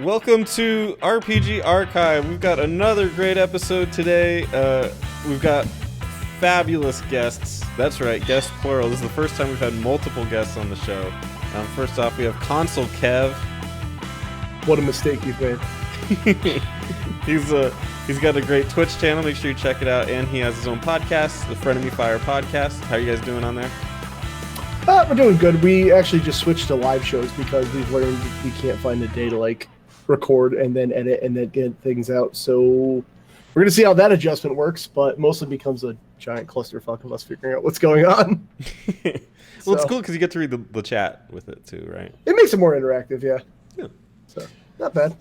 Welcome to RPG Archive. We've got another great episode today. We've got fabulous guests. That's right, guests plural. This is the first time we've had multiple guests on the show. First off, we have ConsoleKev. What a mistake you've made. He's got a great Twitch channel. Make sure you check it out. And he has his own podcast, the Frenemy Fire Podcast. How are you guys doing on there? We're doing good. We actually just switched to live shows because we've learned we can't find a day to record and then edit and then get things out. So we're gonna see how that adjustment works, but mostly becomes a giant clusterfuck of us figuring out what's going on. Well, it's cool because you get to read the chat with it too, right? It makes it more interactive, yeah. So not bad.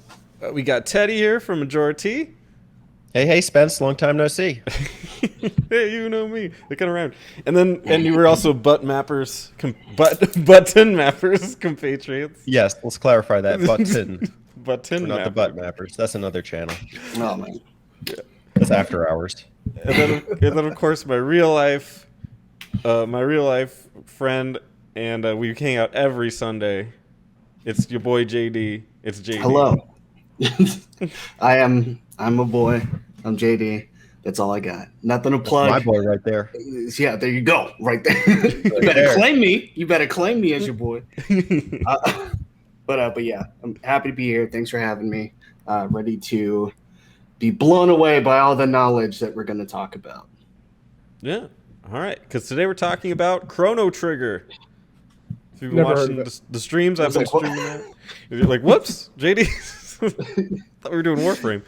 We got Teddy here from Majora T. Hey, Spence, long time no see. Hey, you know me. They come around. And you were also button mappers compatriots. Yes, let's clarify that. Button. Button not mappers. the butt mappers. That's another channel. Oh, man. Yeah. That's after hours. And then of course my real life friend, and we hang out every Sunday. It's your boy JD. It's JD. Hello. I'm a boy. I'm JD. That's all I got. Nothing to plug. That's my boy right there. Yeah, there you go. Right there. You better claim me. You better claim me as your boy. But yeah, I'm happy to be here. Thanks for having me. Ready to be blown away by all the knowledge that we're going to talk about. Yeah. All right. Because today we're talking about Chrono Trigger. If you've been Never watching the streams, I've been streaming that. You're like, whoops, JD. Thought we were doing Warframe.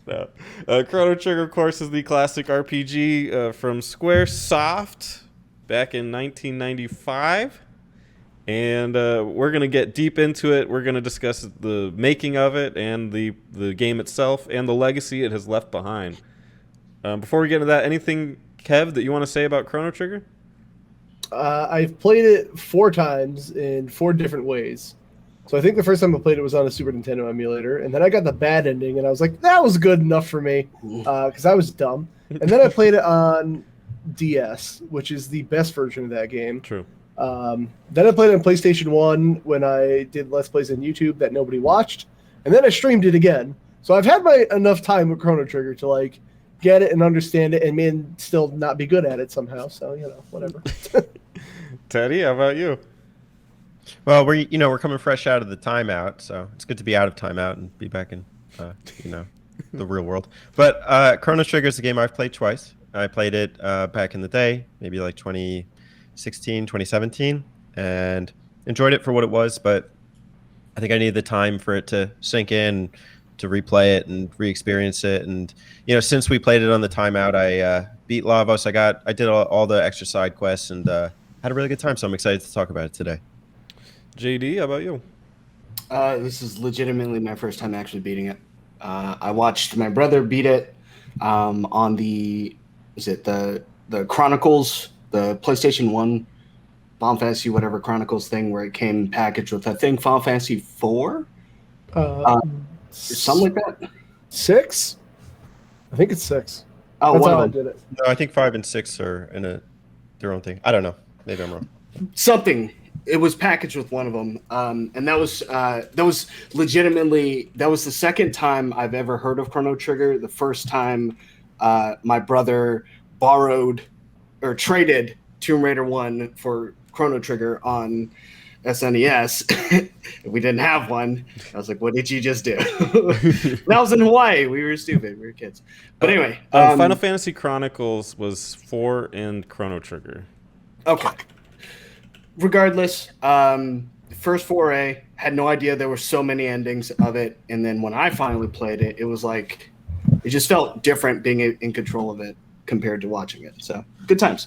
No. Chrono Trigger, of course, is the classic RPG from Squaresoft back in 1995. And we're going to get deep into it. We're going to discuss the making of it and the game itself and the legacy it has left behind. Before we get into that, anything, Kev, that you want to say about Chrono Trigger? I've played it 4 times in 4 different ways. So I think the first time I played it was on a Super Nintendo emulator, and then I got the bad ending, and I was like, that was good enough for me, because I was dumb. And then I played it on DS, which is the best version of that game. True. Then I played it on PlayStation 1 when I did Let's Plays on YouTube that nobody watched, and then I streamed it again. So I've had enough time with Chrono Trigger to get it and understand it, and still not be good at it somehow. So whatever. Teddy, how about you? Well, we're coming fresh out of the timeout, so it's good to be out of timeout and be back in, the real world. But Chrono Trigger is a game I've played twice. I played it back in the day, maybe 2016, 2017, and enjoyed it for what it was. But I think I needed the time for it to sink in, to replay it and re-experience it. And since we played it on the timeout, I beat Lavos. I did all the extra side quests and had a really good time. So I'm excited to talk about it today. JD, how about you? This is legitimately my first time actually beating it. I watched my brother beat it on the Chronicles, the PlayStation 1 Final Fantasy whatever Chronicles thing, where it came packaged with, I think, Final Fantasy 4? Something like that? 6? I think it's 6. Oh, that's one how I of them. did it. No, I think 5 and 6 are in their own thing. I don't know. Maybe I'm wrong. Something. It was packaged with one of them, and that was legitimately the second time I've ever heard of Chrono Trigger. The first time my brother borrowed or traded Tomb Raider 1 for Chrono Trigger on SNES. We didn't have one. I was like, "What did you just do?" That was in Hawaii. We were stupid. We were kids. But anyway, Final Fantasy Chronicles was 4 and Chrono Trigger. Okay. Regardless, first foray, had no idea there were so many endings of it, and then when I finally played it, it was like it just felt different being in control of it compared to watching it. So good times.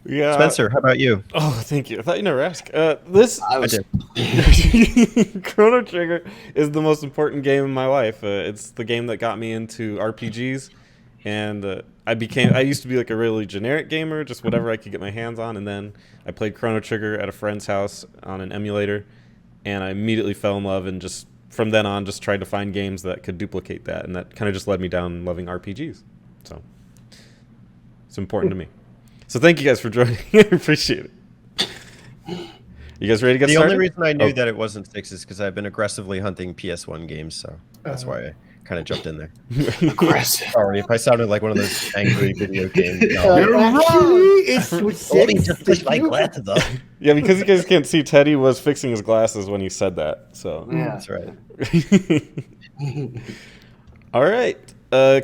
Yeah, Spencer, how about you? Oh, thank you. I thought you never asked. I did. Chrono Trigger is the most important game in my life. It's the game that got me into RPGs, and I used to be a really generic gamer, just whatever I could get my hands on, and then I played Chrono Trigger at a friend's house on an emulator, and I immediately fell in love, and just from then on just tried to find games that could duplicate that, and that kind of just led me down loving RPGs. So it's important to me. So thank you guys for joining. I appreciate it. You guys ready to get The started? only reason I knew Oh. that it wasn't 6 is because I've been aggressively hunting PS1 games, so that's why I kind of jumped in there. Aggressive. Sorry if I sounded like one of those angry video game. Actually, it's with Let me six. just push my glasses up. Yeah, because you guys can't see, Teddy was fixing his glasses when he said that. So Yeah. That's right. all right.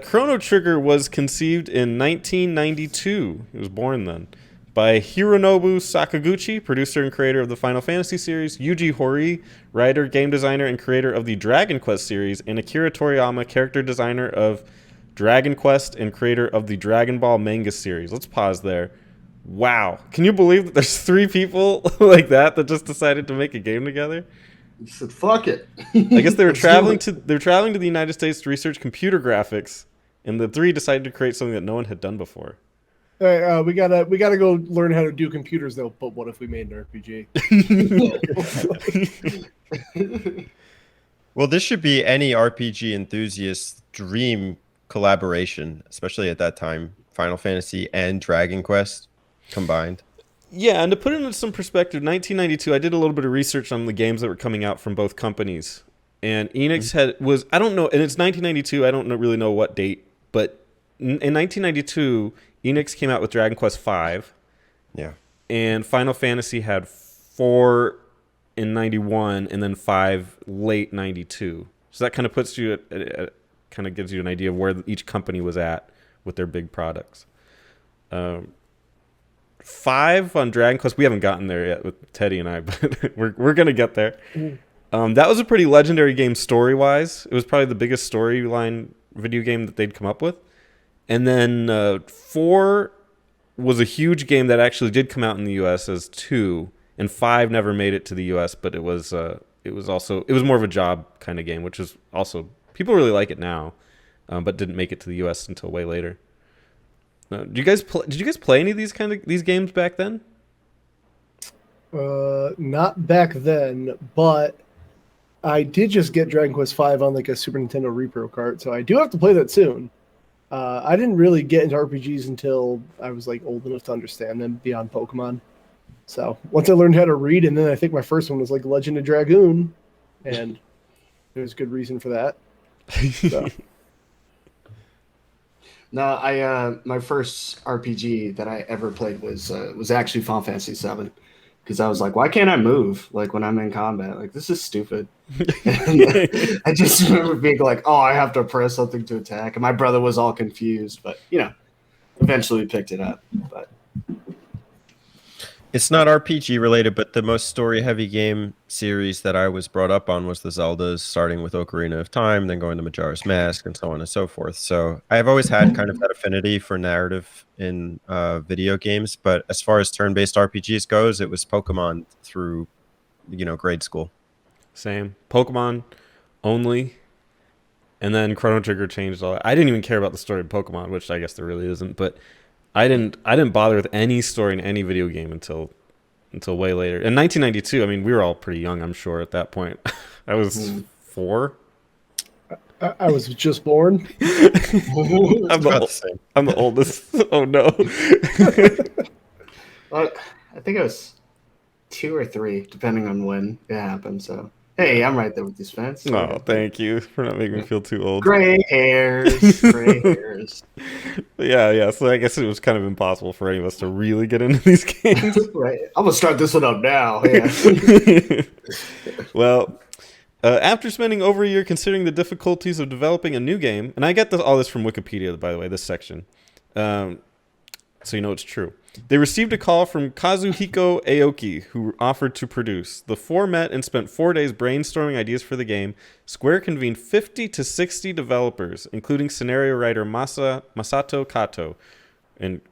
Chrono Trigger was conceived in 1992. He was born then. By Hironobu Sakaguchi, producer and creator of the Final Fantasy series, Yuji Horii, writer, game designer, and creator of the Dragon Quest series, and Akira Toriyama, character designer of Dragon Quest and creator of the Dragon Ball manga series. Let's pause there. Wow. Can you believe that there's 3 people like that just decided to make a game together? He said, "Fuck it." I guess they were Let's do traveling it. to the United States to research computer graphics, and the 3 decided to create something that no one had done before. All right, we gotta go learn how to do computers though. But what if we made an RPG? Well, this should be any RPG enthusiast's dream collaboration, especially at that time. Final Fantasy and Dragon Quest combined. Yeah, and to put it into some perspective, 1992, I did a little bit of research on the games that were coming out from both companies. And Enix I don't know, and it's 1992, I don't really know what date, but in 1992, Enix came out with Dragon Quest V, Yeah. and Final Fantasy had 4 in 91, and then 5 late 92. So that kind of puts you kind of gives you an idea of where each company was at with their big products. 5 on Dragon Quest, we haven't gotten there yet with Teddy and I, but we're gonna get there. That was a pretty legendary game story-wise. It was probably the biggest storyline video game that they'd come up with. And then 4 was a huge game that actually did come out in the U.S. as 2, and 5 never made it to the U.S. But it was more of a job kind of game, which is also people really like it now, but didn't make it to the U.S. until way later. Did you guys play any of these games back then? Not back then, but I did just get Dragon Quest V on like a Super Nintendo repro cart, so I do have to play that soon. I didn't really get into RPGs until I was like old enough to understand them beyond Pokemon. So once I learned how to read, and then I think my first one was like Legend of Dragoon, and there's good reason for that. So. No, my first RPG that I ever played was actually Final Fantasy VII, because I was like, why can't I move like when I'm in combat? Like, this is stupid. And I just remember being like, oh, I have to press something to attack, and my brother was all confused, but eventually we picked it up. But It's not RPG related, but the most story-heavy game series that I was brought up on was the Zeldas, starting with Ocarina of Time, then going to Majora's Mask, and so on and so forth. So I've always had kind of that affinity for narrative in video games, but as far as turn-based RPGs goes, it was Pokemon through, grade school. Same. Pokemon only. And then Chrono Trigger changed all that. I didn't even care about the story of Pokemon, which I guess there really isn't, but I didn't bother with any story in any video game until way later. In 1992, I mean, we were all pretty young, I'm sure, at that point. I was 4. I was just born. I'm the oldest. Oh no. well, I think it was 2 or 3, depending on when it happened. So hey, I'm right there with these fans. Oh, thank you for not making me feel too old. Gray hairs, gray hairs. Yeah. So I guess it was kind of impossible for any of us to really get into these games. Right. I'm gonna start this one up now. Yeah. Well, after spending over a year considering the difficulties of developing a new game, and I get all this from Wikipedia, by the way, this section, so you know it's true. They received a call from Kazuhiko Aoki, who offered to produce. The 4 met and spent 4 days brainstorming ideas for the game. Square convened 50 to 60 developers, including scenario writer Masato Kato. And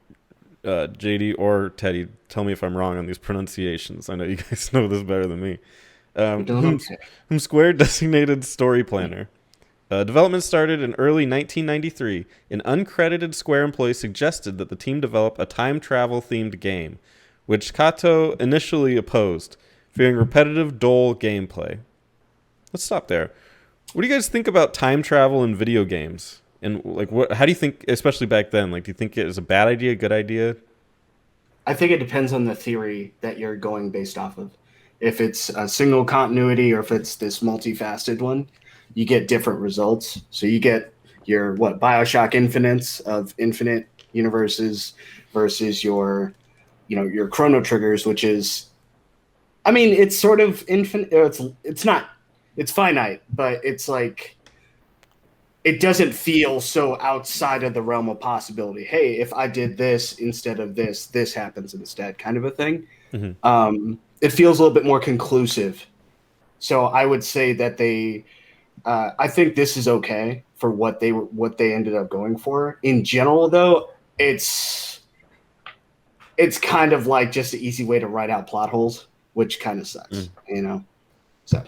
JD or Teddy, tell me if I'm wrong on these pronunciations. I know you guys know this better than me. Whom Square designated story planner. Development started in early 1993. An uncredited Square employee suggested that the team develop a time travel-themed game, which Kato initially opposed, fearing repetitive, dull gameplay. Let's stop there. What do you guys think about time travel in video games? And how do you think, especially back then, do you think it was a bad idea, good idea? I think it depends on the theory that you're going based off of. if it's a single continuity or if it's this multifaceted one, you get different results. So you get your BioShock Infinites of infinite universes versus your Chrono Triggers, which is, I mean, it's sort of infinite. It's finite, but it's like, it doesn't feel so outside of the realm of possibility. Hey, if I did this instead of this, this happens instead, kind of a thing. Mm-hmm. It feels a little bit more conclusive. So I would say that I think this is okay for what they ended up going for. In general, though, it's kind of like just an easy way to write out plot holes, which kind of sucks, you know. So.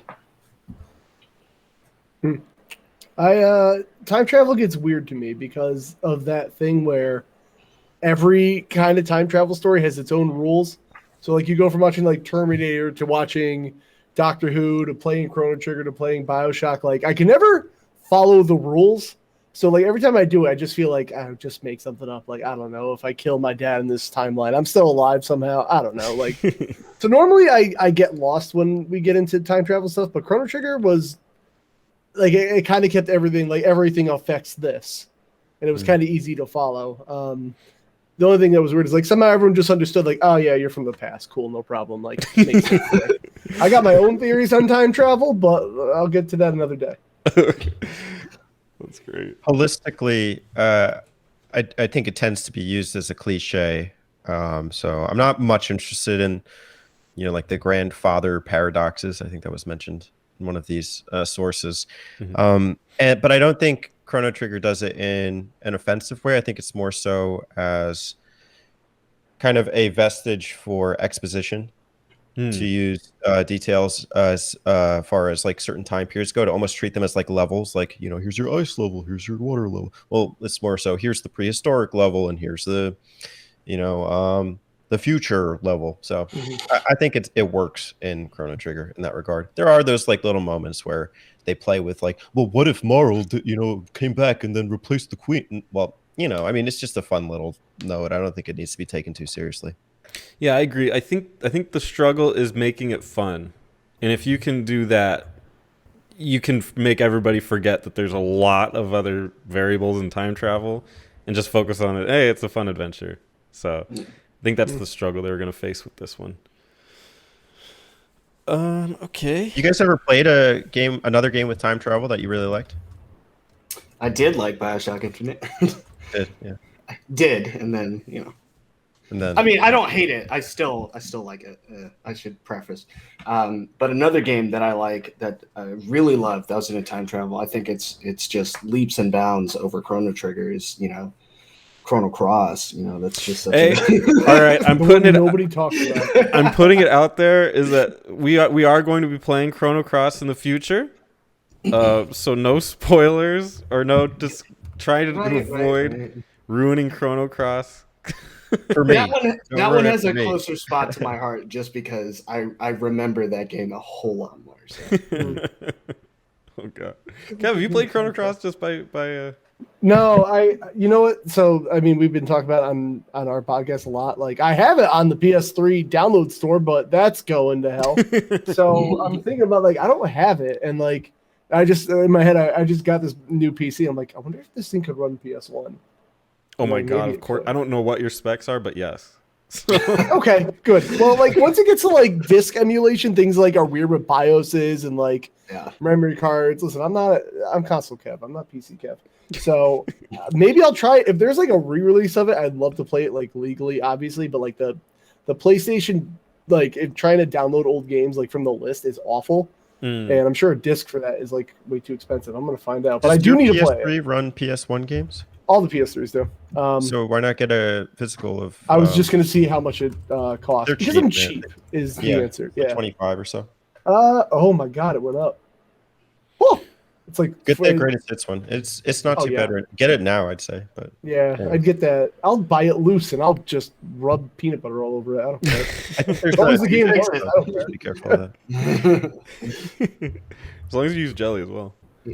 Time travel gets weird to me because of that thing where every kind of time travel story has its own rules. So like you go from watching like Terminator to watching Doctor Who to playing Chrono Trigger to playing BioShock. Like I can never follow the rules. So like every time I do it, I just feel like I just make something up. Like, I don't know, if I kill my dad in this timeline, I'm still alive somehow. I don't know. Like, so normally I get lost when we get into time travel stuff, but Chrono Trigger was like, it kind of kept everything, like everything affects this. And it was kind of easy to follow. The only thing that was weird is like somehow everyone just understood like, oh yeah, you're from the past. Cool. No problem. Like, makes sense. I got my own theories on time travel, but I'll get to that another day. That's great. Holistically, I think it tends to be used as a cliche. So I'm not much interested in, like the grandfather paradoxes. I think that was mentioned in one of these sources. Mm-hmm. But I don't think Chrono Trigger does it in an offensive way. I think it's more so as kind of a vestige for exposition. To use details as far as like certain time periods go, to almost treat them as like levels, like, here's your ice level, here's your water level. Well, it's more so here's the prehistoric level and here's the the future level. So I think it works in Chrono Trigger in that regard. There are those like little moments where they play with like, well, what if Marl came back and then replaced the queen? Well, I mean, it's just a fun little note. I don't think it needs to be taken too seriously. Yeah, I agree. I think the struggle is making it fun. And if you can do that, you can make everybody forget that there's a lot of other variables in time travel and just focus on it. Hey, it's a fun adventure. So I think that's the struggle they were going to face with this one. Okay. You guys ever played another game with time travel that you really liked? I did like BioShock Infinite. Did, yeah. I did, and then, And then, I mean, I don't hate it. I still like it. I should preface. But another game that I like, that I really love, that was in a time travel. I think it's just leaps and bounds over Chrono Trigger is, Chrono Cross. That's just such all right, I'm putting it. Nobody talks about it. I'm putting it out there is that we are going to be playing Chrono Cross in the future. So no spoilers or no just trying to avoid ruining Chrono Cross. For me, that one has a closer spot to my heart just because I remember that game a whole lot more. So. Oh god, Kev, have you played Chrono Cross just by? No, you know what? So I mean, we've been talking about on our podcast a lot. Like I have it on the PS3 download store, but that's going to hell. So I'm thinking about like I don't have it, and like I just in my head I just got this new PC. I'm like, I wonder if this thing could run PS1. Oh my god, of course. I don't know what your specs are, but yes. Okay, good. Well, like once it gets to like disk emulation, things like are weird with BIOSes and like memory cards. Listen, I'm ConsoleKev. I'm not PC Kev. So maybe I'll try it. If there's like a re-release of it, I'd love to play it like legally, obviously. But like the PlayStation, like trying to download old games like from the list is awful. And I'm sure a disc for that is like way too expensive. I'm gonna find out. But I do need to play it. PS3 run PS1 games? All the PS3s do. So why not get a physical of? I was just going to see how much it costs. Because cheap, I'm cheap is the answer. Yeah, 25 or so. Oh my god, it went up. Oh, it's like get that greatest hits one. It's not too bad. Get it now, I'd say. But yeah, I'd get that. I'll buy it loose and I'll just rub peanut butter all over it. I don't care. I think there's the game works. I don't care. Be careful of that. As long as you use jelly as well.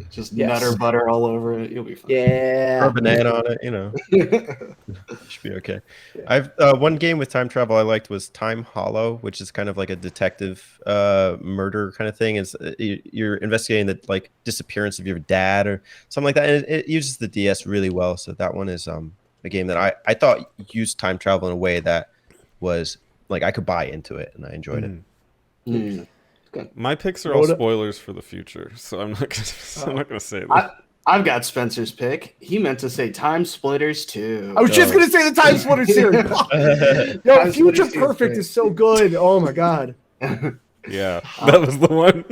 Just Yes. nutter butter all over it. You'll be fine. Throw Yeah. a banana on it, you know. Should be okay. Yeah. I've one game with time travel I liked was Time Hollow, which is kind of like a detective murder kind of thing. It's you're investigating the like disappearance of your dad or something like that, and it uses the DS really well. So that one is a game that I thought used time travel in a way that was like I could buy into it, and I enjoyed it. Mm. My picks are all spoilers for the future, so I'm not gonna say that. I've got Spencer's pick. He meant to say Time Splitters 2. I was just gonna say the Time Splitter series. Yo, Time Future Splitter Perfect series is so good. Oh my god. Yeah, that was the one.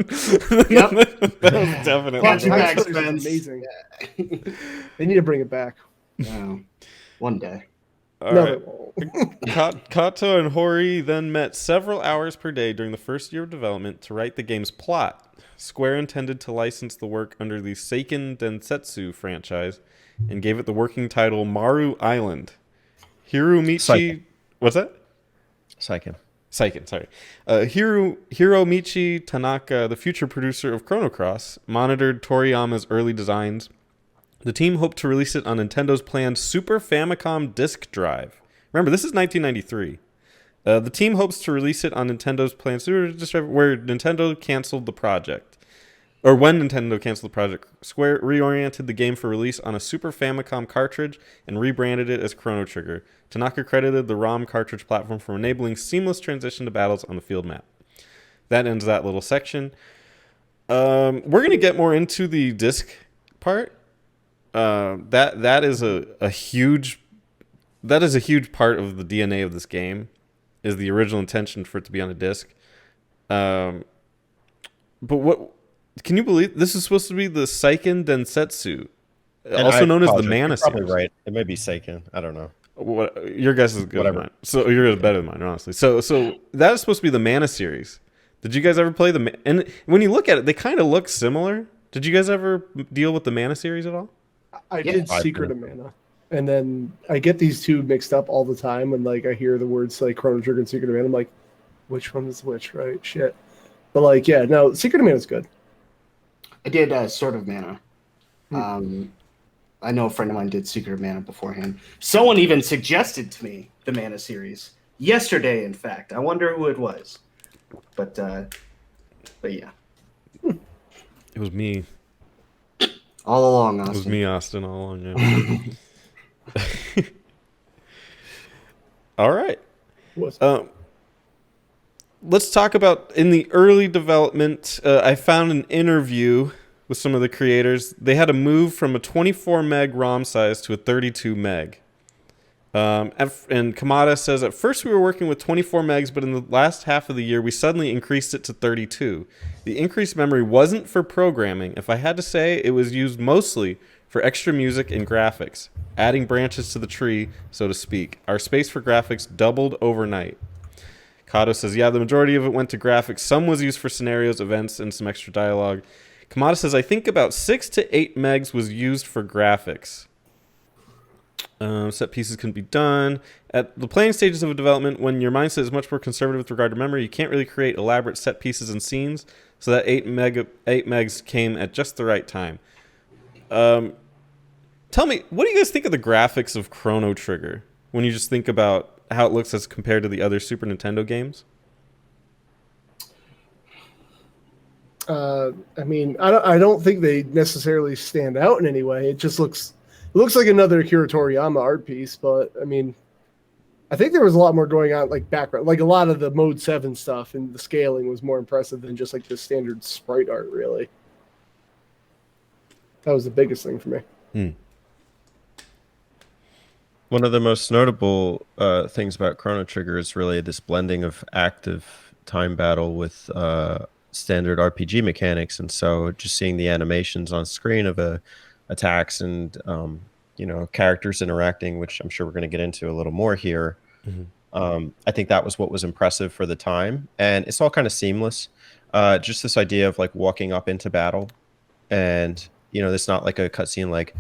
Yep. That was definitely Watch the it one. back, Time Splitters Spence. is amazing. They need to bring it back. One day. All No, right. they won't. Kato and Hori then met several hours per day during the first year of development to write the game's plot. Square intended to license the work under the Seiken Densetsu franchise and gave it the working title Maru Island. Hiromichi... Seiken. What's that? Seiken, sorry. Hiromichi Tanaka, the future producer of Chrono Cross, monitored Toriyama's early designs. The team hoped to release it on Nintendo's planned Super Famicom disk drive. Remember, this is 1993. The team hopes to release it on Nintendo's planned Super disk drive, where Nintendo canceled the project. Or when Nintendo canceled the project, Square reoriented the game for release on a Super Famicom cartridge and rebranded it as Chrono Trigger. Tanaka credited the ROM cartridge platform for enabling seamless transition to battles on the field map. That ends that little section. We're going to get more into the disc part. That is a huge part of the DNA of this game, is the original intention for it to be on a disc. But what can you believe? This is supposed to be the Seiken Densetsu, also known as the Mana You're probably series. right. It may be Seiken. I don't know. What your guess is good. Whatever. Than mine. So your guess is better than mine, honestly. So that is supposed to be the Mana series. Did you guys ever play and when you look at it, they kind of look similar. Did you guys ever deal with the Mana series at all? I did I Secret did. of Mana. And then I get these two mixed up all the time when like I hear the words like Chrono Trigger and Secret of Mana. I'm like, which one is which, right? Shit. But like, yeah, no, Secret of Mana is good. I did Sword of Mana. I know a friend of mine did Secret of Mana beforehand. Someone even suggested to me the Mana series yesterday. In fact, I wonder who it was. But yeah, It was me. all along, Austin. It was me, Austin, all along. Yeah. All right. Was Let's talk about in the early development. I found an interview with some of the creators. They had to move from a 24 meg ROM size to a 32 meg. And Kamada says, at first we were working with 24 megs, but in the last half of the year, we suddenly increased it to 32. The increased memory wasn't for programming. If I had to say, it was used mostly for extra music and graphics, adding branches to the tree, so to speak. Our space for graphics doubled overnight. Kato says, yeah, the majority of it went to graphics. Some was used for scenarios, events, and some extra dialogue. Kamada says, I think about 6 to 8 megs was used for graphics. Set pieces can be done. At the playing stages of a development, when your mindset is much more conservative with regard to memory, you can't really create elaborate set pieces and scenes, so that 8 megs came at just the right time. Tell me, what do you guys think of the graphics of Chrono Trigger when you just think about how it looks as compared to the other Super Nintendo games? I mean, I don't think they necessarily stand out in any way. It just looks like another Akira Toriyama art piece, but I mean, I think there was a lot more going on, like background, like a lot of the Mode 7 stuff and the scaling was more impressive than just like the standard sprite art, really. That was the biggest thing for me. One of the most notable things about Chrono Trigger is really this blending of active time battle with standard RPG mechanics, and so just seeing the animations on screen of attacks and characters interacting, which I'm sure we're going to get into a little more here. I think that was what was impressive for the time, and it's all kind of seamless. Just this idea of like walking up into battle, and it's not like a cutscene like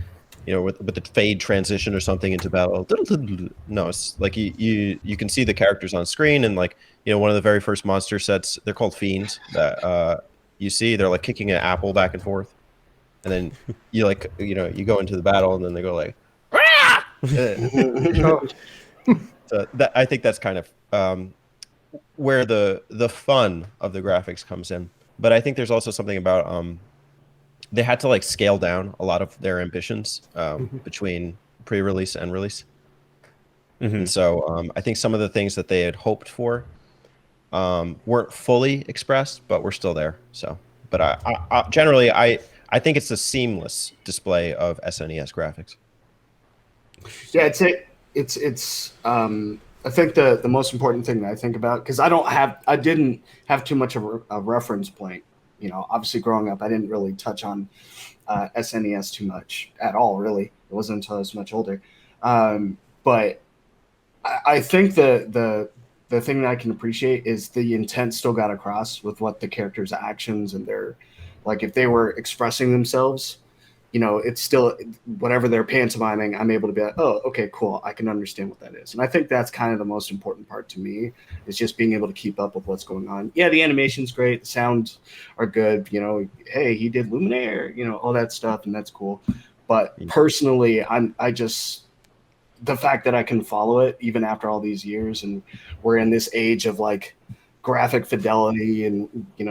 with the fade transition or something into battle. No, it's like you can see the characters on screen, and like one of the very first monster sets, they're called fiends that you see. They're like kicking an apple back and forth. and then you like you go into the battle, and then they go like, so that I think that's kind of where the fun of the graphics comes in. But I think there's also something about they had to like scale down a lot of their ambitions between pre-release and release. And so I think some of the things that they had hoped for weren't fully expressed, but we're still there. So, but I generally I think it's a seamless display of SNES graphics. Yeah, it's I think the most important thing that I think about, because I didn't have too much of a reference point. Obviously growing up, I didn't really touch on SNES too much at all. Really, it wasn't until I was much older. But I think the thing that I can appreciate is the intent still got across with what the characters' actions and their, like, if they were expressing themselves, it's still whatever they're pantomiming, I'm able to be like, oh, okay, cool, I can understand what that is. And I think that's kind of the most important part to me, is just being able to keep up with what's going on. Yeah, the animation's great, the sounds are good, hey, he did Luminaire, all that stuff, and that's cool. But personally, the fact that I can follow it even after all these years, and we're in this age of like graphic fidelity and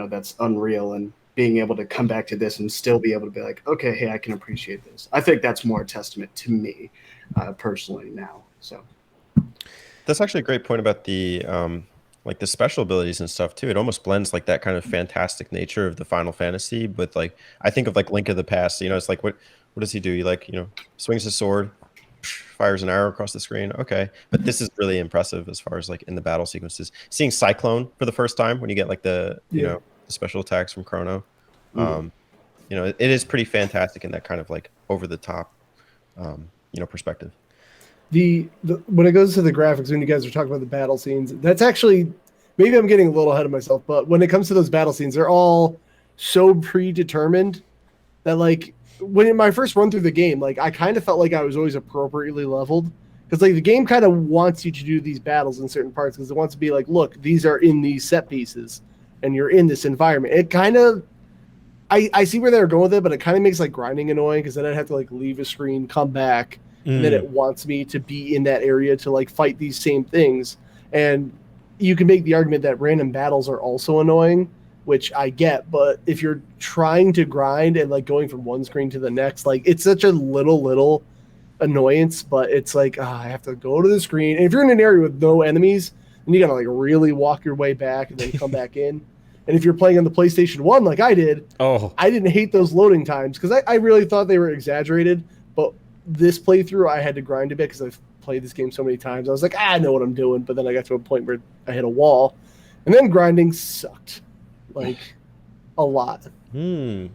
that's unreal, and being able to come back to this and still be able to be like, okay, hey, I can appreciate this. I think that's more a testament to me personally now. So that's actually a great point about the like the special abilities and stuff too. It almost blends like that kind of fantastic nature of the Final Fantasy with, like, I think of like Link of the Past. It's like what does he do? He like swings his sword, fires an arrow across the screen. Okay, but this is really impressive as far as like in the battle sequences. Seeing Cyclone for the first time when you get like the the special attacks from Chrono, it is pretty fantastic in that kind of like over the top, perspective. The when it goes to the graphics, when you guys are talking about the battle scenes, that's actually, maybe I'm getting a little ahead of myself, but when it comes to those battle scenes, they're all so predetermined that, like, when in my first run through the game, like, I kind of felt like I was always appropriately leveled, because like the game kind of wants you to do these battles in certain parts, because it wants to be like, look, these are in these set pieces and you're in this environment. It kind of, I see where they're going with it, but it kind of makes like grinding annoying, because then I'd have to like leave a screen, come back, and then it wants me to be in that area to like fight these same things. And you can make the argument that random battles are also annoying, which I get, but if you're trying to grind and like going from one screen to the next, like, it's such a little annoyance, but it's like, I have to go to the screen. And if you're in an area with no enemies, then you gotta like really walk your way back and then come back in. And if you're playing on the PlayStation 1 like I did, I didn't hate those loading times, because I really thought they were exaggerated. But this playthrough, I had to grind a bit because I've played this game so many times. I was like, I know what I'm doing. But then I got to a point where I hit a wall. And then grinding sucked. Like, a lot. Yeah.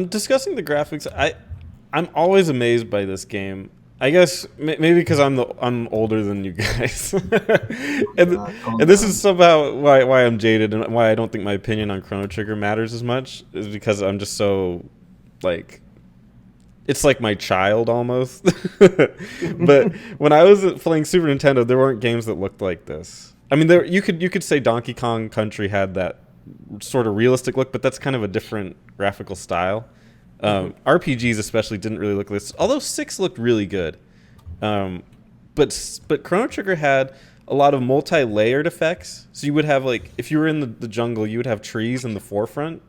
Discussing the graphics, I'm always amazed by this game. I guess maybe because I'm older than you guys, and this is somehow why I'm jaded and why I don't think my opinion on Chrono Trigger matters as much, is because I'm just so, like, it's like my child almost. But when I was playing Super Nintendo, there weren't games that looked like this. I mean, you could say Donkey Kong Country had that sort of realistic look, but that's kind of a different graphical style. RPGs especially didn't really look like this, although 6 looked really good. But Chrono Trigger had a lot of multi-layered effects. So you would have, like, if you were in the jungle, you would have trees in the forefront,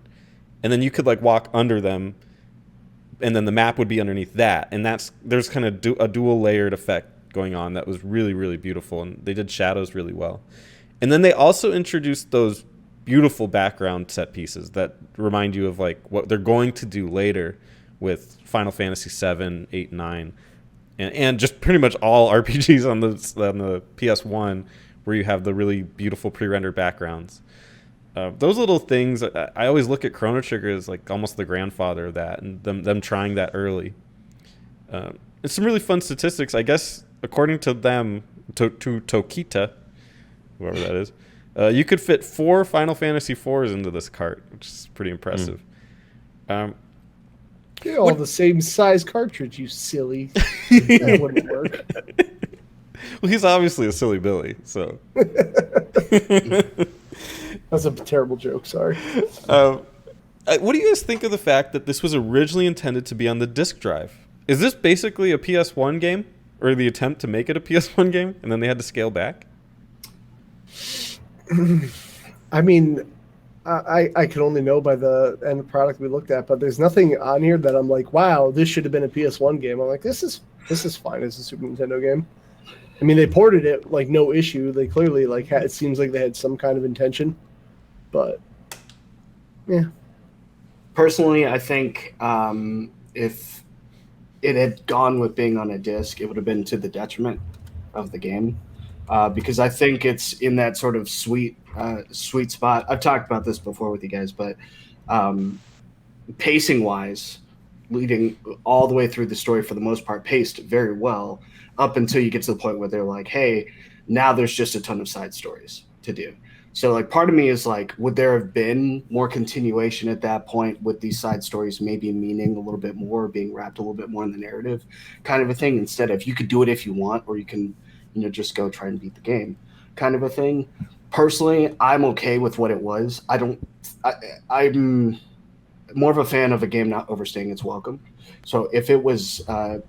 and then you could like walk under them, and then the map would be underneath that. And there's kind of a dual layered effect going on that was really, really beautiful, and they did shadows really well. And then they also introduced those beautiful background set pieces that remind you of like what they're going to do later with Final Fantasy 7, 8, 9, and just pretty much all RPGs on the PS1, where you have the really beautiful pre-rendered backgrounds. Those little things, I always look at Chrono Trigger as like almost the grandfather of that, and them trying that early. It's some really fun statistics, I guess, according to them, to Tokita, whoever that is. You could fit 4 Final Fantasy IVs into this cart, which is pretty impressive. They're all the same size cartridge, you silly. That wouldn't work. Well, he's obviously a silly Billy, so. That's a terrible joke, sorry. What do you guys think of the fact that this was originally intended to be on the disk drive? Is this basically a PS1 game, or the attempt to make it a PS1 game, and then they had to scale back? I mean, I can only know by the end product we looked at, but there's nothing on here that I'm like, wow, this should have been a PS1 game. I'm like, this is fine as a Super Nintendo game. I mean, they ported it like no issue. They clearly like it seems like they had some kind of intention, but yeah. Personally, I think if it had gone with being on a disc, it would have been to the detriment of the game, because I think it's in that sort of sweet spot. I've talked about this before with you guys, but pacing wise, leading all the way through the story for the most part, paced very well up until you get to the point where they're like, hey, now there's just a ton of side stories to do. So like part of me is like, would there have been more continuation at that point with these side stories maybe meaning a little bit more, being wrapped a little bit more in the narrative kind of a thing, instead of you could do it if you want, or you can, just go try and beat the game kind of a thing. Personally, I'm okay with what it was. I'm more of a fan of a game not overstaying its welcome. So if it was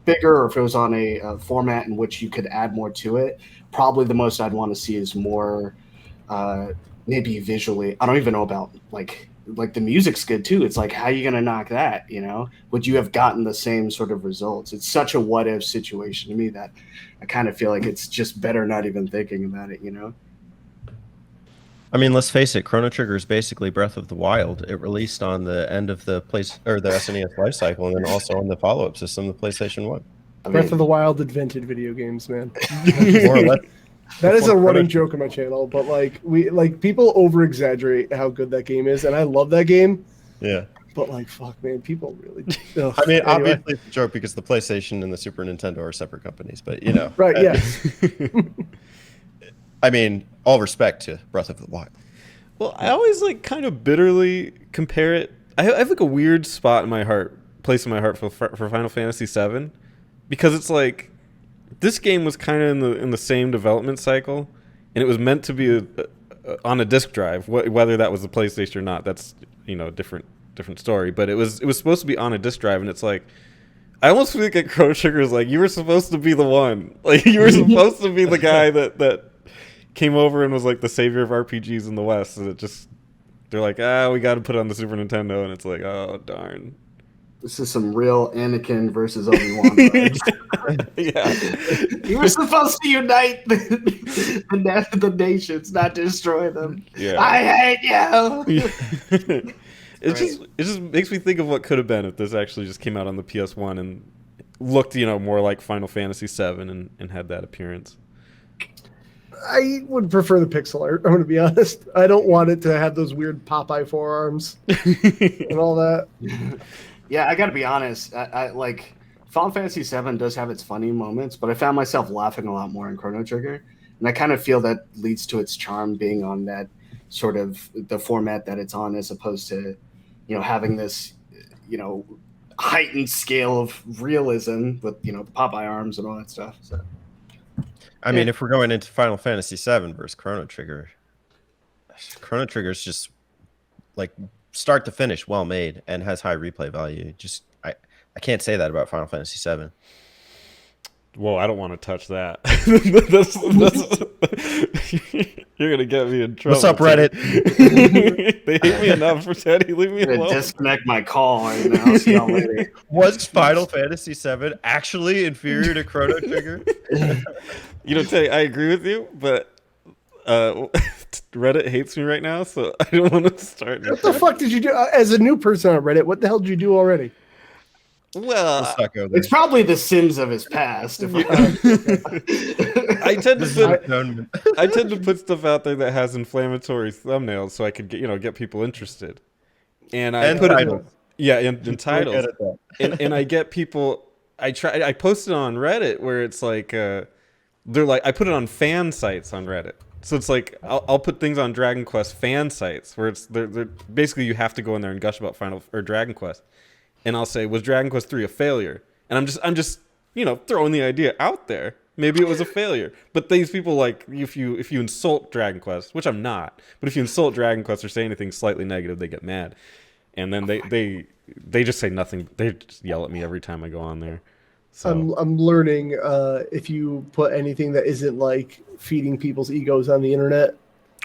bigger, or if it was on a format in which you could add more to it, probably the most I'd want to see is more maybe visually. I don't even know about like the music's good too. It's like, how are you going to knock that? Would you have gotten the same sort of results? It's such a what if situation to me that I kind of feel like it's just better not even thinking about it, I mean, let's face it, Chrono Trigger is basically Breath of the Wild. It released on the end of the SNES life cycle, and then also on the follow-up system, the PlayStation 1. Breath of the Wild invented video games, man. More or less. That is a running joke on my channel, but people over exaggerate how good that game is, and I love that game. Yeah. But fuck, man, people really. I mean, obviously it's a joke because the PlayStation and the Super Nintendo are separate companies, but Right? Yeah. I mean, all respect to Breath of the Wild. Well, I always kind of bitterly compare it. I have a weird spot in my heart, place in my heart for Final Fantasy VII, because it's like this game was kind of in the same development cycle, and it was meant to be on a disc drive. Whether that was the PlayStation or not, that's different story. But it was supposed to be on a disc drive, and it's like I almost feel like Chrono Trigger is like you were supposed to be the one, like you were supposed to be the guy that came over and was like the savior of RPGs in the West. And they're like, we got to put it on the Super Nintendo, and it's like, oh darn. This is some real Anakin versus Obi-Wan vibes. Yeah. You were supposed to unite the nations, not destroy them. Yeah. I hate you. It just makes me think of what could have been if this actually just came out on the PS1 and looked, more like Final Fantasy VII and had that appearance. I would prefer the pixel art, I'm going to be honest. I don't want it to have those weird Popeye forearms and all that. Yeah, I got to be honest. I like Final Fantasy VII does have its funny moments, but I found myself laughing a lot more in Chrono Trigger, and I kind of feel that leads to its charm being on that sort of the format that it's on, as opposed to, having this, heightened scale of realism with the Popeye arms and all that stuff. So. I mean, if we're going into Final Fantasy VII versus Chrono Trigger is just like start to finish well made and has high replay value. Just I can't say that about Final Fantasy VII. Whoa, I don't want to touch that. You're gonna get me in trouble. What's up, Reddit? They hate me enough for Teddy. Leave me I'm alone. gonna disconnect my call right now. See y'all later. Was Final Fantasy VII actually inferior to Chrono Trigger? Teddy, I agree with you, but Reddit hates me right now, so I don't want to start. What the fuck did you do as a new person on Reddit? What the hell did you do already? Well, Let's not go there. It's probably the sins of his past. I tend to put stuff out there that has inflammatory thumbnails, so I could get people interested. And I put titles. in titles, and I get people. I posted on Reddit where it's like they're like I put it on fan sites on Reddit. So it's like I'll put things on Dragon Quest fan sites where they're basically you have to go in there and gush about Dragon Quest. And I'll say, was Dragon Quest 3 a failure? And I'm just throwing the idea out there. Maybe it was a failure. But these people if you insult Dragon Quest, which I'm not, but if you insult Dragon Quest or say anything slightly negative, they get mad. and then they just say nothing. They just yell at me every time I go on there. So I'm learning if you put anything that isn't like feeding people's egos on the internet,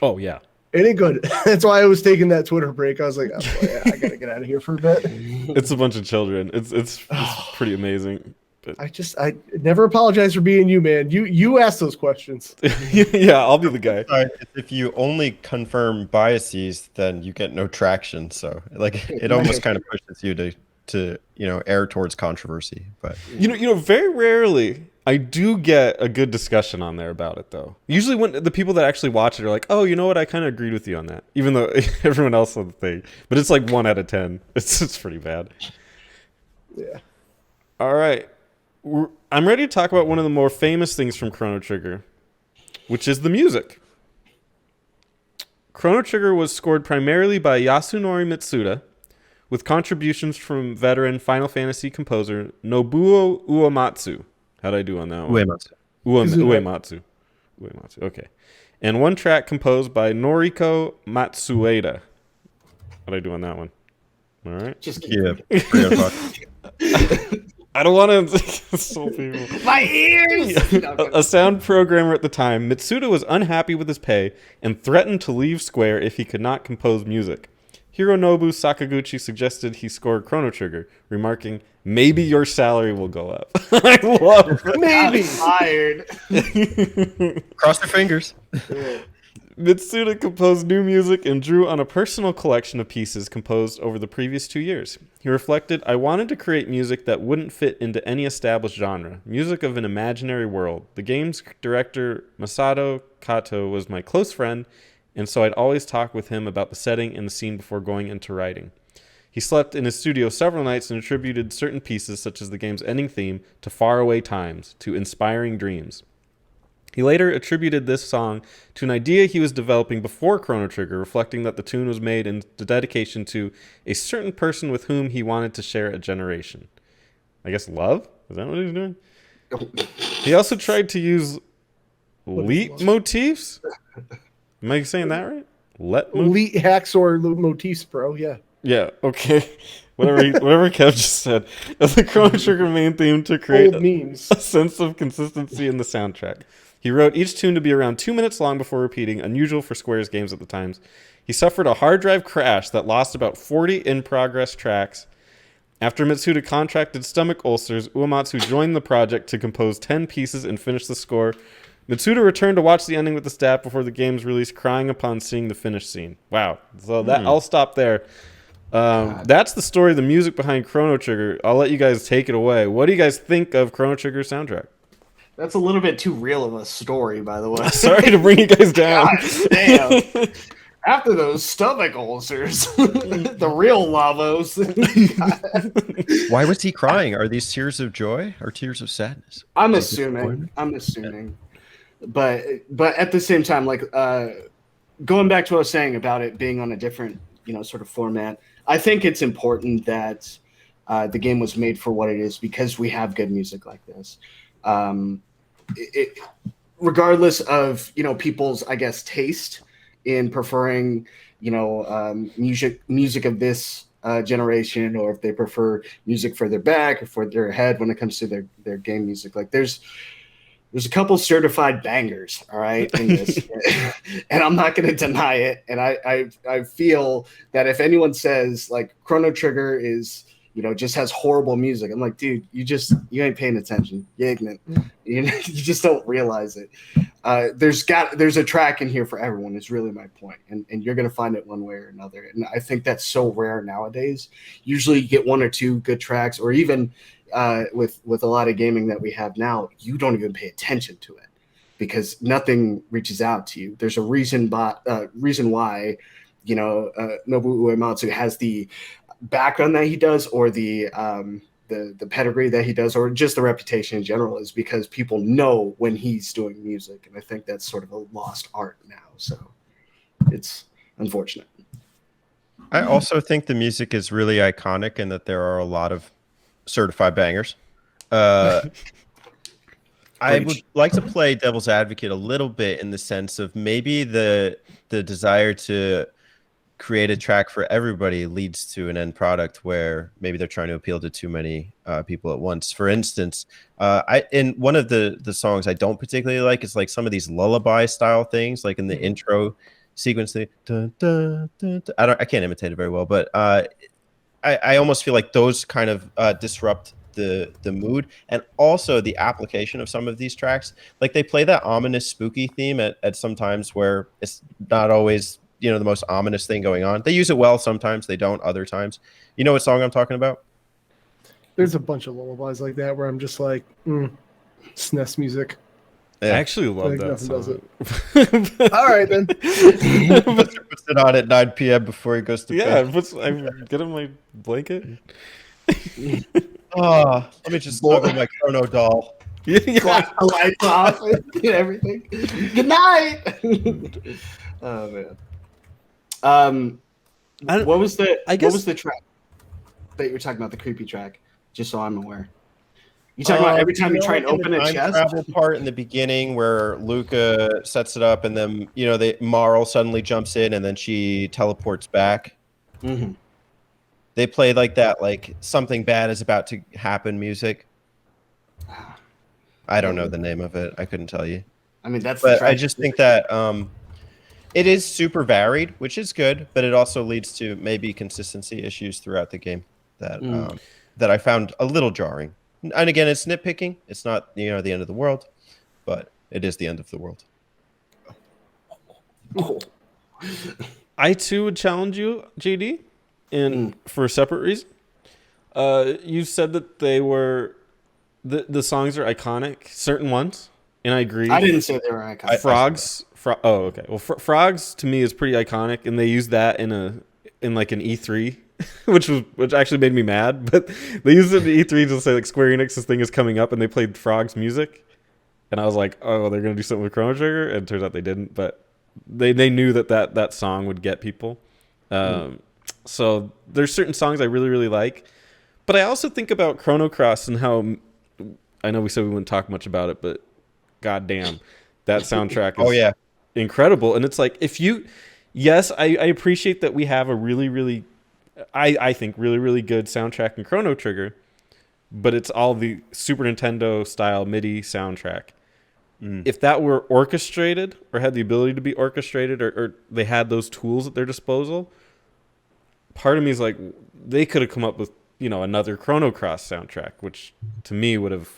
oh yeah, it ain't good. That's why I was taking that Twitter break. I was like, oh, boy, I gotta get out of here for a bit. it's a bunch of children. It's pretty amazing. But I never apologize for being you, man. You ask those questions. yeah, I'll be the guy. If you only confirm biases, then you get no traction. So like it almost kind of pushes you to err towards controversy. But very rarely I do get a good discussion on there about it, though. Usually when the people that actually watch it are like, oh, you know what, I kind of agreed with you on that, even though everyone else on the thing. But it's like 1 out of 10. It's pretty bad. Yeah. All right. I'm ready to talk about one of the more famous things from Chrono Trigger, which is the music. Chrono Trigger was scored primarily by Yasunori Mitsuda, with contributions from veteran Final Fantasy composer Nobuo Uematsu. How'd I do on that one? Uematsu. Uematsu. Okay. And one track composed by Noriko Matsueda. How'd I do on that one? All right. Just yeah, I don't want to insult people. my ears. A sound programmer at the time, Mitsuda was unhappy with his pay and threatened to leave Square if he could not compose music. Hironobu Sakaguchi suggested he score Chrono Trigger, remarking, "Maybe your salary will go up." I love that. Maybe. Fired. Cross your fingers. Mitsuda composed new music and drew on a personal collection of pieces composed over the previous 2 years. He reflected, "I wanted to create music that wouldn't fit into any established genre, music of an imaginary world. The game's director, Masato Kato, was my close friend, and so I'd always talk with him about the setting and the scene before going into writing. He slept in his studio several nights and attributed certain pieces, such as the game's ending theme, to faraway times, to inspiring dreams. He later attributed this song to an idea he was developing before Chrono Trigger, reflecting that the tune was made in the dedication to a certain person with whom he wanted to share a generation." I guess love? Is that what he's doing? He also tried to use leitmotifs? Am I saying that right? Elite hacks or motifs, bro. Yeah. Yeah, okay. Whatever Kev just said. As the Chrono Trigger main theme to create Old memes. a sense of consistency in the soundtrack. He wrote each tune to be around 2 minutes long before repeating, unusual for Square's games at the times. He suffered a hard drive crash that lost about 40 in-progress tracks. After Mitsuda contracted stomach ulcers, Uematsu joined the project to compose 10 pieces and finish the score. Mitsuda returned to watch the ending with the staff before the game's release, crying upon seeing the finish scene. Wow. So I'll stop there. That's the story of the music behind Chrono Trigger. I'll let you guys take it away. What do you guys think of Chrono Trigger's soundtrack? That's a little bit too real of a story, by the way. Sorry to bring you guys down. God damn. After those stomach ulcers, the real lavos. Why was he crying? Are these tears of joy or tears of sadness? I'm assuming. But at the same time, like going back to what I was saying about it being on a different, sort of format, I think it's important that the game was made for what it is because we have good music like this. Regardless of people's, I guess, taste in preferring music of this generation, or if they prefer music for their back or for their head when it comes to their game music, like there's a couple certified bangers, all right, in this, and I'm not going to deny it. And I feel that if anyone says like Chrono Trigger is just has horrible music, I'm like, dude, you ain't paying attention. You're ignorant. You just don't realize it. There's a track in here for everyone. Is really my point, and you're gonna find it one way or another. And I think that's so rare nowadays. Usually, you get one or two good tracks, or even with a lot of gaming that we have now, you don't even pay attention to it because nothing reaches out to you. There's a reason why Nobuo Uematsu has the background that he does, or the pedigree that he does, or just the reputation in general, is because people know when he's doing music. And I think that's sort of a lost art now. So it's unfortunate. I also think the music is really iconic and that there are a lot of certified bangers. I would like to play devil's advocate a little bit in the sense of maybe the desire to create a track for everybody leads to an end product where maybe they're trying to appeal to too many people at once. For instance, in one of the songs I don't particularly like is like some of these lullaby style things, like in the intro sequence. Dun, dun, dun, dun. I can't imitate it very well, but I almost feel like those kind of disrupt the mood, and also the application of some of these tracks. Like they play that ominous spooky theme at some times where it's not always the most ominous thing going on. They use it well sometimes, they don't other times. You know what song I'm talking about? There's a bunch of lullabies like that where I'm just like, SNES music. I actually love that nothing does song. it. All right then. Puts it on at 9 p.m. before he goes to bed. I get him my blanket. Oh, let me just snuggle my Chrono doll. Clock the lights off and everything. Good night. Oh man. What was the track that you were talking about? The creepy track, just so I'm aware. You talking about every time you try and open a chest? Travel part in the beginning where Luca sets it up, and then Marl suddenly jumps in, and then she teleports back. Mm-hmm. They play like that, like something bad is about to happen music. I don't know the name of it. I couldn't tell you. I mean, but I just think that it is super varied, which is good, but it also leads to maybe consistency issues throughout the game that that I found a little jarring. And again, it's nitpicking. It's not the end of the world, but it is the end of the world. I too would challenge you, JD, for a separate reason. You said that they were the songs are iconic, certain ones, and I agree. I didn't say they were iconic. Frogs. Oh, okay. Well, Frogs to me is pretty iconic, and they used that in like an E3, which actually made me mad. But they used it in E3 to say like Square Enix's thing is coming up, and they played Frogs music, and I was like, oh, they're gonna do something with Chrono Trigger, and it turns out they didn't. But they knew that song would get people. So there's certain songs I really really like, but I also think about Chrono Cross and how I know we said we wouldn't talk much about it, but goddamn, that soundtrack is incredible. And it's like I appreciate that we have a really really I think really really good soundtrack in Chrono Trigger, but it's all the Super Nintendo style MIDI soundtrack. If that were orchestrated or had the ability to be orchestrated or they had those tools at their disposal, part of me is like they could have come up with another Chrono Cross soundtrack, which to me would have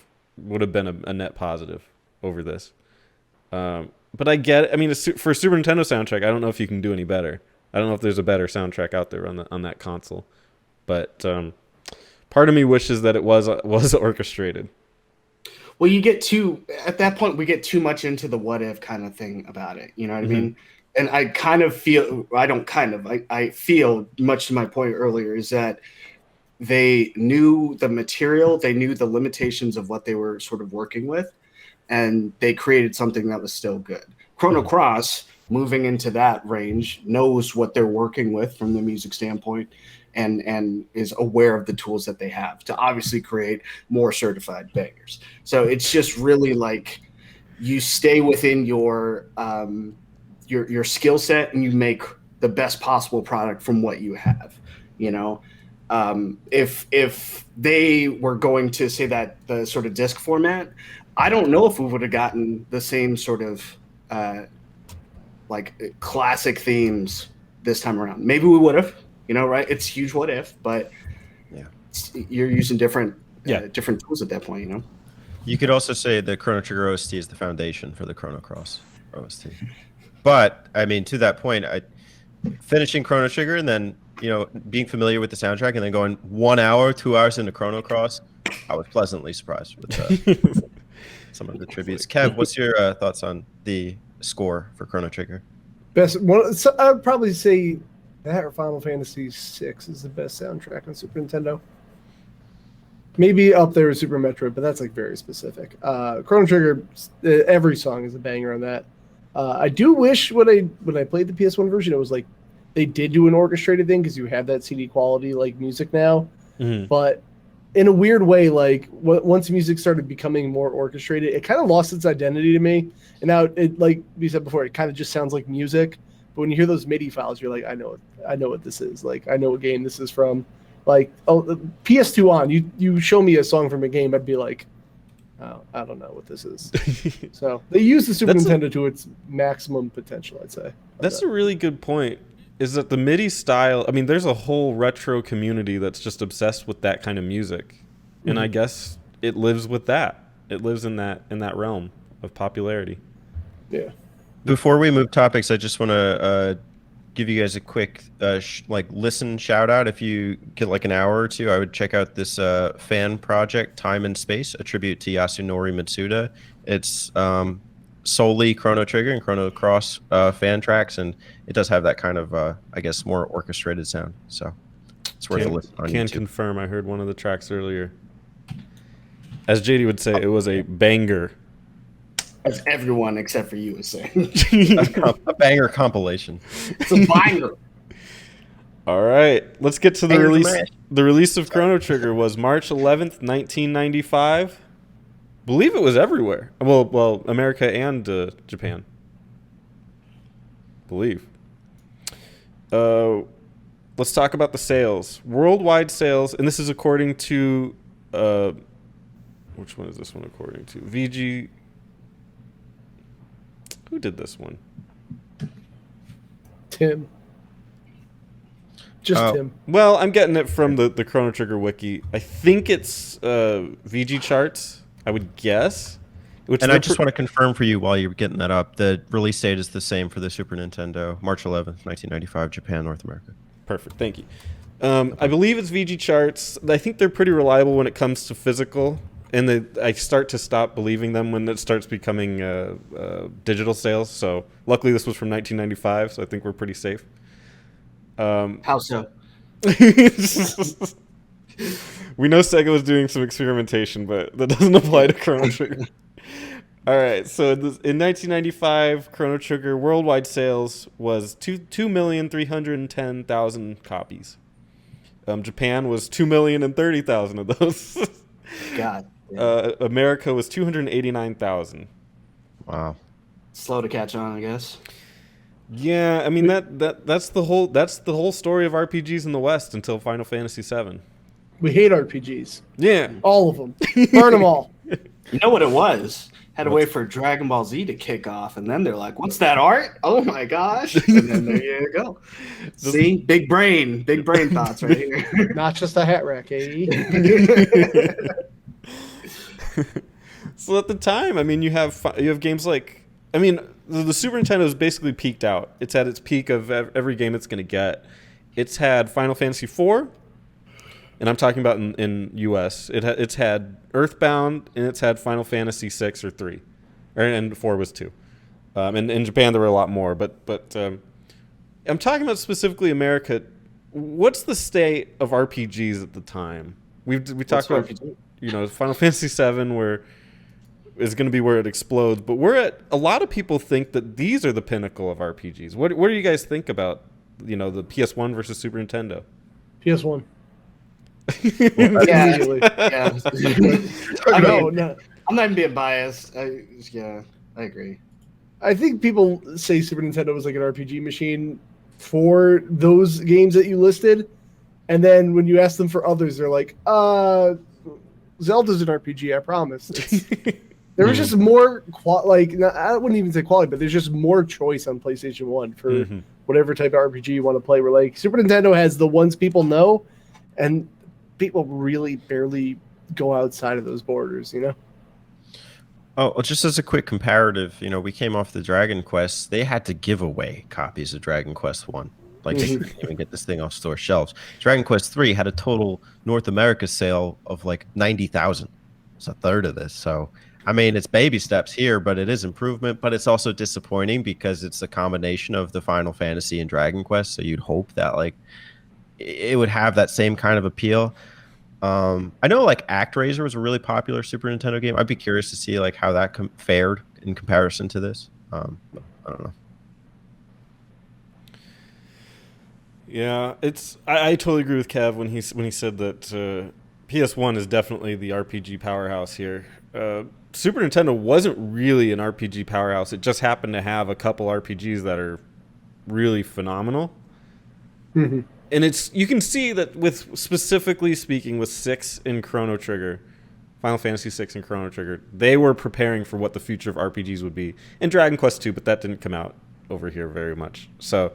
been a net positive over this. But I get it. I mean, for a Super Nintendo soundtrack, I don't know if you can do any better. I don't know if there's a better soundtrack out there on that console. But part of me wishes that it was orchestrated. Well, at that point, we get too much into the what if kind of thing about it. You know what I mean? And I feel, much to my point earlier, is that they knew the material, they knew the limitations of what they were sort of working with, and they created something that was still good. Chrono Cross, moving into that range, knows what they're working with from the music standpoint, and is aware of the tools that they have to obviously create more certified bangers. So it's just really like you stay within your skill set and you make the best possible product from what you have. If they were going to say that the sort of disc format, I don't know if we would have gotten the same sort of like classic themes this time around. Maybe we would have. Right? It's huge what if, but you're using different tools at that point, You could also say the Chrono Trigger OST is the foundation for the Chrono Cross OST. But, I mean, to that point, finishing Chrono Trigger and then, being familiar with the soundtrack and then going 1 hour, 2 hours into Chrono Cross, I was pleasantly surprised with some of the tributes. Kev, what's your thoughts on the score for Chrono Trigger? Best one. So I would probably say that or Final Fantasy VI is the best soundtrack on Super Nintendo. Maybe up there with Super Metroid, but that's like very specific. Chrono Trigger, every song is a banger on that. I do wish when I played the PS1 version, it was like they did do an orchestrated thing because you have that CD quality like music now. But in a weird way, like once music started becoming more orchestrated, it kind of lost its identity to me. And now it, like we said before, it kind of just sounds like music. But when you hear those MIDI files, you're like, I know I know what this is. Like, I know what game this is from. Like, oh, the PS2 on, you show me a song from a game, I'd be like, oh, I don't know what this is. So they use the Super Nintendo to its maximum potential, I'd say. That's a really good point. Is that the MIDI style? I mean, there's a whole retro community that's just obsessed with that kind of music, and I guess it lives with that. It lives in that realm of popularity. Yeah. Before we move topics, I just want to give you guys a quick listen shout out. If you get like an hour or two, I would check out this fan project, Time and Space, a tribute to Yasunori Mitsuda. It's solely Chrono Trigger and Chrono Cross fan tracks, and it does have that kind of I guess more orchestrated sound. So it's worth a listen on Can YouTube. confirm. I heard one of the tracks earlier. As JD would say, it was a banger. As everyone except for you is saying. A banger compilation. It's a banger. All right, let's get to the Banger release. smash. The release of Chrono Trigger was March 11th, 1995. Believe it was everywhere. Well, America and Japan. Believe. Let's talk about the sales. Worldwide sales, and this is according to which one is this one according to? VG. Who did this one? Tim. Just Tim. Well, I'm getting it from the Chrono Trigger wiki. I think it's VG charts, I would guess. And I just want to confirm for you while you're getting that up, the release date is the same for the Super Nintendo, March 11th, 1995, Japan, North America. Perfect, thank you. I believe it's VG charts. I think they're pretty reliable when it comes to physical, and I start to stop believing them when it starts becoming digital sales. So luckily this was from 1995, so I think we're pretty safe. How so? We know Sega was doing some experimentation, but that doesn't apply to Chrono Trigger. All right, so in 1995, Chrono Trigger worldwide sales was 2,310,000 copies. Japan was 2,030,000 of those. God. America was 289,000. Wow. Slow to catch on, I guess. Yeah, I mean that's the whole story of RPGs in the West until Final Fantasy VII. We hate RPGs. Yeah, all of them. Burn them all. You know what it was? Had to wait for Dragon Ball Z to kick off, and then they're like, "What's that art? Oh my gosh!" And then there you go. See, big brain thoughts right here. Not just a hat rack, eh? So at the time, I mean, you have games like, I mean, the Super Nintendo is basically peaked out. It's at its peak of every game it's going to get. It's had Final Fantasy IV, and I'm talking about in US. It's had Earthbound, and it's had Final Fantasy 6 or 3, and 4 was 2. And in Japan there were a lot more, but I'm talking about specifically America. What's the state of RPGs at the time? We talked about Final Fantasy 7 where is going to be where it explodes, but a lot of people think that these are the pinnacle of RPGs. What do you guys think about the PS1 versus Super Nintendo? PS1. Yeah. Immediately. Yeah. No. I'm not even being biased. I agree. I think people say Super Nintendo was like an RPG machine for those games that you listed, and then when you ask them for others, they're like, Zelda's an RPG, I promise. There was just more, I wouldn't even say quality, but there's just more choice on PlayStation 1 for whatever type of RPG you want to play. Where like Super Nintendo has the ones people know, and people really barely go outside of those borders, Oh, well, just as a quick comparative, we came off the Dragon Quest. They had to give away copies of Dragon Quest 1. Like, they couldn't even get this thing off store shelves. Dragon Quest 3 had a total North America sale of like 90,000. It's a third of this. So, I mean, it's baby steps here, but it is improvement. But it's also disappointing because it's a combination of the Final Fantasy and Dragon Quest. So you'd hope that like it would have that same kind of appeal. I know like ActRaiser was a really popular Super Nintendo game. I'd be curious to see like how that fared in comparison to this. I don't know. Yeah, I totally agree with Kev when he said that PS1 is definitely the RPG powerhouse here. Super Nintendo wasn't really an RPG powerhouse. It just happened to have a couple RPGs that are really phenomenal. Mhm. And you can see that with specifically speaking with 6 in Chrono Trigger, Final Fantasy 6 and Chrono Trigger, they were preparing for what the future of RPGs would be. And Dragon Quest 2, but that didn't come out over here very much. So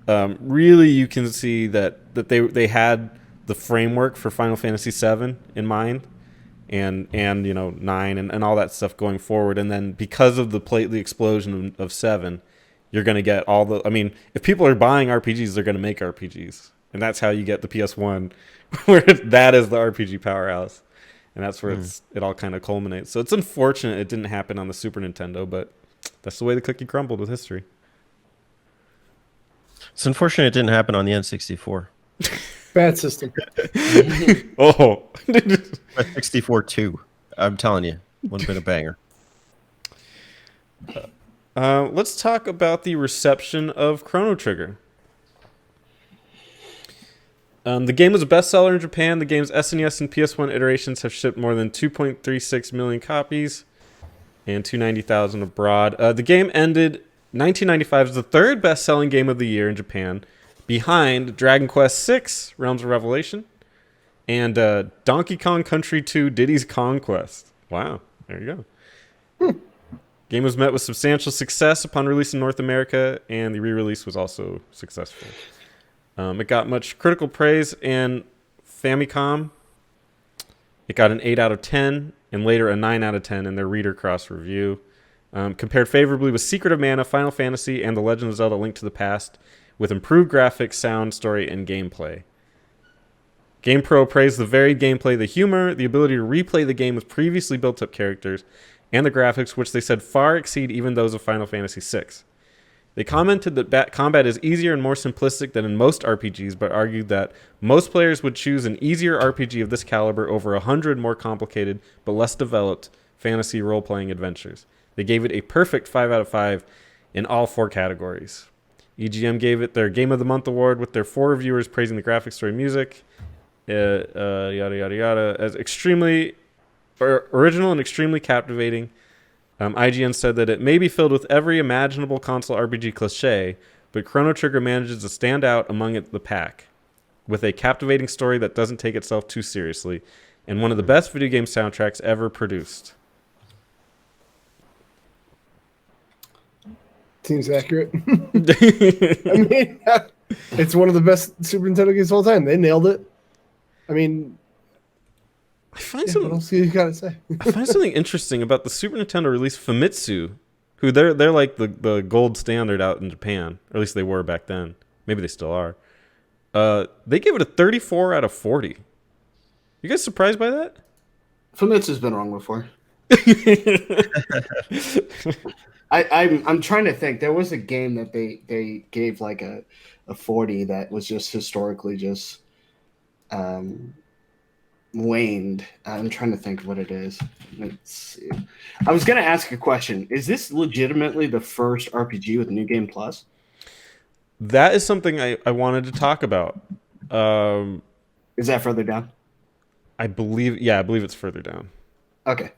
really you can see that they had the framework for Final Fantasy 7 in mind, and 9 and all that stuff going forward. And then because of the explosion of 7, you're going to get all the... I mean, if people are buying RPGs, they're going to make RPGs. And that's how you get the PS1, where that is the RPG powerhouse. And that's where it all kind of culminates. So it's unfortunate it didn't happen on the Super Nintendo, but that's the way the cookie crumbled with history. It's unfortunate it didn't happen on the N64. Bad system. Oh. 64 too. I'm telling you, would have been a banger. Let's talk about the reception of Chrono Trigger. The game was a bestseller in Japan. The game's SNES and PS1 iterations have shipped more than 2.36 million copies and 290,000 abroad. The game ended 1995 as the third best-selling game of the year in Japan, behind Dragon Quest VI: Realms of Revelation and Donkey Kong Country 2: Diddy's Conquest. Wow, there you go. Game was met with substantial success upon release in North America, and the re-release was also successful. It got much critical praise in Famicom. It got an 8 out of 10, and later a 9 out of 10 in their Reader Cross review. Compared favorably with Secret of Mana, Final Fantasy, and The Legend of Zelda: Link to the Past, with improved graphics, sound, story, and gameplay. GamePro praised the varied gameplay, the humor, the ability to replay the game with previously built-up characters, and the graphics, which they said far exceed even those of Final Fantasy VI. They commented that combat is easier and more simplistic than in most RPGs, but argued that most players would choose an easier RPG of this caliber over 100 more complicated but less developed fantasy role-playing adventures. They gave it a perfect 5 out of 5 in all 4 categories. EGM gave it their Game of the Month award, with their 4 reviewers praising the graphics, story, music, yada, yada, yada, as extremely original and extremely captivating. IGN said that it may be filled with every imaginable console RPG cliche, but Chrono Trigger manages to stand out among the pack, with a captivating story that doesn't take itself too seriously, and one of the best video game soundtracks ever produced. Seems accurate. I mean, it's one of the best Super Nintendo games of all time. They nailed it. I mean, I find what else you gotta say? I find something interesting about the Super Nintendo release. Famitsu, who they're like the gold standard out in Japan, or at least they were back then. Maybe they still are. They gave it a 34 out of 40. You guys surprised by that? Famitsu's been wrong before. I'm trying to think. There was a game that they gave like a 40 that was just historically just waned. I'm trying to think what it is. Let's see. I was going to ask a question. Is this legitimately the first RPG with New Game Plus? That is something I wanted to talk about. Is that further down? I believe it's further down. Okay,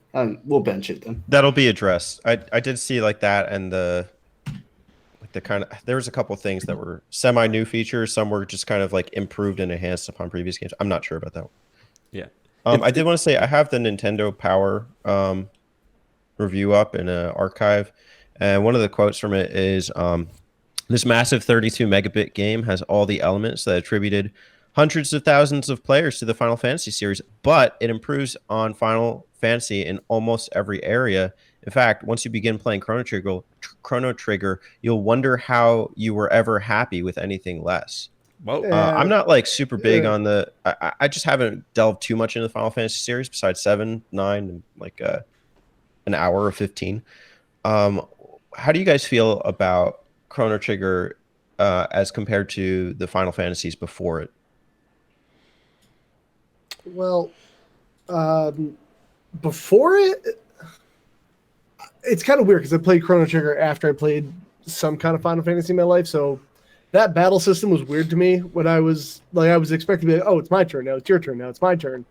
we'll bench it then. That'll be addressed. I did see like that, and the kind of, there was a couple of things that were semi-new features. Some were just kind of like improved and enhanced upon previous games. I'm not sure about that one. Yeah. I did want to say I have the Nintendo Power review up in an archive, and one of the quotes from it is, this massive 32 megabit game has all the elements that attributed hundreds of thousands of players to the Final Fantasy series, but it improves on Final Fantasy in almost every area. In fact, once you begin playing Chrono Trigger, you'll wonder how you were ever happy with anything less. Whoa. I'm not like super big on the... I just haven't delved too much into the Final Fantasy series besides 7, 9, and like an hour or 15. How do you guys feel about Chrono Trigger as compared to the Final Fantasies before it? Well, before it, it's kind of weird because I played Chrono Trigger after I played some kind of Final Fantasy in my life, so that battle system was weird to me. When I was expecting to be like, oh, it's my turn now, it's your turn now, it's my turn,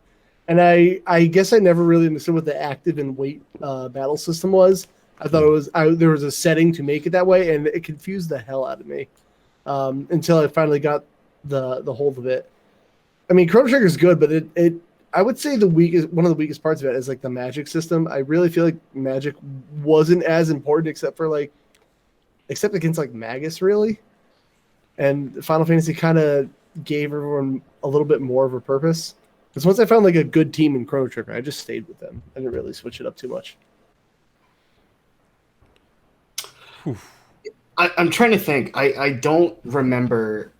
and I guess I never really understood what the active and wait battle system was. I thought it was there was a setting to make it that way, and it confused the hell out of me until I finally got the hold of it. I mean, Chrono Trigger is good, but it I would say one of the weakest parts of it is like the magic system. I really feel like magic wasn't as important except against like Magus, really. And Final Fantasy kind of gave everyone a little bit more of a purpose. Because once I found like a good team in Chrono Trigger, I just stayed with them. I didn't really switch it up too much. I'm trying to think. I don't remember.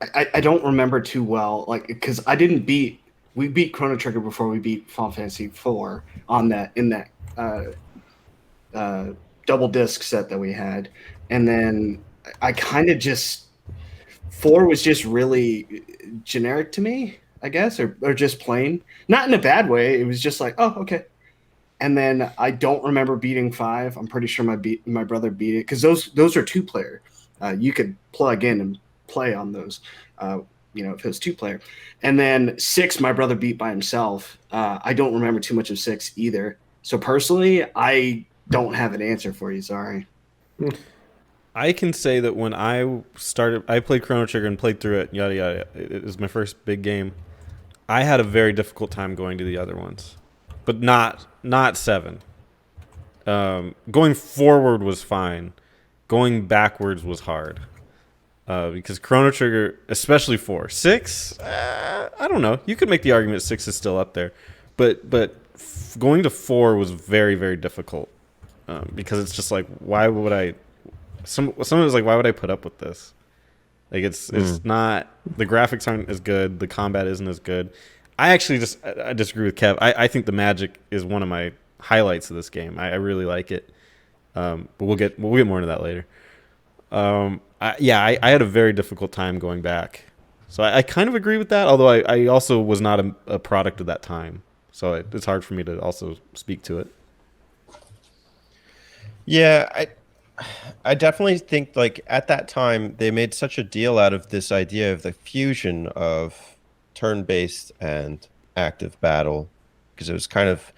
I don't remember too well, like, because we beat Chrono Trigger before we beat Final Fantasy IV on that double disc set that we had, and then I kind of just 4 was just really generic to me, I guess, or just plain, not in a bad way. It was just like, oh, okay. And then I don't remember beating 5. I'm pretty sure my brother beat it because those are 2-player. You could plug in and play on those, if it was 2-player. And then 6, my brother beat by himself. I don't remember too much of 6 either. So personally, I don't have an answer for you. Sorry. I can say that when I played Chrono Trigger and played through it, yada yada. It was my first big game. I had a very difficult time going to the other ones, but not 7. Going forward was fine. Going backwards was hard. Because Chrono Trigger, especially 4, 6, I don't know. You could make the argument 6 is still up there, but going to 4 was very, very difficult because it's just like, why would I? Someone was like, why would I put up with this? Like it's not, the graphics aren't as good, the combat isn't as good. I actually I disagree with Kev. I think the magic is one of my highlights of this game. I really like it, but we'll get more into that later. I had a very difficult time going back. So I kind of agree with that, although I also was not a product of that time. So it's hard for me to also speak to it. Yeah, I definitely think like at that time they made such a deal out of this idea of the fusion of turn-based and active battle because it was kind of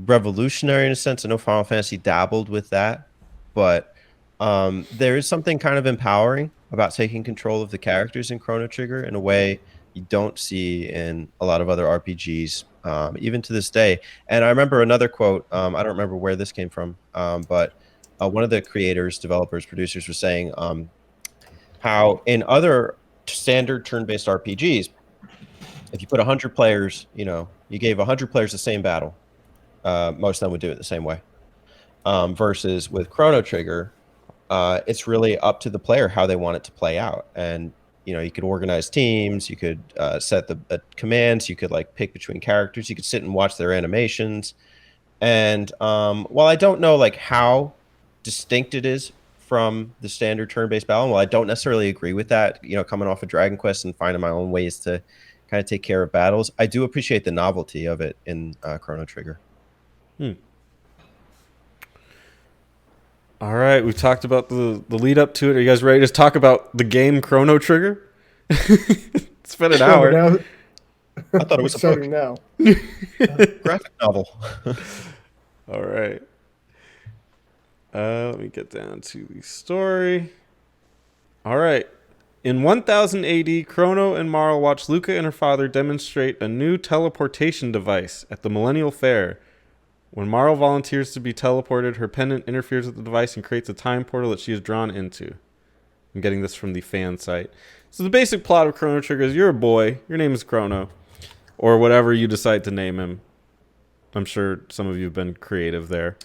revolutionary in a sense. I know Final Fantasy dabbled with that, but there is something kind of empowering about taking control of the characters in Chrono Trigger in a way you don't see in a lot of other RPGs, even to this day. And I remember another quote, I don't remember where this came from, but one of the creators, developers, producers was saying how in other standard turn-based RPGs, if you put 100 players, you gave 100 players the same battle, most of them would do it the same way. Versus with Chrono Trigger, it's really up to the player how they want it to play out. And, you could organize teams, you could set the commands, you could like pick between characters, you could sit and watch their animations. And while I don't know like how distinct it is from the standard turn-based battle, well, I don't necessarily agree with that, coming off of Dragon Quest and finding my own ways to kind of take care of battles, I do appreciate the novelty of it in Chrono Trigger. All right, we've talked about the lead up to it. Are you guys ready to talk about the game Chrono Trigger? It's been an hour. I thought it was starting now. Graphic novel. All right. Let me get down to the story. All right. In 1000 AD, Chrono and Marl watch Luca and her father demonstrate a new teleportation device at the Millennial Fair. When Marl volunteers to be teleported, her pendant interferes with the device and creates a time portal that she is drawn into. I'm getting this from the fan site. So the basic plot of Chrono Trigger is you're a boy, your name is Chrono, or whatever you decide to name him. I'm sure some of you have been creative there.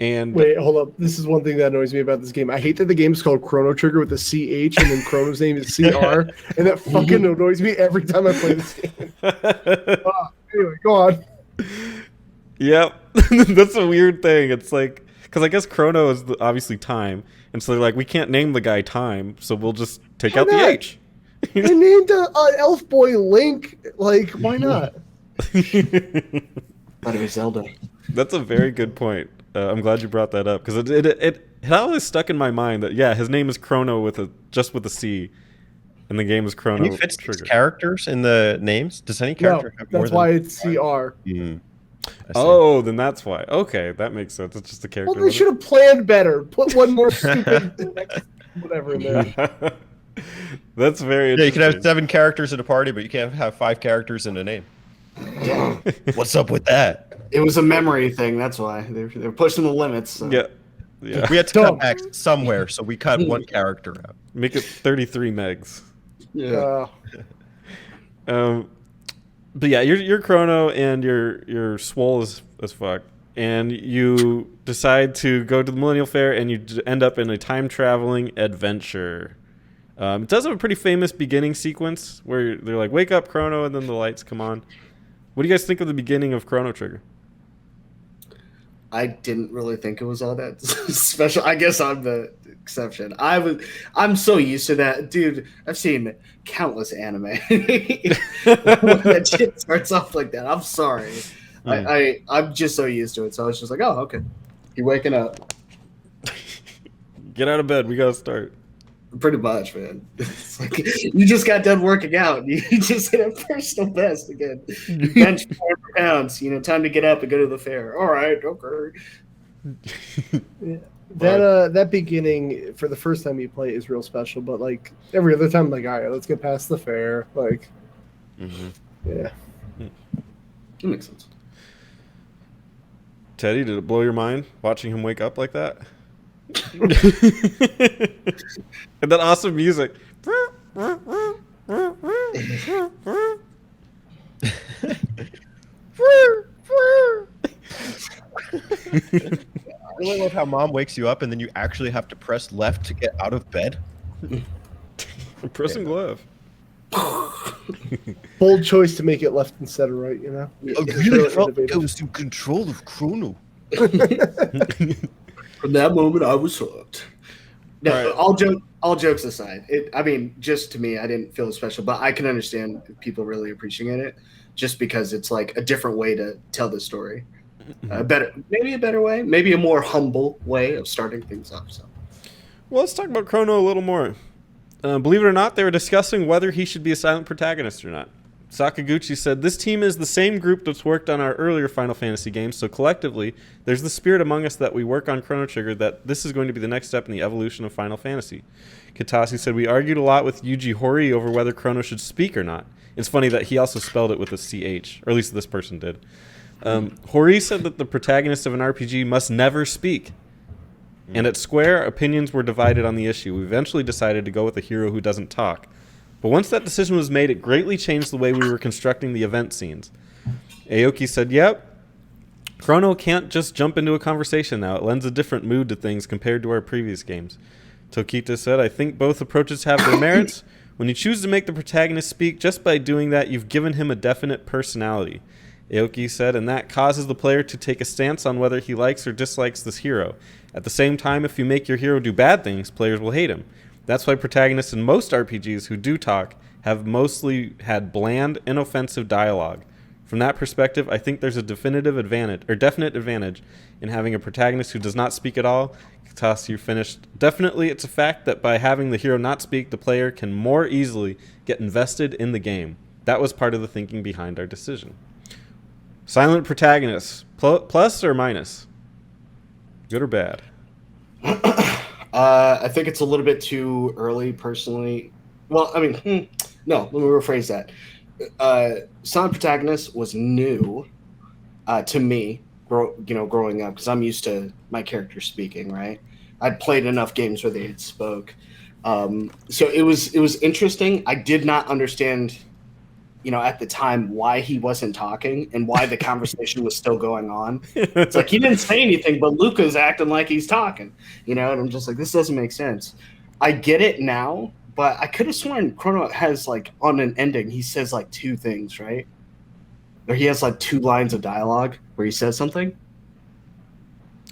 And wait, hold up. This is one thing that annoys me about this game. I hate that the game is called Chrono Trigger with a CH and then Chrono's name is CR. And that fucking annoys me every time I play this game. Anyway, go on. Yep. That's a weird thing. It's like, because I guess Chrono is obviously time. And so they're like, we can't name the guy Time, so we'll just take out the H. They named an elf boy Link. Like, why not? Thought it was Zelda. That's a very good point. I'm glad you brought that up because it always stuck in my mind that his name is Chrono with a C, and the game is Chrono. Can you fit characters in the names? Does any character have more that's than why it's CR. Oh, then that's why. Okay, that makes sense. It's just a character. Well, they should have planned better. Put one more stupid. whatever in there. That's very Yeah, you can have interesting. 7 characters in a party, but you can't have 5 characters in a name. What's up with that? It was a memory thing. That's why they're pushing the limits. So. Yeah. Yeah. We had to cut back somewhere, so we cut 1 character out. Make it 33 megs. Yeah. But yeah, you're Chrono and you're swole as fuck, and you decide to go to the Millennial Fair and you end up in a time traveling adventure. It does have a pretty famous beginning sequence where they're like, "Wake up, Chrono," and then the lights come on. What do you guys think of the beginning of Chrono Trigger? I didn't really think it was all that special. I guess I'm the exception. I'm so used to that, dude. I've seen countless anime. When that shit starts off like that, I'm sorry. I'm just so used to it. So I was just like, oh, okay. You're waking up. Get out of bed. We gotta start. Pretty much, man. It's like you just got done working out. You just hit a personal best again. You bench 400 pounds. Time to get up and go to the fair. All right, okay. Yeah. That beginning for the first time you play is real special, but like every other time, like, all right, let's get past the fair. Like, yeah, That makes sense. Teddy, did it blow your mind watching him wake up like that? And that awesome music. I really love how mom wakes you up and then you actually have to press left to get out of bed. Pressing glove. bold choice to make it left instead of right. It's really innovative. in control of Chrono. From that moment, I was hooked. No, Right. all jokes aside, just to me, I didn't feel special, but I can understand people really appreciating it, just because it's like a different way to tell the story, maybe a better way, maybe a more humble way of starting things up. So, Well, let's talk about Chrono a little more. Believe it or not, they were discussing whether he should be a silent protagonist or not. Sakaguchi said, "This team is the same group that's worked on our earlier Final Fantasy games, so collectively, there's the spirit among us that we work on Chrono Trigger that this is going to be the next step in the evolution of Final Fantasy." Katase said, "We argued a lot with Yuji Horii over whether Chrono should speak or not." It's funny that he also spelled it with a CH, or at least this person did. Horii said that the protagonist of an RPG must never speak. And at Square, opinions were divided on the issue. We eventually decided to go with a hero who doesn't talk. But once that decision was made, it greatly changed the way we were constructing the event scenes. Aoki said, "Yep, Chrono can't just jump into a conversation now. It lends a different mood to things compared to our previous games." Tokita said, "I think both approaches have their merits. When you choose to make the protagonist speak, just by doing that, you've given him a definite personality." Aoki said, "And that causes the player to take a stance on whether he likes or dislikes this hero. At the same time, if you make your hero do bad things, players will hate him. That's why protagonists in most RPGs who do talk have mostly had bland, inoffensive dialogue. From that perspective, I think there's a definite advantage in having a protagonist who does not speak at all." Katase finished, "Definitely, it's a fact that by having the hero not speak, the player can more easily get invested in the game. That was part of the thinking behind our decision." Silent protagonists, plus or minus? Good or bad? I think it's a little bit too early, personally. Well, no, let me rephrase that. Silent Protagonist was new to me, growing up, because I'm used to my character speaking, right? I'd played enough games where they had spoke. So it was interesting. I did not understand, at the time, why he wasn't talking and why the conversation was still going on. It's like he didn't say anything, but Luca's acting like he's talking, and I'm just like, this doesn't make sense. I get it now, but I could have sworn Chrono has, like, on an ending, he says like 2 things, right? Or he has like 2 lines of dialogue where he says something.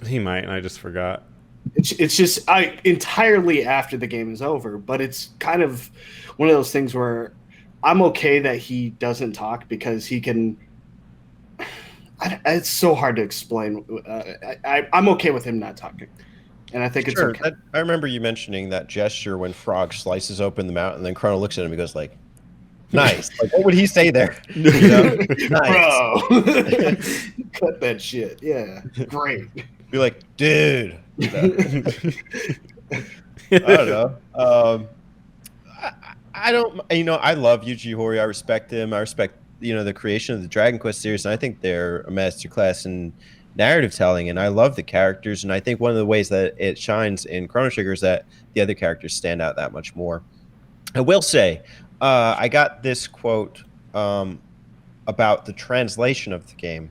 He might, and I just forgot. It's just entirely after the game is over, but it's kind of one of those things where I'm okay that he doesn't talk because he can. It's so hard to explain. I'm okay with him not talking, and I think it's okay. I remember you mentioning that gesture when Frog slices open the mouth, and then Chrono looks at him and goes like, "Nice." Like, what would he say there? Nice. Bro, cut that shit. Yeah, great. Be like, dude. I don't know. I don't. I love Yuji Horii. I respect him. I respect the creation of the Dragon Quest series, and I think they're a masterclass in narrative telling. And I love the characters, and I think one of the ways that it shines in Chrono Trigger is that the other characters stand out that much more. I will say, I got this quote about the translation of the game.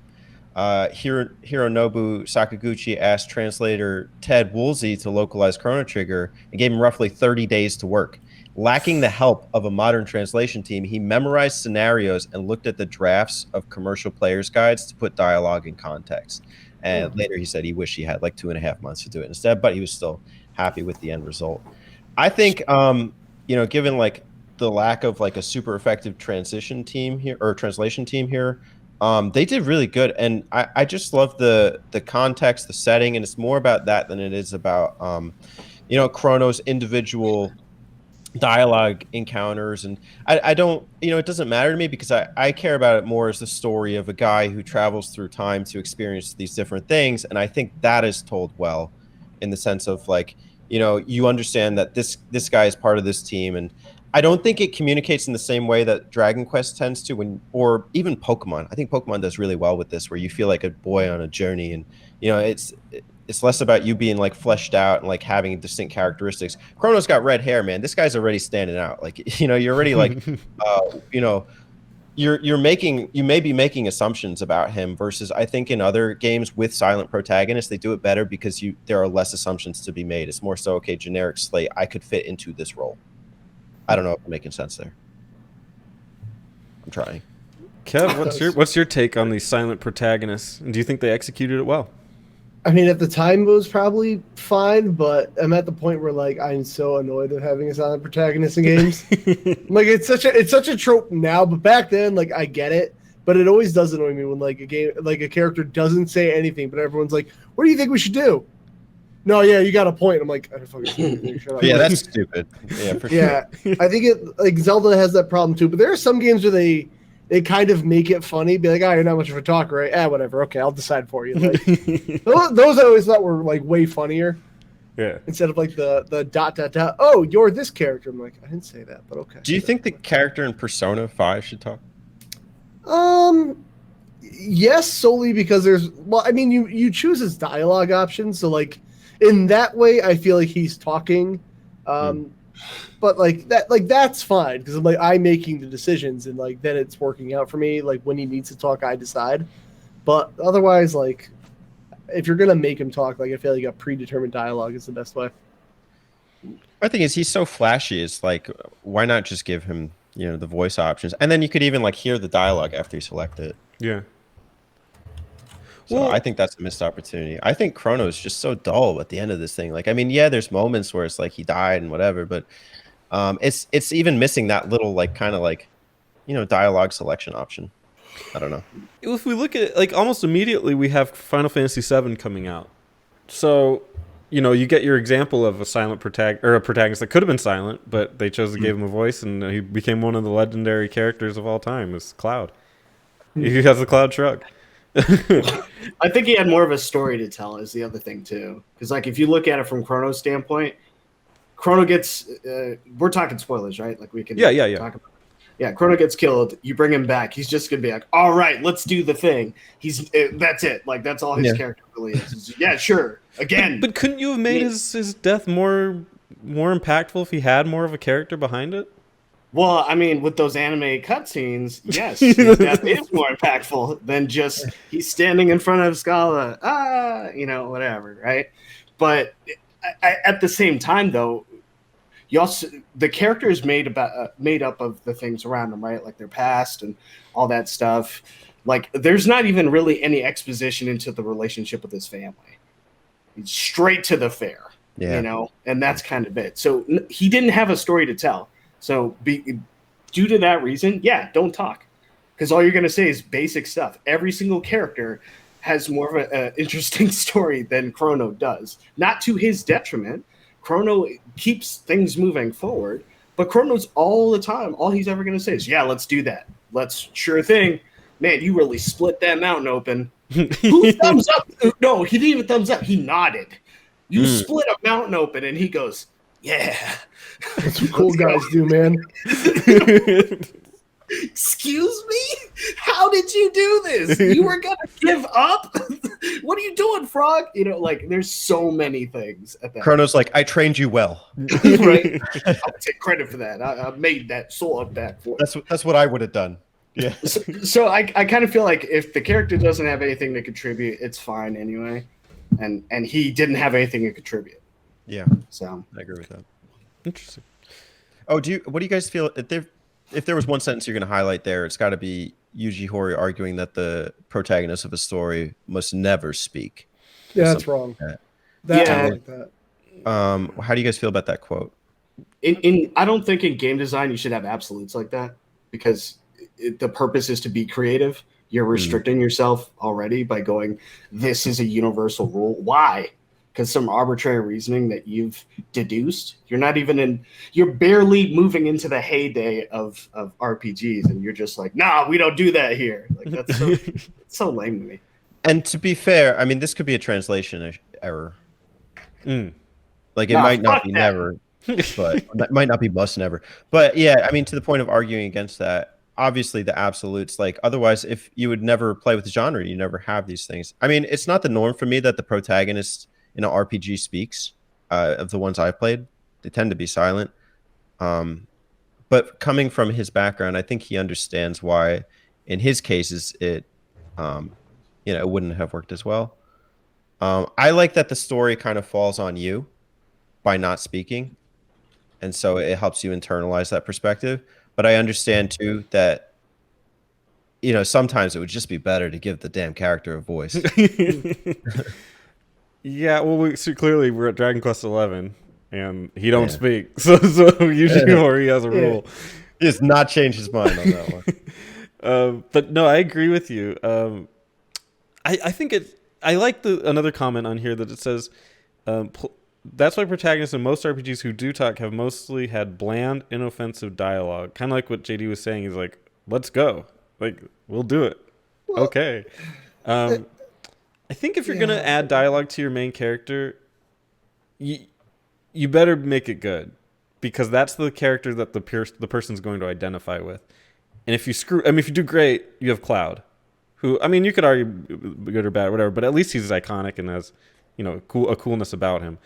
Hironobu Sakaguchi asked translator Ted Woolsey to localize Chrono Trigger and gave him roughly 30 days to work. Lacking the help of a modern translation team, he memorized scenarios and looked at the drafts of commercial players' guides to put dialogue in context. And later he said he wished he had like 2.5 months to do it instead, but he was still happy with the end result. I think, given like the lack of like a super effective translation team here, they did really good. And I just love the context, the setting, and it's more about that than it is about, Chrono's individual dialogue encounters. And I don't, it doesn't matter to me because I care about it more as the story of a guy who travels through time to experience these different things. And I think that is told well in the sense of like, you understand that this guy is part of this team. And I don't think it communicates in the same way that Dragon Quest tends to, or even Pokemon. I think Pokemon does really well with this, where you feel like a boy on a journey, and it's less about you being like fleshed out and like having distinct characteristics. Chrono's got red hair, man. This guy's already standing out. Like, you're already like, you may be making assumptions about him versus I think in other games with silent protagonists, they do it better because there are less assumptions to be made. It's more so, okay, generic slate, I could fit into this role. I don't know if I'm making sense there. I'm trying. Kev, what's your take on these silent protagonists? Do you think they executed it well? I mean, at the time it was probably fine, but I'm at the point where like I'm so annoyed of having a silent protagonist in games. Like it's such a trope now, but back then, like I get it, but it always does annoy me when like a character doesn't say anything, but everyone's like, "What do you think we should do?" No, yeah, you got a point. I'm like, I don't fucking shut up. Yeah, that's stupid. Yeah, for sure. Yeah, I think it like Zelda has that problem too, but there are some games where they kind of make it funny, be like, you're not much of a talker, right? Whatever. Okay, I'll decide for you. Like, those I always thought were like way funnier. Yeah. Instead of like the ... Oh, you're this character. I'm like, I didn't say that, but okay. Do you think the character in Persona 5 should talk? Yes, solely because you choose his dialogue options, so like in that way, I feel like he's talking. But that's fine because I'm making the decisions and like then it's working out for me. Like when he needs to talk, I decide. But otherwise, like if you're gonna make him talk, like I feel like a predetermined dialogue is the best way. My thing is he's so flashy. It's like why not just give him the voice options, and then you could even like hear the dialogue after you select it. Yeah. So I think that's a missed opportunity. I think Chrono is just so dull at the end of this thing. Like, I mean, yeah, there's moments where it's like he died and whatever, but it's even missing that little like kind of like, dialogue selection option. I don't know. If we look at it, like almost immediately we have Final Fantasy VII coming out. So, you get your example of a silent protagonist that could have been silent, but they chose to give him a voice, and he became one of the legendary characters of all time. Is Cloud. He has the Cloud Shrug. I think he had more of a story to tell is the other thing too, because like if you look at it from Chrono's standpoint, Chrono gets we're talking spoilers, right? Like we can talk about Chrono gets killed, you bring him back, he's just gonna be like, all right, let's do the thing. That's it, like that's all his character really is. Yeah, sure, again. But couldn't you have made his death more impactful if he had more of a character behind it? Well, I mean, with those anime cutscenes, yes, that is more impactful than just he's standing in front of Scala, whatever, right? But at the same time, though, the character is made up of the things around them, right? Like their past and all that stuff. Like, there's not even really any exposition into the relationship with his family. It's straight to the fair, and that's kind of it. So he didn't have a story to tell. So due to that reason, don't talk. Because all you're going to say is basic stuff. Every single character has more of an interesting story than Chrono does. Not to his detriment. Chrono keeps things moving forward. But Chrono's all the time, all he's ever going to say is, let's do that. Sure thing. Man, you really split that mountain open. Who thumbs up? No, he didn't even thumbs up. He nodded. You split a mountain open, and he goes, Yeah. That's what cool guys do, man. Excuse me? How did you do this? You were gonna give up? What are you doing, Frog? You know, like there's so many things at that. Chrono's like, I trained you well. Right? I'll take credit for that. I made that sword that for you. That's what I would have done. Yeah. So I kind of feel like if the character doesn't have anything to contribute, it's fine anyway. And he didn't have anything to contribute. Yeah. So I agree with that. Interesting. Oh, what do you guys feel if there was one sentence you're going to highlight there, it's got to be Yuji Horii arguing that the protagonist of a story must never speak. Yeah, that's wrong. Like That Yeah. I like that. how do you guys feel about that quote? I don't think in game design you should have absolutes like that because the purpose is to be creative. You're restricting yourself already by going, this is a universal rule. Why? Because some arbitrary reasoning that you've deduced. You're barely moving into the heyday of RPGs, and you're just like, nah, we don't do that here. Like that's so, it's so lame to me. And to be fair, I mean, this could be a translation error. Like it Nah, might not fuck be that. never, but it might not be must never. But yeah, I mean, to the point of arguing against that, obviously the absolutes, like otherwise, if you would never play with the genre, you never have these things. I mean, it's not the norm for me that the protagonist in an RPG speaks. Of the ones I've played, they tend to be silent. But coming from his background, I think he understands why, in his cases, it wouldn't have worked as well. I like that the story kind of falls on you by not speaking, and so it helps you internalize that perspective. But I understand too that sometimes it would just be better to give the damn character a voice. Yeah, well, clearly we're at Dragon Quest 11, and he don't speak, so usually Horii has a rule. He has not changed his mind on that one. But no, I agree with you. I think I like another comment on here that it says, that's why protagonists in most RPGs who do talk have mostly had bland, inoffensive dialogue. Kind of like what JD was saying. He's like, let's go. Like, we'll do it. Well, okay. I think if you're going to add dialogue to your main character, you better make it good. Because that's the character that the person's going to identify with. And if you do great, you have Cloud. Who, I mean, you could argue good or bad or whatever, but at least he's iconic and has, a coolness about him.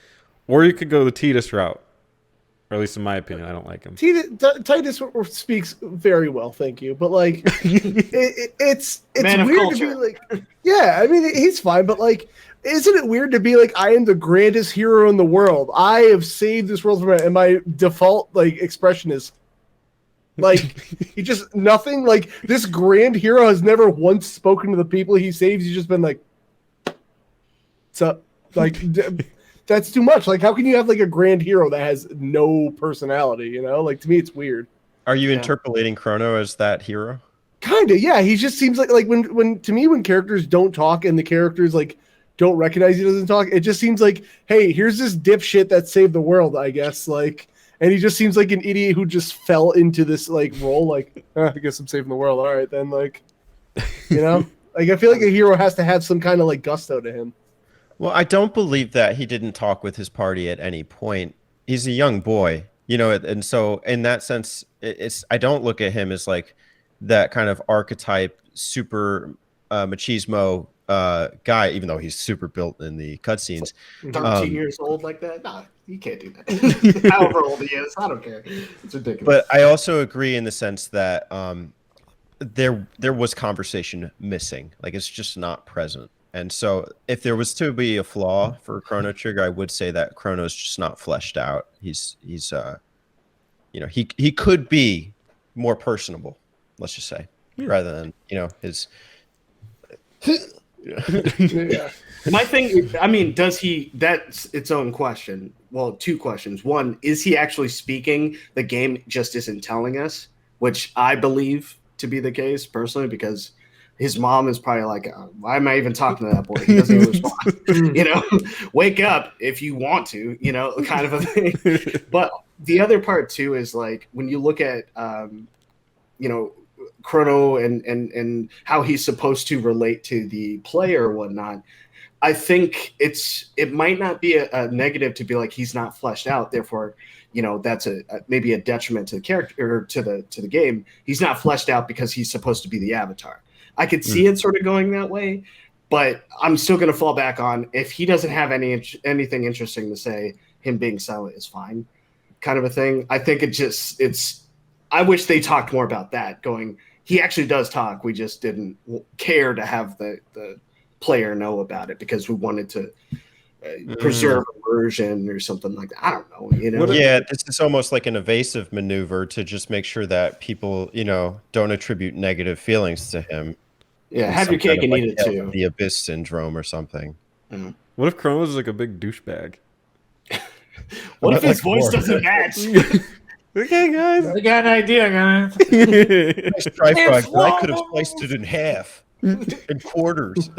Or you could go the Tidus route. Or at least in my opinion, I don't like him. Titus speaks very well, thank you. But like, it's Man weird of to be culture. like, yeah, I mean, he's fine, but like, isn't it weird to be like, I am the grandest hero in the world. I have saved this world from it, and my default like expression is like, he just nothing. Like this grand hero has never once spoken to the people he saves. He's just been like, "What's up?" Like. That's too much. Like, how can you have like a grand hero that has no personality? Like to me, it's weird. Are you interpolating Chrono as that hero? Kind of, yeah. He just seems like when to me when characters don't talk and the characters like don't recognize he doesn't talk, it just seems like, hey, here's this dipshit that saved the world, I guess. Like, and he just seems like an idiot who just fell into this like role. Like, I guess I'm saving the world. All right, then, like, like I feel like a hero has to have some kind of like gusto to him. Well, I don't believe that he didn't talk with his party at any point. He's a young boy, and so in that sense, I don't look at him as like that kind of archetype, super machismo guy, even though he's super built in the cutscenes. 13 years old like that? Nah, you can't do that. However old he is, I don't care. It's ridiculous. But I also agree in the sense that there was conversation missing. Like it's just not present. And so if there was to be a flaw for Chrono Trigger, I would say that Chrono's just not fleshed out. He's he could be more personable, let's just say, rather than, his My thing, I mean, that's its own question. Well, two questions. One, is he actually speaking? The game just isn't telling us, which I believe to be the case personally, because his mom is probably like, why am I even talking to that boy? He doesn't even respond. Wake up if you want to, kind of a thing. But the other part too is like when you look at, Chrono and how he's supposed to relate to the player or whatnot. I think it might not be a negative to be like he's not fleshed out, therefore, that's maybe a detriment to the character or to the game. He's not fleshed out because he's supposed to be the avatar. I could see it sort of going that way, but I'm still going to fall back on if he doesn't have anything interesting to say, him being silent is fine, kind of a thing. I think I wish they talked more about that. He actually does talk. We just didn't care to have the player know about it because we wanted to preserve immersion or something like that. I don't know. Yeah, this is almost like an evasive maneuver to just make sure that people, don't attribute negative feelings to him. Yeah, have your cake and eat it too. The abyss syndrome or something. Mm-hmm. What if Chrono's like a big douchebag? What if his voice doesn't match? Okay, guys. I got an idea, guys. Nice try, Frog, but I could have sliced it in half. In quarters.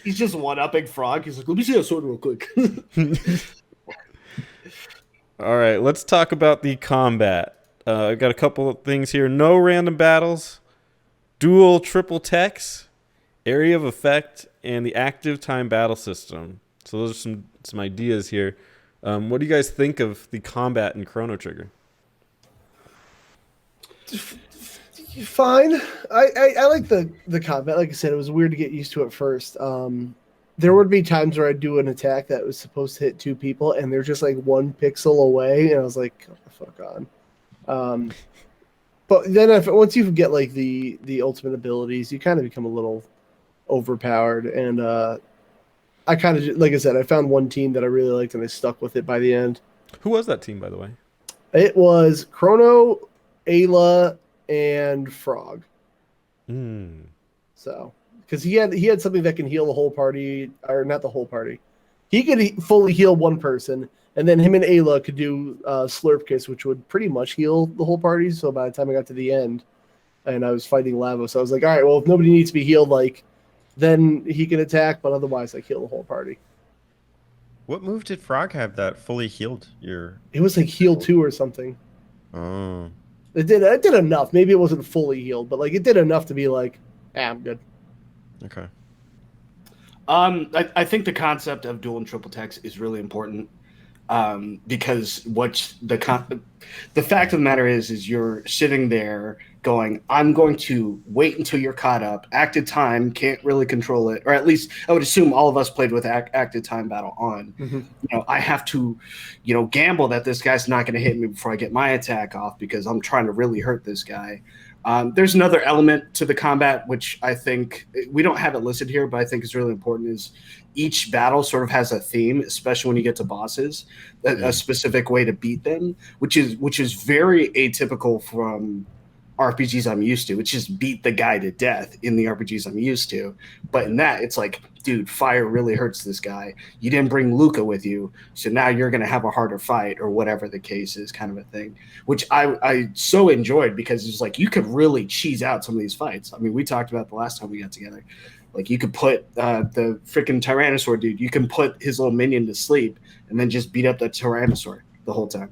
He's just one-upping Frog. He's like, let me see that sword real quick. All right, let's talk about the combat. I've got a couple of things here. No random battles, dual triple techs, area of effect, and the active time battle system. So those are some ideas here. What do you guys think of the combat in Chrono Trigger? Fine. I like the combat. Like I said, it was weird to get used to at first. There would be times where I'd do an attack that was supposed to hit two people, and they're just like 1 pixel away, and I was like, "Come the fuck on." But then once you get like the ultimate abilities, you kind of become a little overpowered. And I kind of, like I said, I found one team that I really liked, and I stuck with it by the end. Who was that team, by the way? It was Chrono, Ayla, and Frog. So, because he had something that can heal the whole party, or not the whole party. He could fully heal one person, and then him and Ayla could do Slurp Kiss, which would pretty much heal the whole party. So by the time I got to the end, and I was fighting Lavos, I was like, all right, well, if nobody needs to be healed, then he can attack, but otherwise, heal the whole party. What move did Frog have that fully healed It was like heal 2 or something. Oh. It did enough. Maybe it wasn't fully healed, but it did enough to be like, I'm good. Okay. I think the concept of dual and triple text is really important because the fact of the matter is you're sitting there going, I'm going to wait until you're caught up. Active time, can't really control it, or at least I would assume all of us played with active time battle on. Mm-hmm. I have to, gamble that this guy's not going to hit me before I get my attack off because I'm trying to really hurt this guy. There's another element to the combat, which I think we don't have it listed here, but I think is really important is each battle sort of has a theme, especially when you get to bosses, a specific way to beat them, which is very atypical from RPGs I'm used to, which is beat the guy to death in the RPGs I'm used to. But in that, it's like, dude, fire really hurts this guy. You didn't bring Luca with you, so now you're going to have a harder fight or whatever the case is, kind of a thing, which I so enjoyed because it's like you could really cheese out some of these fights. I mean, we talked about the last time we got together. Like you could put the freaking Tyrannosaur dude, you can put his little minion to sleep and then just beat up the Tyrannosaur the whole time.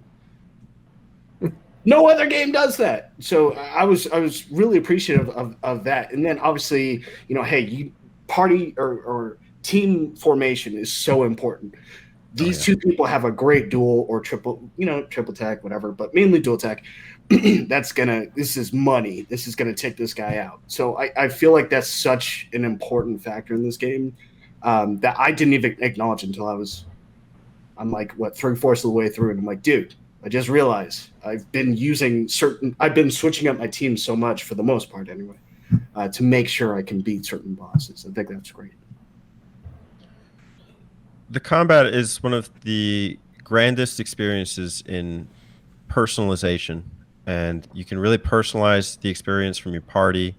No other game does that. So I was really appreciative of that. And then obviously, hey, party or team formation is so important. These two people have a great dual or triple tech, whatever, but mainly dual tech. This is money. This is gonna take this guy out. So I feel like that's such an important factor in this game that I didn't even acknowledge until I'm like, 3/4 of the way through, and I'm like, dude, I just realized I've been switching up my team so much, for the most part anyway, to make sure I can beat certain bosses. I think that's great. The combat is one of the grandest experiences in personalization, and you can really personalize the experience from your party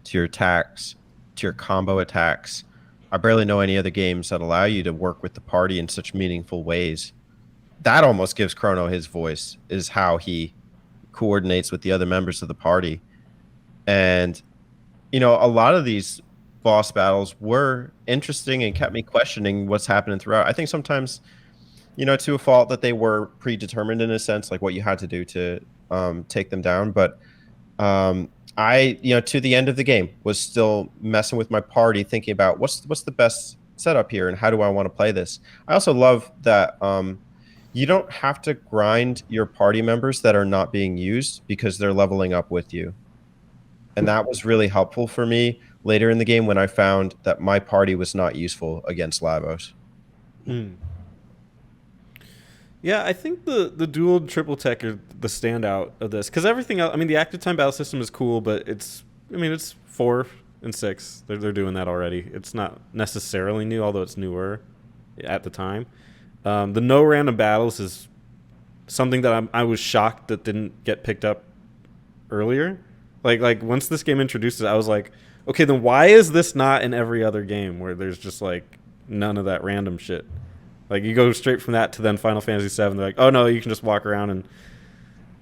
to your attacks to your combo attacks. I barely know any other games that allow you to work with the party in such meaningful ways. That almost gives Chrono his voice, is how he coordinates with the other members of the party. And, a lot of these boss battles were interesting and kept me questioning what's happening throughout. I think sometimes, to a fault that they were predetermined in a sense, like what you had to do to take them down. But I I, to the end of the game, was still messing with my party, thinking about what's the best setup here and how do I want to play this. I also love that you don't have to grind your party members that are not being used because they're leveling up with you. And that was really helpful for me later in the game when I found that my party was not useful against Lavos. Yeah, I think the dual and triple tech are the standout of this because everything else. I mean, the active time battle system is cool, but it's 4 and 6. They're doing that already. It's not necessarily new, although it's newer at the time. The no random battles is something that I was shocked that didn't get picked up earlier. Like once this game introduced it, I was like, okay, then why is this not in every other game where there's just like none of that random shit? Like you go straight from that to then Final Fantasy VII. They're like, oh no, you can just walk around and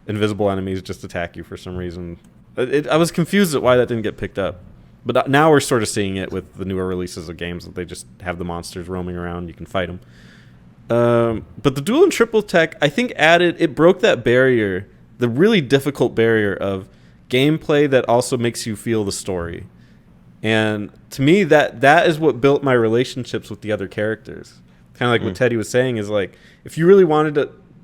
invisible enemies just attack you for some reason. I was confused at why that didn't get picked up. But now we're sort of seeing it with the newer releases of games that they just have the monsters roaming around. You can fight them. But the dual and triple tech, I think it broke that barrier, the really difficult barrier of gameplay that also makes you feel the story. And to me, that is what built my relationships with the other characters. Kind of like what Teddy was saying is like, if you really wanted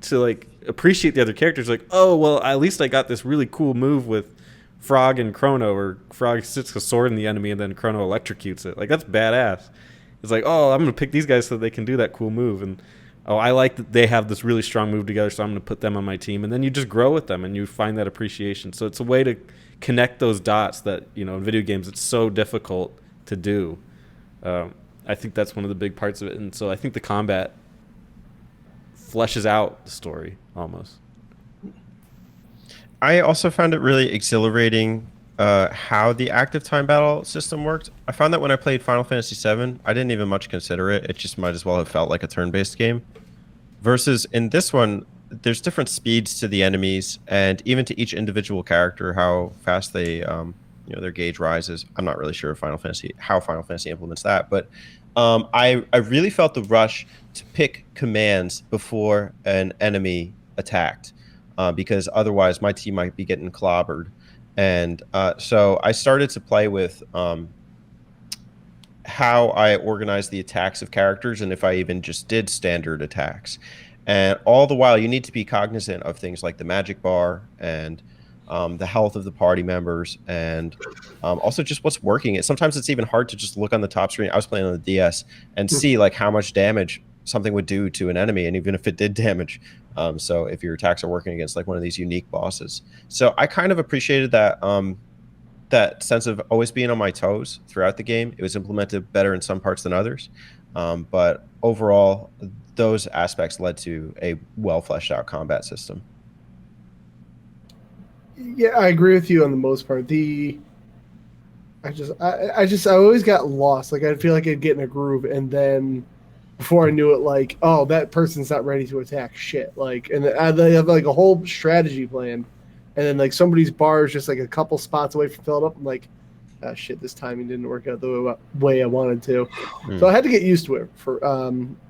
to like appreciate the other characters, like, oh, well, at least I got this really cool move with Frog and Chrono, or Frog sticks a sword in the enemy and then Chrono electrocutes it. Like, that's badass. It's like, oh, I'm going to pick these guys so they can do that cool move. And, oh, I like that they have this really strong move together, so I'm going to put them on my team. And then you just grow with them and you find that appreciation. So it's a way to connect those dots that, in video games, it's so difficult to do. I think that's one of the big parts of it. And so I think the combat fleshes out the story almost. I also found it really exhilarating how the active time battle system worked. I found that when I played Final Fantasy VII, I didn't even much consider it. It just might as well have felt like a turn-based game. Versus in this one, there's different speeds to the enemies, and even to each individual character, how fast they, their gauge rises. I'm not really sure how Final Fantasy implements that, but I really felt the rush to pick commands before an enemy attacked, because otherwise my team might be getting clobbered. And so I started to play with how I organized the attacks of characters and if I even just did standard attacks. And all the while, you need to be cognizant of things like the magic bar and the health of the party members, and also just what's working. Sometimes it's even hard to just look on the top screen. I was playing on the DS and see like how much damage something would do to an enemy, and even if it did damage. So if your attacks are working against like one of these unique bosses. So I kind of appreciated that that sense of always being on my toes throughout the game. It was implemented better in some parts than others, but overall, those aspects led to a well fleshed out combat system. Yeah, I agree with you on the most part. I always got lost. Like I'd feel like I'd get in a groove, and then before I knew it, like, oh, that person's not ready to attack shit. Like, and they have like a whole strategy plan, and then like somebody's bar is just like a couple spots away from filling up. I'm like, ah, shit, this timing didn't work out the way I wanted to. So I had to get used to it.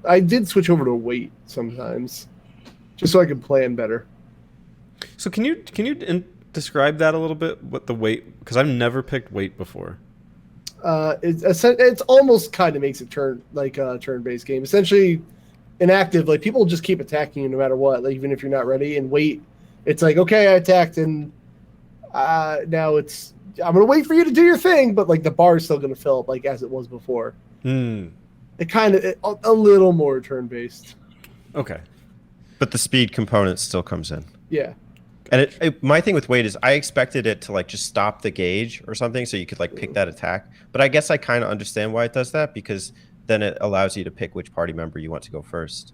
I did switch over to wait sometimes, just so I could plan better. So can you describe that a little bit? What the wait? Because I've never picked wait before. It's almost kind of makes it turn-based game. Essentially, inactive, like people just keep attacking you no matter what, like, even if you're not ready. And wait, it's like, okay, I attacked, and now it's I'm gonna wait for you to do your thing, but like the bar is still gonna fill up like as it was before. It kind of a little more turn-based. Okay, but the speed component still comes in. Yeah. And my thing with wait is I expected it to like just stop the gauge or something so you could like pick that attack. But I guess I kind of understand why it does that, because then it allows you to pick which party member you want to go first.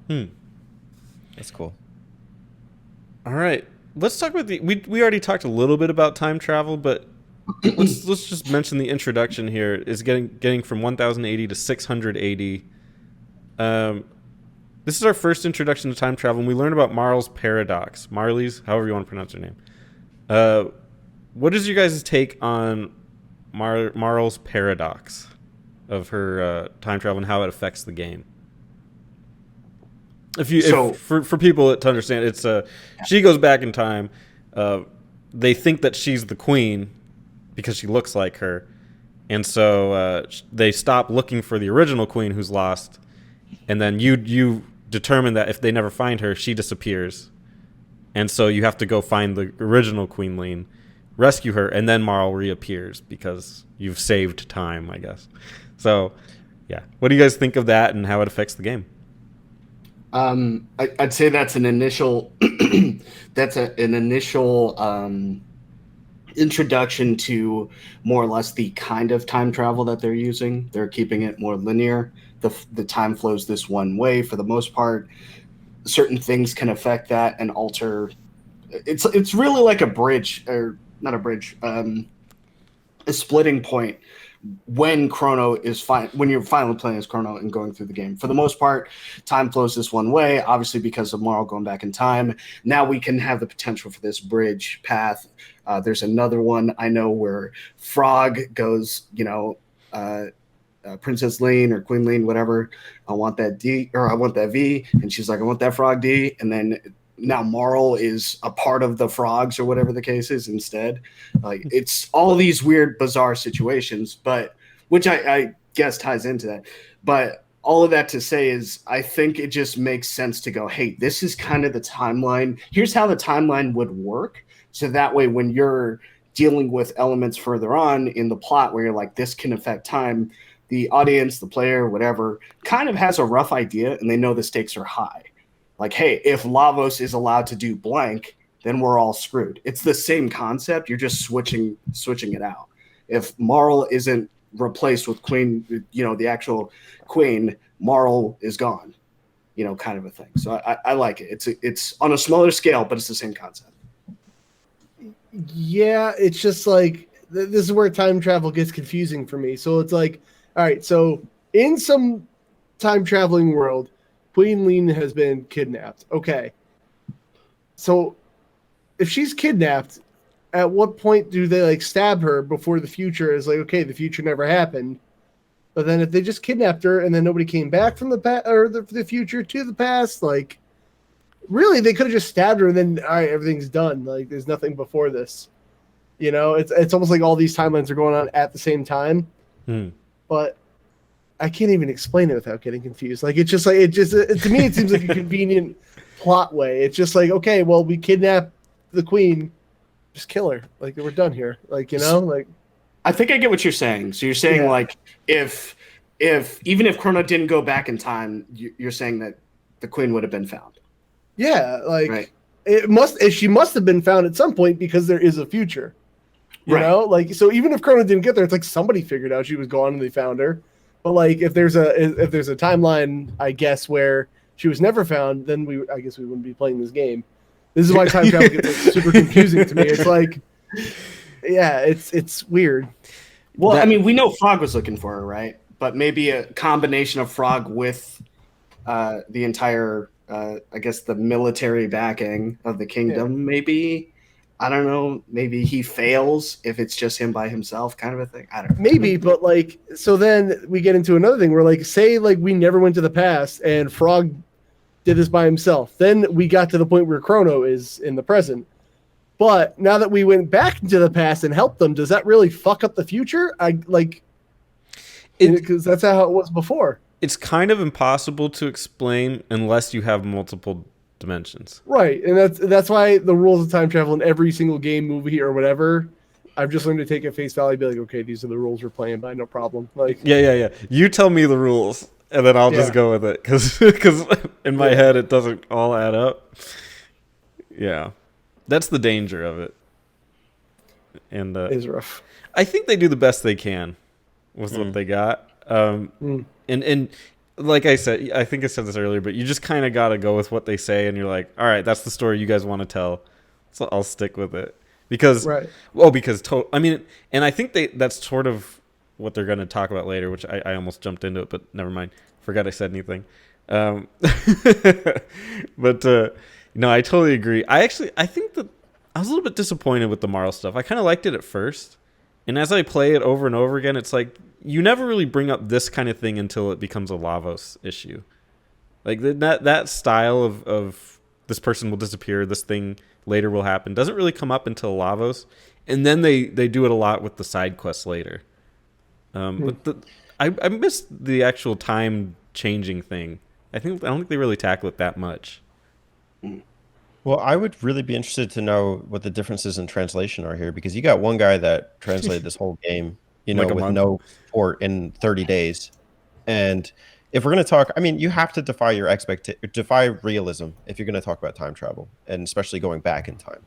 That's cool. All right. Let's talk about we already talked a little bit about time travel, but let's just mention the introduction here is getting from 1080 to 680. This is our first introduction to time travel, and we learned about Marl's paradox. Marley's, however you want to pronounce her name. What is your guys' take on Marl's paradox of her time travel and how it affects the game? For people to understand, it's she goes back in time. they think that she's the queen because she looks like her, and so they stop looking for the original queen who's lost, and then you determine that if they never find her, she disappears, and so you have to go find the original Queen Lean, rescue her, and then Marl reappears because you've saved time, I guess. So, yeah. What do you guys think of that and how it affects the game? I'd say that's an initial introduction to more or less the kind of time travel that they're using. They're keeping it more linear. The time flows this one way for the most part. Certain things can affect that and alter. It's really like a bridge, or not a bridge, a splitting point when Chrono is when you're finally playing as Chrono and going through the game. For the most part, time flows this one way, obviously because of Marl going back in time. Now we can have the potential for this bridge path. There's another one I know where Frog goes, Princess Lean or Queen Lean, whatever. I want that D, or I want that V. And she's like, I want that Frog D. And then now Marl is a part of the frogs or whatever the case is instead. Like, it's all these weird, bizarre situations, but which I guess ties into that. But all of that to say is I think it just makes sense to go, hey, this is kind of the timeline. Here's how the timeline would work. So that way when you're dealing with elements further on in the plot where you're like, this can affect time, the audience, the player, whatever, kind of has a rough idea and they know the stakes are high. Like, hey, if Lavos is allowed to do blank, then we're all screwed. It's the same concept. You're just switching it out. If Marl isn't replaced with Queen, the actual Queen, Marl is gone, kind of a thing. So I like it. It's on a smaller scale, but it's the same concept. Yeah, it's just like, this is where time travel gets confusing for me. So it's like, all right, so in some time traveling world, Queen Lean has been kidnapped. Okay. So if she's kidnapped, at what point do they stab her before the future is like, okay, the future never happened? But then if they just kidnapped her and then nobody came back from the past or the future to the past, really they could have just stabbed her and then all right, everything's done. Like, there's nothing before this. It's almost like all these timelines are going on at the same time. But I can't even explain it without getting confused. To me, it seems like a convenient plot way. It's just like, okay, well, we kidnap the queen, just kill her. We're done here. I think I get what you're saying. So you're saying if even if Chrono didn't go back in time, you're saying that the queen would have been found. Yeah, right. She must have been found at some point because there is a future. You know? So even if Chrono didn't get there, it's like somebody figured out she was gone and they found her. But if there's a timeline, I guess, where she was never found, then I guess we wouldn't be playing this game. This is why time travel gets super confusing to me. It's it's weird. Well, we know Frog was looking for her, right? But maybe a combination of Frog with the entire, I guess, the military backing of the kingdom, maybe. I don't know. Maybe he fails if it's just him by himself, kind of a thing. I don't know. Maybe, but so then we get into another thing where say we never went to the past and Frog did this by himself. Then we got to the point where Chrono is in the present. But now that we went back into the past and helped them, does that really fuck up the future? Because that's how it was before. It's kind of impossible to explain unless you have multiple dimensions. Right, and that's why the rules of time travel in every single game, movie, or whatever, I've just learned to take at face value, be like, okay, these are the rules we're playing by, no problem. Yeah. You tell me the rules, and then I'll just go with it, because in my head it doesn't all add up. Yeah, that's the danger of it. And it is rough. I think they do the best they can with what they got. And like I said, I think I said this earlier, but you just kind of got to go with what they say, and you're like, all right, that's the story you guys want to tell, so I'll stick with it. Because, and I think that's sort of what they're going to talk about later, which I almost jumped into it, but never mind. Forgot I said anything. But, I totally agree. I think that I was a little bit disappointed with the Marl stuff. I kind of liked it at first. And as I play it over and over again, it's like, you never really bring up this kind of thing until it becomes a Lavos issue. That style of this person will disappear, this thing later will happen. Doesn't really come up until Lavos, and then they do it a lot with the side quests later. But I missed the actual time changing thing. I don't think they really tackle it that much. Well, I would really be interested to know what the differences in translation are here, because you got one guy that translated this whole game, Like a with month. no port in 30 days. And if we're going to talk, I mean, you have to defy realism if you're going to talk about time travel, and especially going back in time.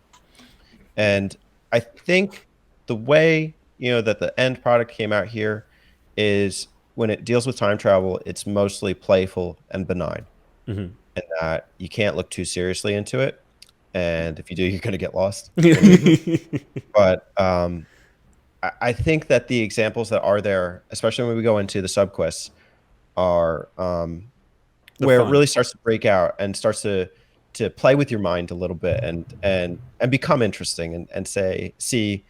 And I think the way, that the end product came out here is when it deals with time travel, it's mostly playful and benign. Mm-hmm. And that you can't look too seriously into it. And if you do, you're going to get lost. But I think that the examples that are there, especially when we go into the subquests, are where fun. it really starts to break out and starts to play with your mind a little bit and become interesting and see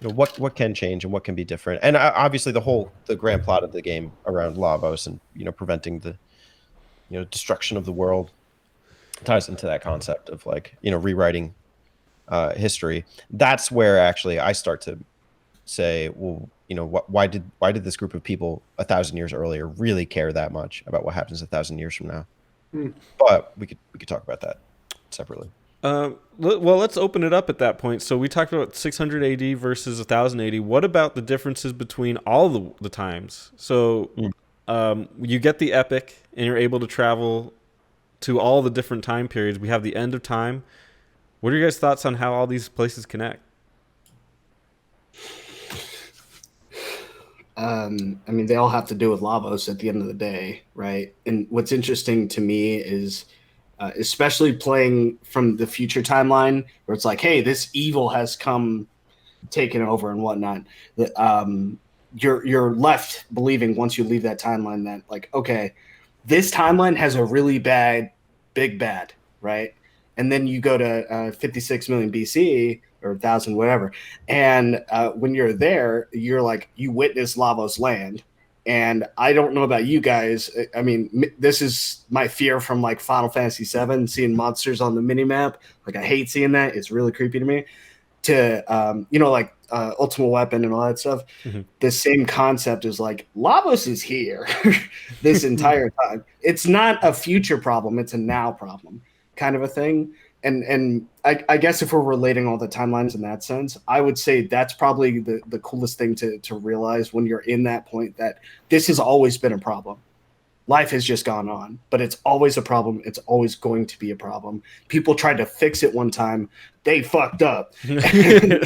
what can change and what can be different. And obviously the grand plot of the game around Lavos and preventing the destruction of the world ties into that concept of rewriting history. That's where actually I start to say, well, why did this group of people 1,000 years earlier really care that much about what happens 1,000 years from now? But we could talk about that separately. Well, let's open it up at that point. So we talked about 600 AD versus 1000 AD. What about the differences between all the times? So you get the epic, and you're able to travel to all the different time periods. We have the end of time. What are your guys' thoughts on how all these places connect? I mean, they all have to do with Lavos at the end of the day, right? And what's interesting to me is, especially playing from the future timeline, where it's like, hey, this evil has come, taken over and whatnot. That you're left believing once you leave that timeline that, like, okay, this timeline has a really big bad, right? And then you go to 56 million BC or 1,000, whatever. And when you're there, you're like, you witness Lavos land. And I don't know about you guys. I mean, this is my fear from like Final Fantasy VII, seeing monsters on the minimap. Like, I hate seeing that. It's really creepy to me. Like Ultimate Weapon and all that stuff. Mm-hmm. The same concept is like, Lavos is here this entire time. It's not a future problem. It's a now problem kind of a thing. And I guess if we're relating all the timelines in that sense, I would say that's probably the coolest thing to realize when you're in that point, that this has always been a problem. Life has just gone on, but it's always a problem. It's always going to be a problem. People tried to fix it one time. They fucked up. And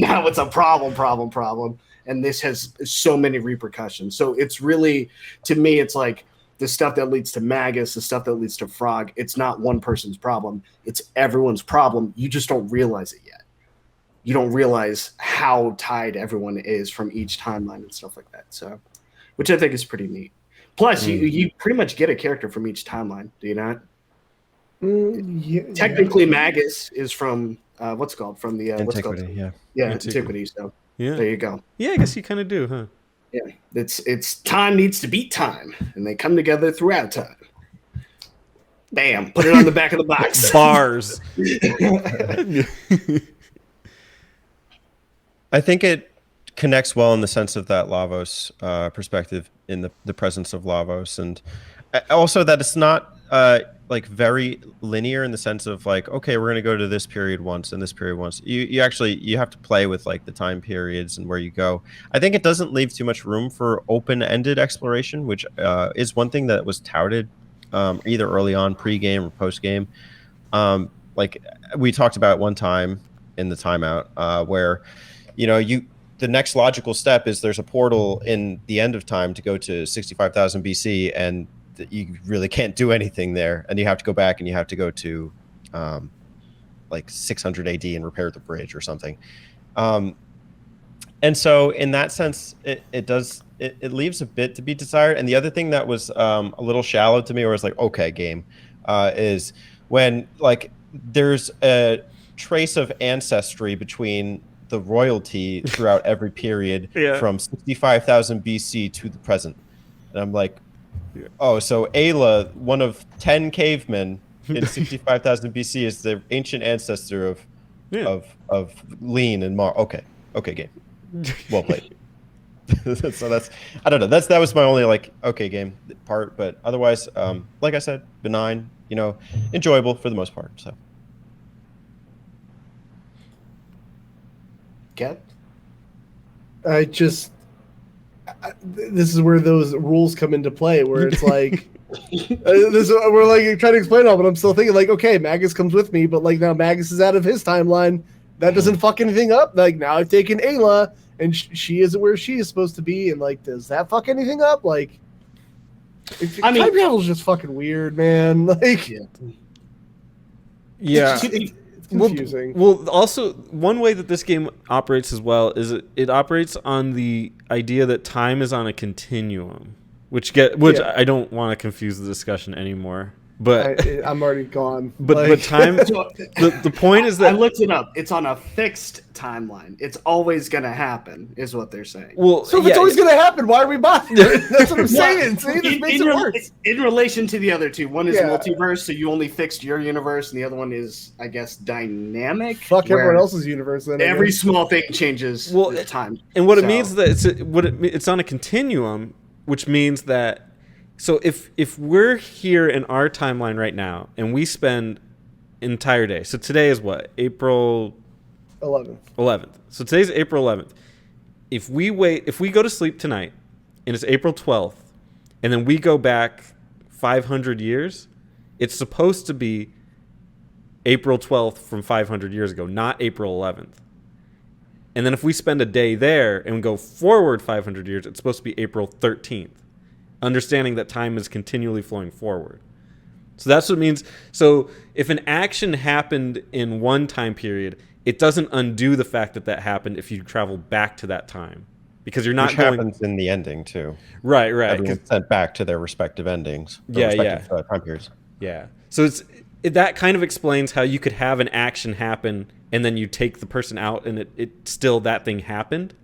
now it's a problem. And this has so many repercussions. So it's really, to me, it's like, the stuff that leads to Magus, the stuff that leads to Frog, it's not one person's problem. It's everyone's problem. You just don't realize it yet. You don't realize how tied everyone is from each timeline and stuff like that. So, which I think is pretty neat. Plus, you pretty much get a character from each timeline, do you not? Technically, Magus is from what's it called? From the Antiquity, Antiquity. So there you go. Yeah, I guess you kind of do, huh? Yeah, it's time needs to beat time, and they come together throughout time. Bam! Put it on the back of the box. Bars. I think it connects well in the sense of that Lavos perspective, in the presence of Lavos, and also that it's not like very linear in the sense of like, okay, we're going to go to this period once and this period once. You have to play with like the time periods and where you go. I think it doesn't leave too much room for open-ended exploration, which is one thing that was touted either early on, pre-game or post-game. Like we talked about one time in the timeout where, the next logical step is there's a portal in the end of time to go to 65,000 BC, and you really can't do anything there, and you have to go back and you have to go to like 600 AD and repair the bridge or something. And so in that sense, it leaves a bit to be desired. And the other thing that was a little shallow to me, or was like, okay, game, is when like there's a trace of ancestry between the royalty throughout every period from 65,000 BC to the present. And I'm like, oh, so Ayla, one of 10 cavemen, in 65,000 BC is the ancient ancestor of Yeah. of lean and Mar. Okay, game. Well played. So that's, I don't know. That was my only like okay game part, but otherwise, like I said, benign. Enjoyable for the most part. So. Kev? This is where those rules come into play, where it's like, we're like trying to explain it all, but I'm still thinking like, okay, Magus comes with me, but like now Magus is out of his timeline. That doesn't fuck anything up. Like now I've taken Ayla, and she isn't where she is supposed to be, and like, does that fuck anything up? Like, time travel is just fucking weird, man. Like, Yeah. it's confusing. Well, also one way that this game operates as well is it operates on the idea that time is on a continuum, which I don't want to confuse the discussion anymore. But I'm already gone. But time. the point is that I looked it up. It's on a fixed timeline. It's always gonna happen, is what they're saying. Well, so if it's always gonna happen, why are we bothering? That's what I'm saying. See, this makes it worse. In relation to the other two, one is multiverse, so you only fixed your universe, and the other one is, I guess, dynamic. Fuck everyone else's universe. Then every small thing changes the time. And what it means is that it's on a continuum, which means that. So if we're here in our timeline right now and we spend an entire day. So today is what? April 11th. So today's April 11th. If we go to sleep tonight and it's April 12th and then we go back 500 years, it's supposed to be April 12th from 500 years ago, not April 11th. And then if we spend a day there and go forward 500 years, it's supposed to be April 13th. Understanding that time is continually flowing forward. So that's what it means. So if an action happened in one time period, it doesn't undo the fact that happened if you travel back to that time. Because you're not Which happens in the ending, too. Right. Everyone's sent back to their respective endings. Respective time periods. Yeah. So that kind of explains how you could have an action happen and then you take the person out and it still that thing happened.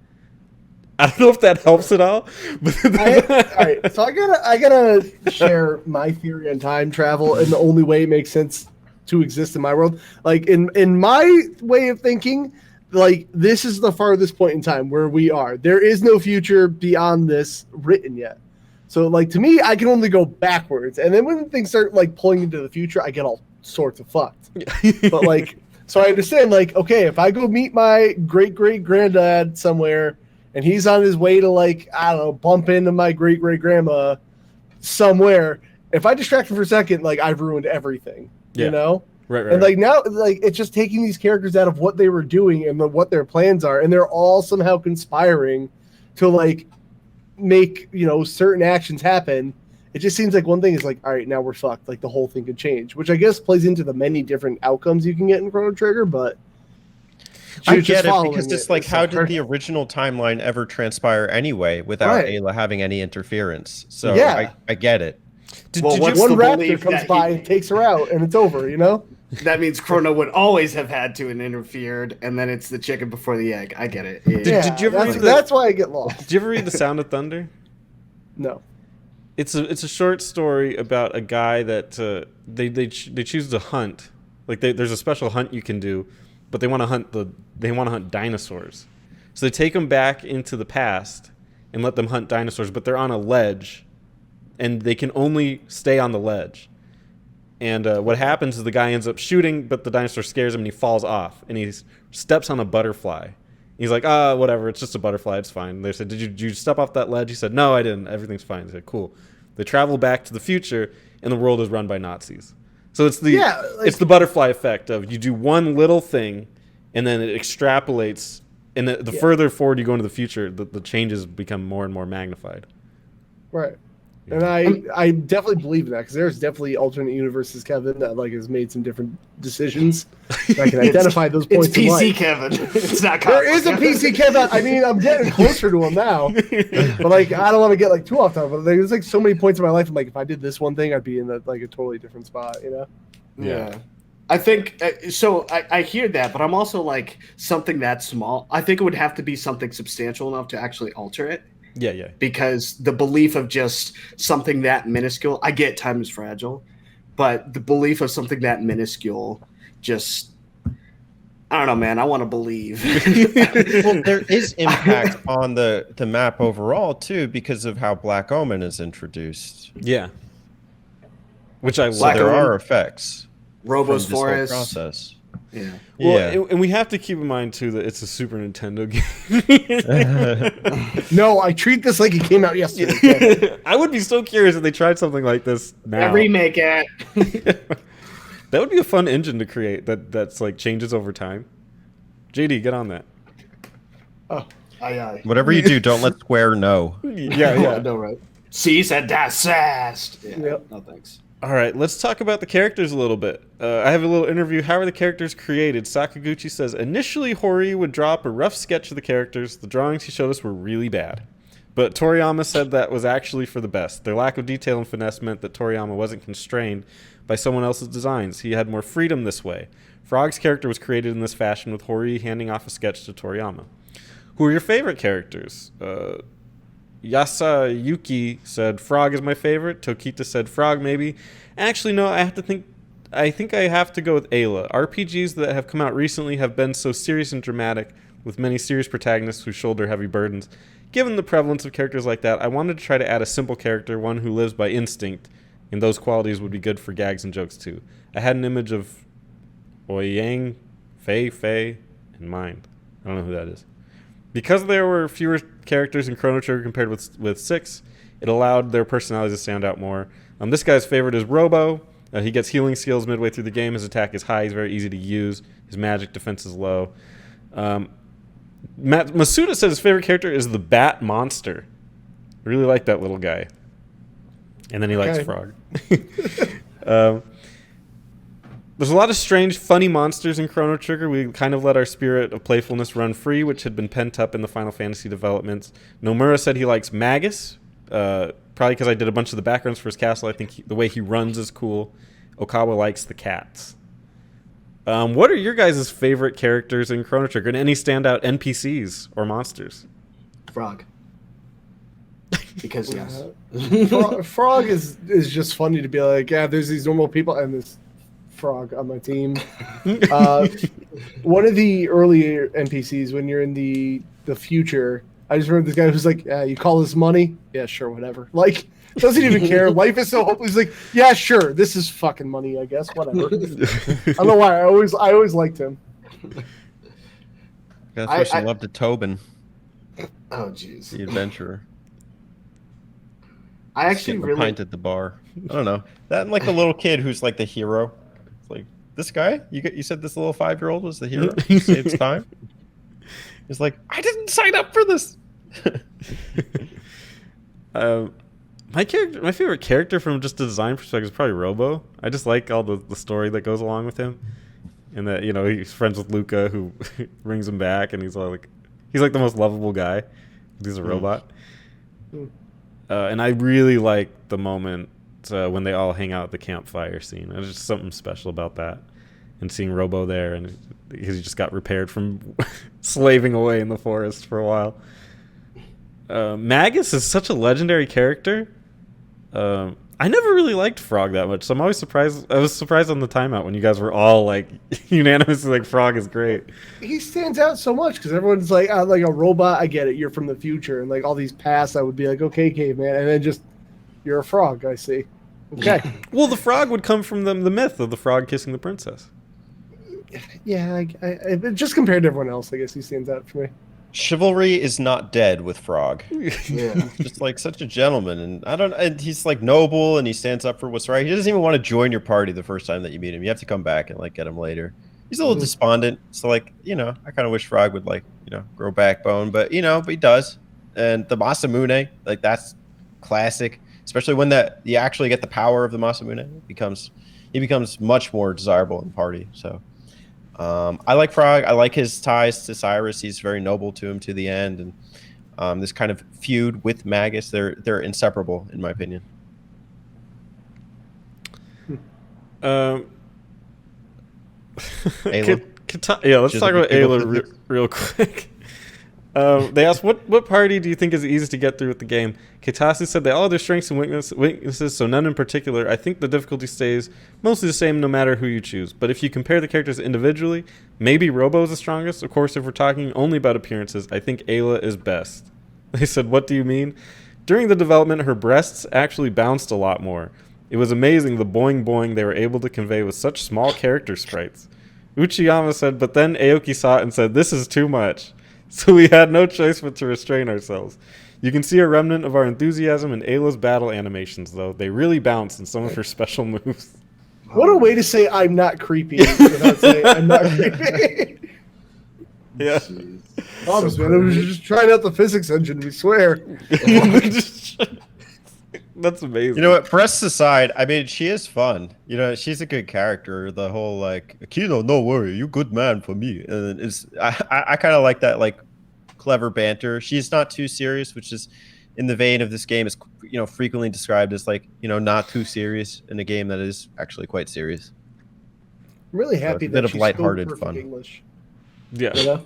I don't know if that helps at all. All right, so I gotta share my theory on time travel, and the only way it makes sense to exist in my world. Like in my way of thinking, like this is the farthest point in time where we are. There is no future beyond this written yet. So like to me, I can only go backwards, and then when things start like pulling into the future, I get all sorts of fucked. But like, so I understand. Like, okay, if I go meet my great granddad somewhere. And he's on his way to, like, I don't know, bump into my great-great-grandma somewhere. If I distract him for a second, like, I've ruined everything, you know? Right. And, like, now, like, it's just taking these characters out of what they were doing and what their plans are. And they're all somehow conspiring to, like, make, certain actions happen. It just seems like one thing is, like, all right, now we're fucked. Like, the whole thing could change. Which I guess plays into the many different outcomes you can get in Chrono Trigger, but... I get it because it's like, how did the original timeline ever transpire anyway without Ayla having any interference? So I get it. One raptor comes by and takes her out, and it's over, That means Chrono would always have had to and interfered, and then it's the chicken before the egg. I get it. Did you ever that's why I get lost. Did you ever read The Sound of Thunder? No. It's a short story about a guy that they choose to hunt. Like there's a special hunt you can do. But they want to hunt dinosaurs. So they take them back into the past and let them hunt dinosaurs, but they're on a ledge and they can only stay on the ledge. And what happens is the guy ends up shooting, but the dinosaur scares him and he falls off and he steps on a butterfly. He's like, whatever, it's just a butterfly, it's fine. And they said, did you step off that ledge? He said, no, I didn't. Everything's fine. They said, cool. They travel back to the future and the world is run by Nazis. So it's the butterfly effect of you do one little thing, and then it extrapolates, and the further forward you go into the future, the changes become more and more magnified. Right, and I definitely believe in that because there's definitely alternate universes, Kevin, that like has made some different decisions. I can identify those points. It's PC, Kevin. It's not. There is a PC, Kevin. I mean, I'm getting closer to him now, but like I don't want to get like too off topic. But there's like so many points in my life. I'm like, if I did this one thing, I'd be in like a totally different spot. Yeah. I think so. I hear that, but I'm also like something that small. I think it would have to be something substantial enough to actually alter it. Yeah. Because the belief of just something that minuscule, I get time is fragile, but the belief of something that minuscule just, I don't know, man. I want to believe. Well, there is impact on the map overall too because of how Black Omen is introduced. Yeah. Which I So love. there are effects Robo's from this whole Forest. process. Yeah. Well, and we have to keep in mind too that it's a Super Nintendo game. No, I treat this like it came out yesterday. I would be so curious if they tried something like this now. Remake it. That would be a fun engine to create that's like changes over time. JD, get on that. Oh, Aye. Whatever you do, don't let Square know. Yeah. I know, right? Cease and desist. Yeah. Yep. No thanks. All right, let's talk about the characters a little bit. I have a little interview. How are the characters created? Sakaguchi says, initially Hori would drop a rough sketch of the characters. The drawings he showed us were really bad. But Toriyama said that was actually for the best. Their lack of detail and finesse meant that Toriyama wasn't constrained by someone else's designs. He had more freedom this way. Frog's character was created in this fashion with Hori handing off a sketch to Toriyama. Who are your favorite characters? Yasayuki said Frog is my favorite. Tokita said Frog maybe. Actually, no, I think I have to go with Ayla. RPGs that have come out recently have been so serious and dramatic, with many serious protagonists who shoulder heavy burdens. Given the prevalence of characters like that, I wanted to try to add a simple character, one who lives by instinct, and those qualities would be good for gags and jokes too. I had an image of Ouyang, Fei, in mind. I don't know who that is. Because there were fewer characters in Chrono Trigger compared with 6, it allowed their personalities to stand out more. This guy's favorite is Robo. He gets healing skills midway through the game. His attack is high. He's very easy to use. His magic defense is low. Masuda said his favorite character is the Bat Monster. I really like that little guy. And then he likes Frog. There's a lot of strange, funny monsters in Chrono Trigger. We kind of let our spirit of playfulness run free, which had been pent up in the Final Fantasy developments. Nomura said he likes Magus, probably because I did a bunch of the backgrounds for his castle. I think the way he runs is cool. Okawa likes the cats. What are your guys' favorite characters in Chrono Trigger, and any standout NPCs or monsters? Frog. Because yes. Frog is just funny to be like, yeah, there's these normal people and this Frog on my team. One of the earlier NPCs when you're in the future, I just remember this guy who's like, you call this money? Yeah, sure, whatever. Like, doesn't even care. Life is so hopeless. He's like, yeah, sure, this is fucking money, I guess. Whatever. I don't know why. I always liked him. That's why she loved the Tobin, Oh jeez. the adventurer. I actually Getting a really pint at the bar. I don't know. That and like the little kid who's like the hero. It's like, this guy? You said this little 5-year-old was the hero? He saves time? He's like, I didn't sign up for this. My favorite character from just a design perspective is probably Robo. I just like all the story that goes along with him, and that he's friends with Luca, who brings him back, and he's like the most lovable guy. He's a robot, and I really like the moment when they all hang out at the campfire scene. There's just something special about that, and seeing Robo there, and because he just got repaired from slaving away in the forest for a while. Magus is such a legendary character. I never really liked Frog that much, so I'm always surprised. I was surprised on the timeout when you guys were all like unanimously like Frog is great. He stands out so much because everyone's like a robot. I get it. You're from the future, and like all these past, I would be like, okay, caveman, and then just you're a frog. I see. Okay. Well, the frog would come from the myth of the frog kissing the princess. Yeah, I just compared to everyone else, I guess he stands out for me. Chivalry is not dead with Frog. yeah. Just like such a gentleman, and he's like noble, and he stands up for what's right. He doesn't even want to join your party the first time that you meet him. You have to come back and like get him later. He's a little despondent, so like I kind of wish Frog would like grow backbone, but he does. And the Masamune, like that's classic, especially when you actually get the power of the Masamune. He becomes much more desirable in the party. So. I like Frog. I like his ties to Cyrus. He's very noble to him to the end, and this kind of feud with Magus, they're inseparable in my opinion. Ayla. Let's talk about Ayla real quick. They asked, what party do you think is easiest to get through with the game? Kitasu said they all have their strengths and weaknesses, so none in particular. I think the difficulty stays mostly the same no matter who you choose. But if you compare the characters individually, maybe Robo is the strongest. Of course, if we're talking only about appearances, I think Ayla is best. They said, what do you mean? During the development, her breasts actually bounced a lot more. It was amazing the boing boing they were able to convey with such small character sprites. Uchiyama said, but then Aoki saw it and said, this is too much. So we had no choice but to restrain ourselves. You can see a remnant of our enthusiasm in Ayla's battle animations, though. They really bounce in some of her special moves. What a way to say I'm not creepy without saying I'm not creepy. Yeah. Promise, man. I was just trying out the physics engine, we swear. That's amazing. You know what? Breasts aside, I mean, she is fun. You know, she's a good character. The whole like, Kino, no worry, you good man for me. And I kind of like that like clever banter. She's not too serious, which is in the vein of this game is frequently described as like not too serious in a game that is actually quite serious. I'm really happy a that bit of she lighthearted spoke perfect fun. English. Yeah. You know?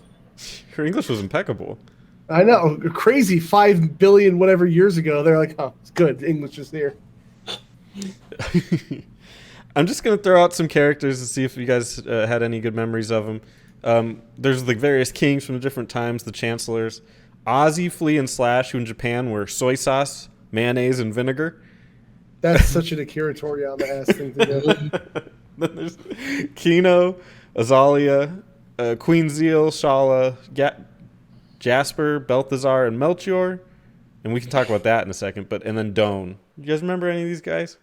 Her English was impeccable. I know, crazy 5 billion whatever years ago. They're like, oh, it's good. English is here. I'm just gonna throw out some characters to see if you guys had any good memories of them. There's the various kings from the different times, the chancellors, Ozzy, Flea, and Slash, who in Japan were soy sauce, mayonnaise, and vinegar. That's such an Akira Toriyama ass thing to do. Then there's Kino, Azalia, Queen Zeal, Shala, Jasper, Balthazar, and Melchior. And we can talk about that in a second. And then Doan. You guys remember any of these guys?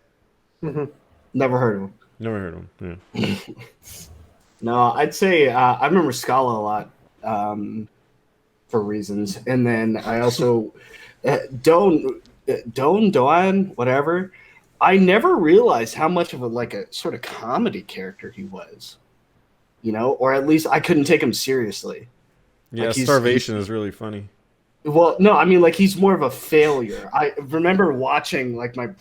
Mm-hmm. Never heard of him. Never heard of them. Yeah. No, I'd say I remember Scala a lot for reasons, and then I also Doan, whatever. I never realized how much of a sort of comedy character he was, or at least I couldn't take him seriously. Yeah, Starvation is really funny. Well, no, I mean, he's more of a failure. I remember watching, my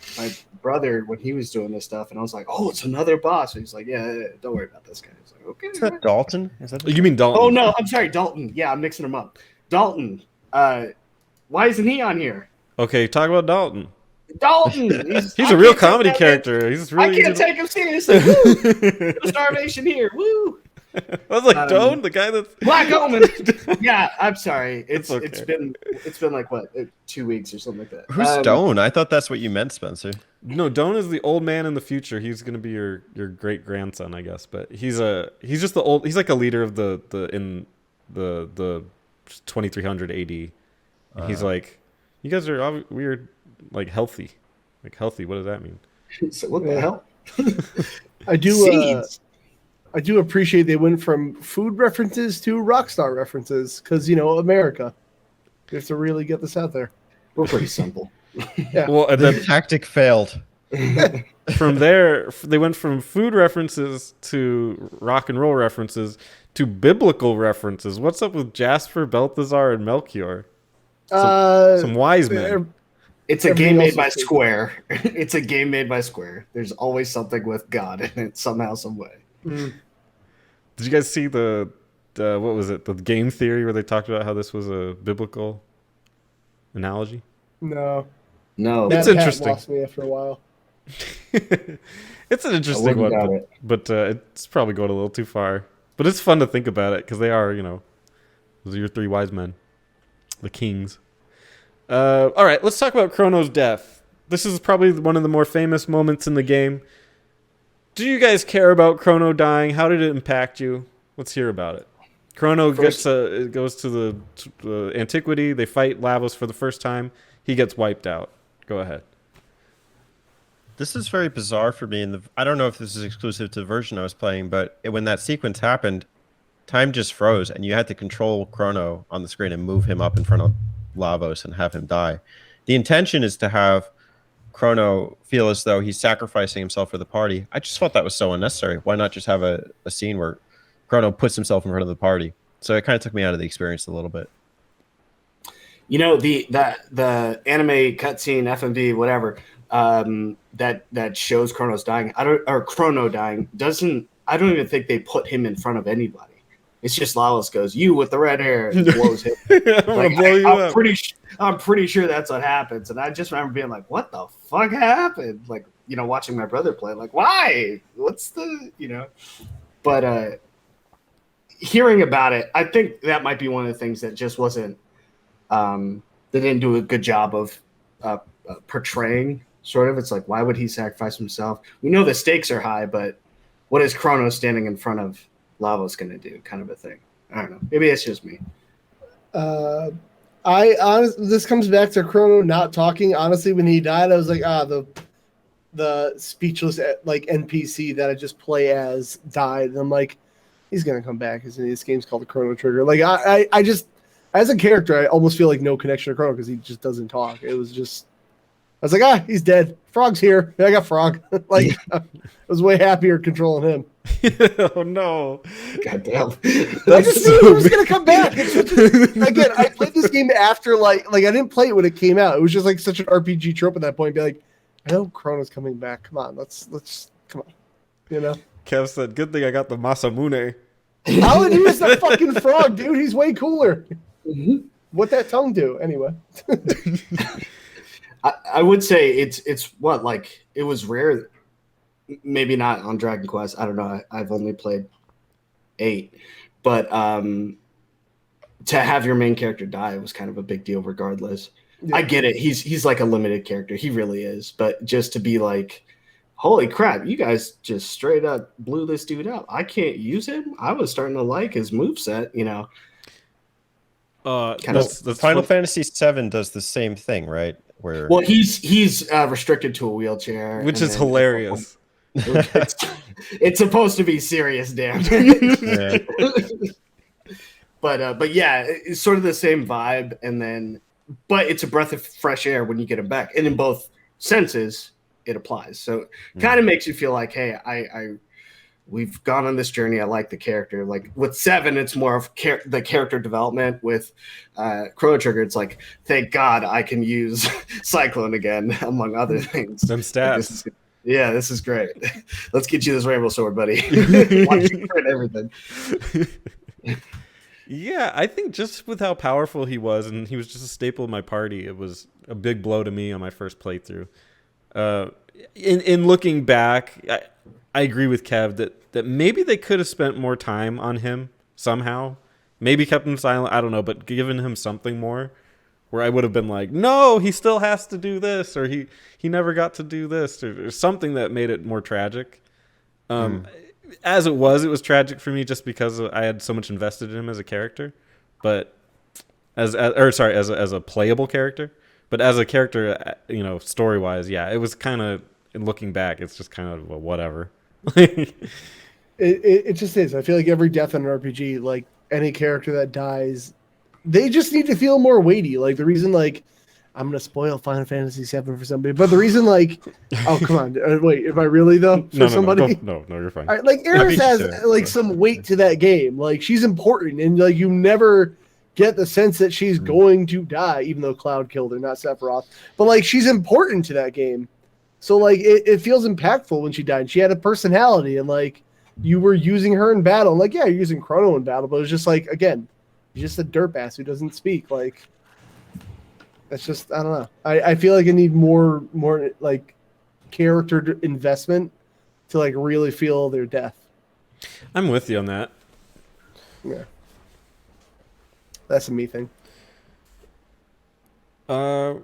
brother when he was doing this stuff, and I was like, oh, it's another boss. And he's like, yeah, don't worry about this guy. He's like, okay. Is that Dalton? You mean Dalton? Oh, no, I'm sorry, Dalton. Yeah, I'm mixing them up. Dalton. Why isn't he on here? Okay, talk about Dalton. Dalton! He's a real comedy character. He's really I can't take him seriously. Woo! Starvation here. Woo! I was like, Doan, the guy that's Black Omen. Yeah, I'm sorry. It's okay. it's been like what 2 weeks or something like that. Who's Doan? I thought that's what you meant, Spencer. No, Doan is the old man in the future. He's gonna be your great grandson, I guess. But he's just the old. He's like a leader of the 2300 AD. And he's like, you guys are weird, healthy, healthy. What does that mean? So what the hell? I do appreciate they went from food references to Rockstar references because, America. You have to really get this out there. We're pretty simple. Yeah. Well, and The then tactic failed. from there, they went from food references to rock and roll references to biblical references. What's up with Jasper, Balthazar, and Melchior? Some wise men. It's a game made by Square. It's a game made by Square. There's always something with God in it somehow, some way. Mm. Did you guys see the what was it? The game theory where they talked about how this was a biblical analogy? No. It's interesting. Lost me after a while. It's an interesting one, but it's probably going a little too far. But it's fun to think about it because they are, those are your three wise men, the kings. All right, let's talk about Chrono's death. This is probably one of the more famous moments in the game. Do you guys care about Chrono dying? How did it impact you? Let's hear about it. Chrono goes to the antiquity. They fight Lavos for the first time. He gets wiped out. Go ahead. This is very bizarre for me. I don't know if this is exclusive to the version I was playing, but when that sequence happened, time just froze, and you had to control Chrono on the screen and move him up in front of Lavos and have him die. The intention is to have Chrono feel as though he's sacrificing himself for the party. I just thought that was so unnecessary. Why not just have a scene where Chrono puts himself in front of the party? So it kind of took me out of the experience a little bit. The anime cutscene, FMV, whatever, that shows Chrono dying. I don't even think they put him in front of anybody. It's just Lavos goes, "You with the red hair," and blows him. I'm gonna blow you up. I'm pretty sure that's what happens. And I just remember being like, "What the fuck happened?" Like, watching my brother play. Like, why? What's the But hearing about it, I think that might be one of the things that just wasn't. They didn't do a good job of portraying. Sort of, it's like, why would he sacrifice himself? We know the stakes are high, but what is Chrono standing in front of Lavos going to do? Kind of a thing. I don't know. Maybe it's just me. I honestly, this comes back to Chrono not talking. Honestly, when he died, I was like, the speechless like NPC that I just play as died. And I'm like, he's gonna come back. This game's called the Chrono Trigger. Like I just, as a character, I almost feel like no connection to Chrono because he just doesn't talk. It was just, I was like, he's dead. Frog's here. I got Frog. Like, I was way happier controlling him. Oh no! God damn. I just knew he was gonna come back. Again, I played this game after like I didn't play it when it came out. It was just like such an RPG trope at that point. Be like, I know Chrono's coming back. Come on, let's come on. Kev said, "Good thing I got the Masamune." All I need is the fucking frog, dude. He's way cooler. Mm-hmm. What that tongue do, anyway? I would say it's what, like, it was rare. Maybe not on Dragon Quest. I don't know. I've only played 8, but to have your main character die was kind of a big deal, regardless. Yeah. I get it. He's like a limited character. He really is. But just to be like, holy crap, you guys just straight up blew this dude up. I can't use him. I was starting to like his moveset, That's Final Fantasy VII does the same thing, right? Well, he's restricted to a wheelchair, which is hilarious. It's supposed to be serious damage. Yeah. But yeah, it's sort of the same vibe, but it's a breath of fresh air when you get him back, and in both senses it applies. So it kind of makes you feel like, hey, we've gone on this journey. I like the character. Like with 7, it's more of the character development. With Chrono Trigger, it's like, thank God I can use Cyclone again, among other things. Them stats. This is great. Let's get you this rainbow sword, buddy. Watch you print everything. Yeah, I think just with how powerful he was, and he was just a staple of my party, it was a big blow to me on my first playthrough. In looking back, I agree with Kev that maybe they could have spent more time on him somehow. Maybe kept him silent, I don't know, but given him something more, where I would have been like, no, he still has to do this, or he never got to do this, or something that made it more tragic. As it was tragic for me just because I had so much invested in him as a character, but as a playable character. But as a character, story-wise, yeah, it was kind of, looking back, it's just kind of whatever. It just is. I feel like every death in an RPG, like any character that dies, they just need to feel more weighty. Like the reason, like, I'm gonna spoil Final Fantasy VII for somebody, but the reason, like, oh come on, wait, am I really though? For somebody? No, you're fine. All right, like Eris has like some weight to that game. Like she's important, and like you never get the sense that she's going to die, even though Cloud killed her, not Sephiroth. But like she's important to that game. So like it feels impactful when she died. She had a personality, and like you were using her in battle. And, like, yeah, you're using Chrono in battle, but it was just like, again, he's just a dirtbass who doesn't speak. Like that's just, I don't know. I feel like I need more like character investment to like really feel their death. I'm with you on that. Yeah. That's a me thing. I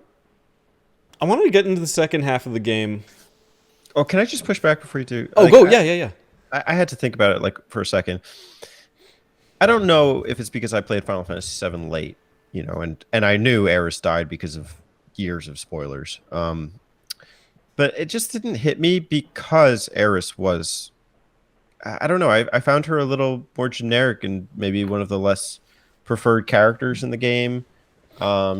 wanted to get into the second half of the game. Oh, can I just push back before you do? Oh, go. Yeah. I had to think about it like for a second. I don't know if it's because I played Final Fantasy VII late, and I knew Eris died because of years of spoilers. But it just didn't hit me because Eris was, I don't know, I found her a little more generic and maybe one of the less preferred characters in the game.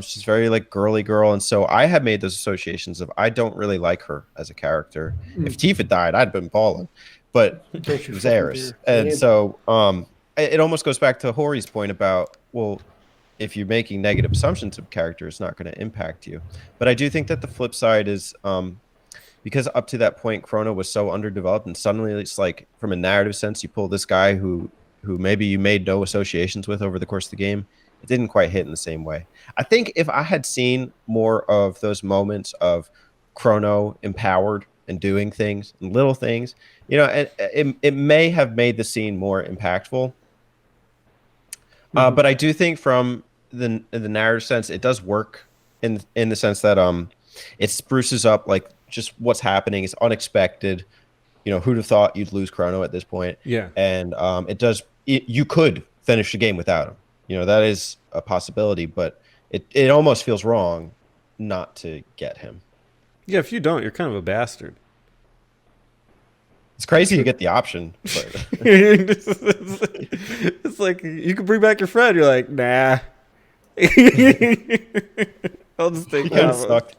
She's very like girly girl, and so I had made those associations of I don't really like her as a character. If Tifa died, I'd been balling, but it was Eris, and so it almost goes back to Hori's point about, well, if you're making negative assumptions of character, it's not going to impact you. But I do think that the flip side is because up to that point, Chrono was so underdeveloped, and suddenly it's like from a narrative sense, you pull this guy who who maybe you made no associations with over the course of the game, it didn't quite hit in the same way. I think if I had seen more of those moments of Chrono empowered and doing things and little things, it may have made the scene more impactful. But I do think from the narrative sense, it does work in the sense that it spruces up like just what's happening. It's unexpected. Who'd have thought you'd lose Chrono at this point? Yeah. And you could finish the game without him. That is a possibility, but it almost feels wrong not to get him. Yeah, if you don't, you're kind of a bastard. It's crazy you get the option. But it's like you can bring back your friend. You're like, nah. I'll just take you that kind of sucked.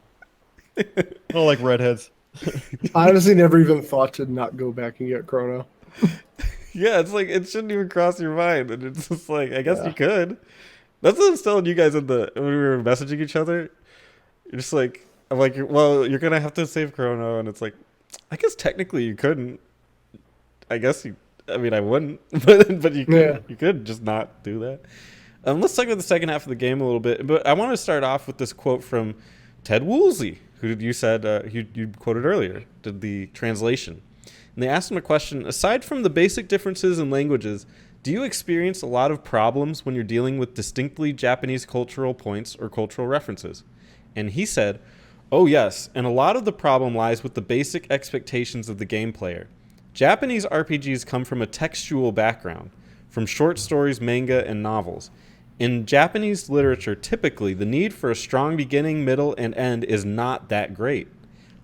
I don't like redheads. I honestly never even thought to not go back and get Chrono. Yeah, it's like it shouldn't even cross your mind, and it's just like I guess you could. That's what I was telling you guys when we were messaging each other. You're just like, I'm like, well, you're gonna have to save Chrono, and it's like, I guess technically you couldn't. I guess I wouldn't, but you could. Yeah. You could just not do that. Let's talk about the second half of the game a little bit, but I want to start off with this quote from Ted Woolsey, who you said you quoted earlier, did the translation. And they asked him a question: aside from the basic differences in languages, do you experience a lot of problems when you're dealing with distinctly Japanese cultural points or cultural references? And he said, oh yes, and a lot of the problem lies with the basic expectations of the game player. Japanese RPGs come from a textual background, from short stories, manga, and novels. In Japanese literature, typically, the need for a strong beginning, middle, and end is not that great.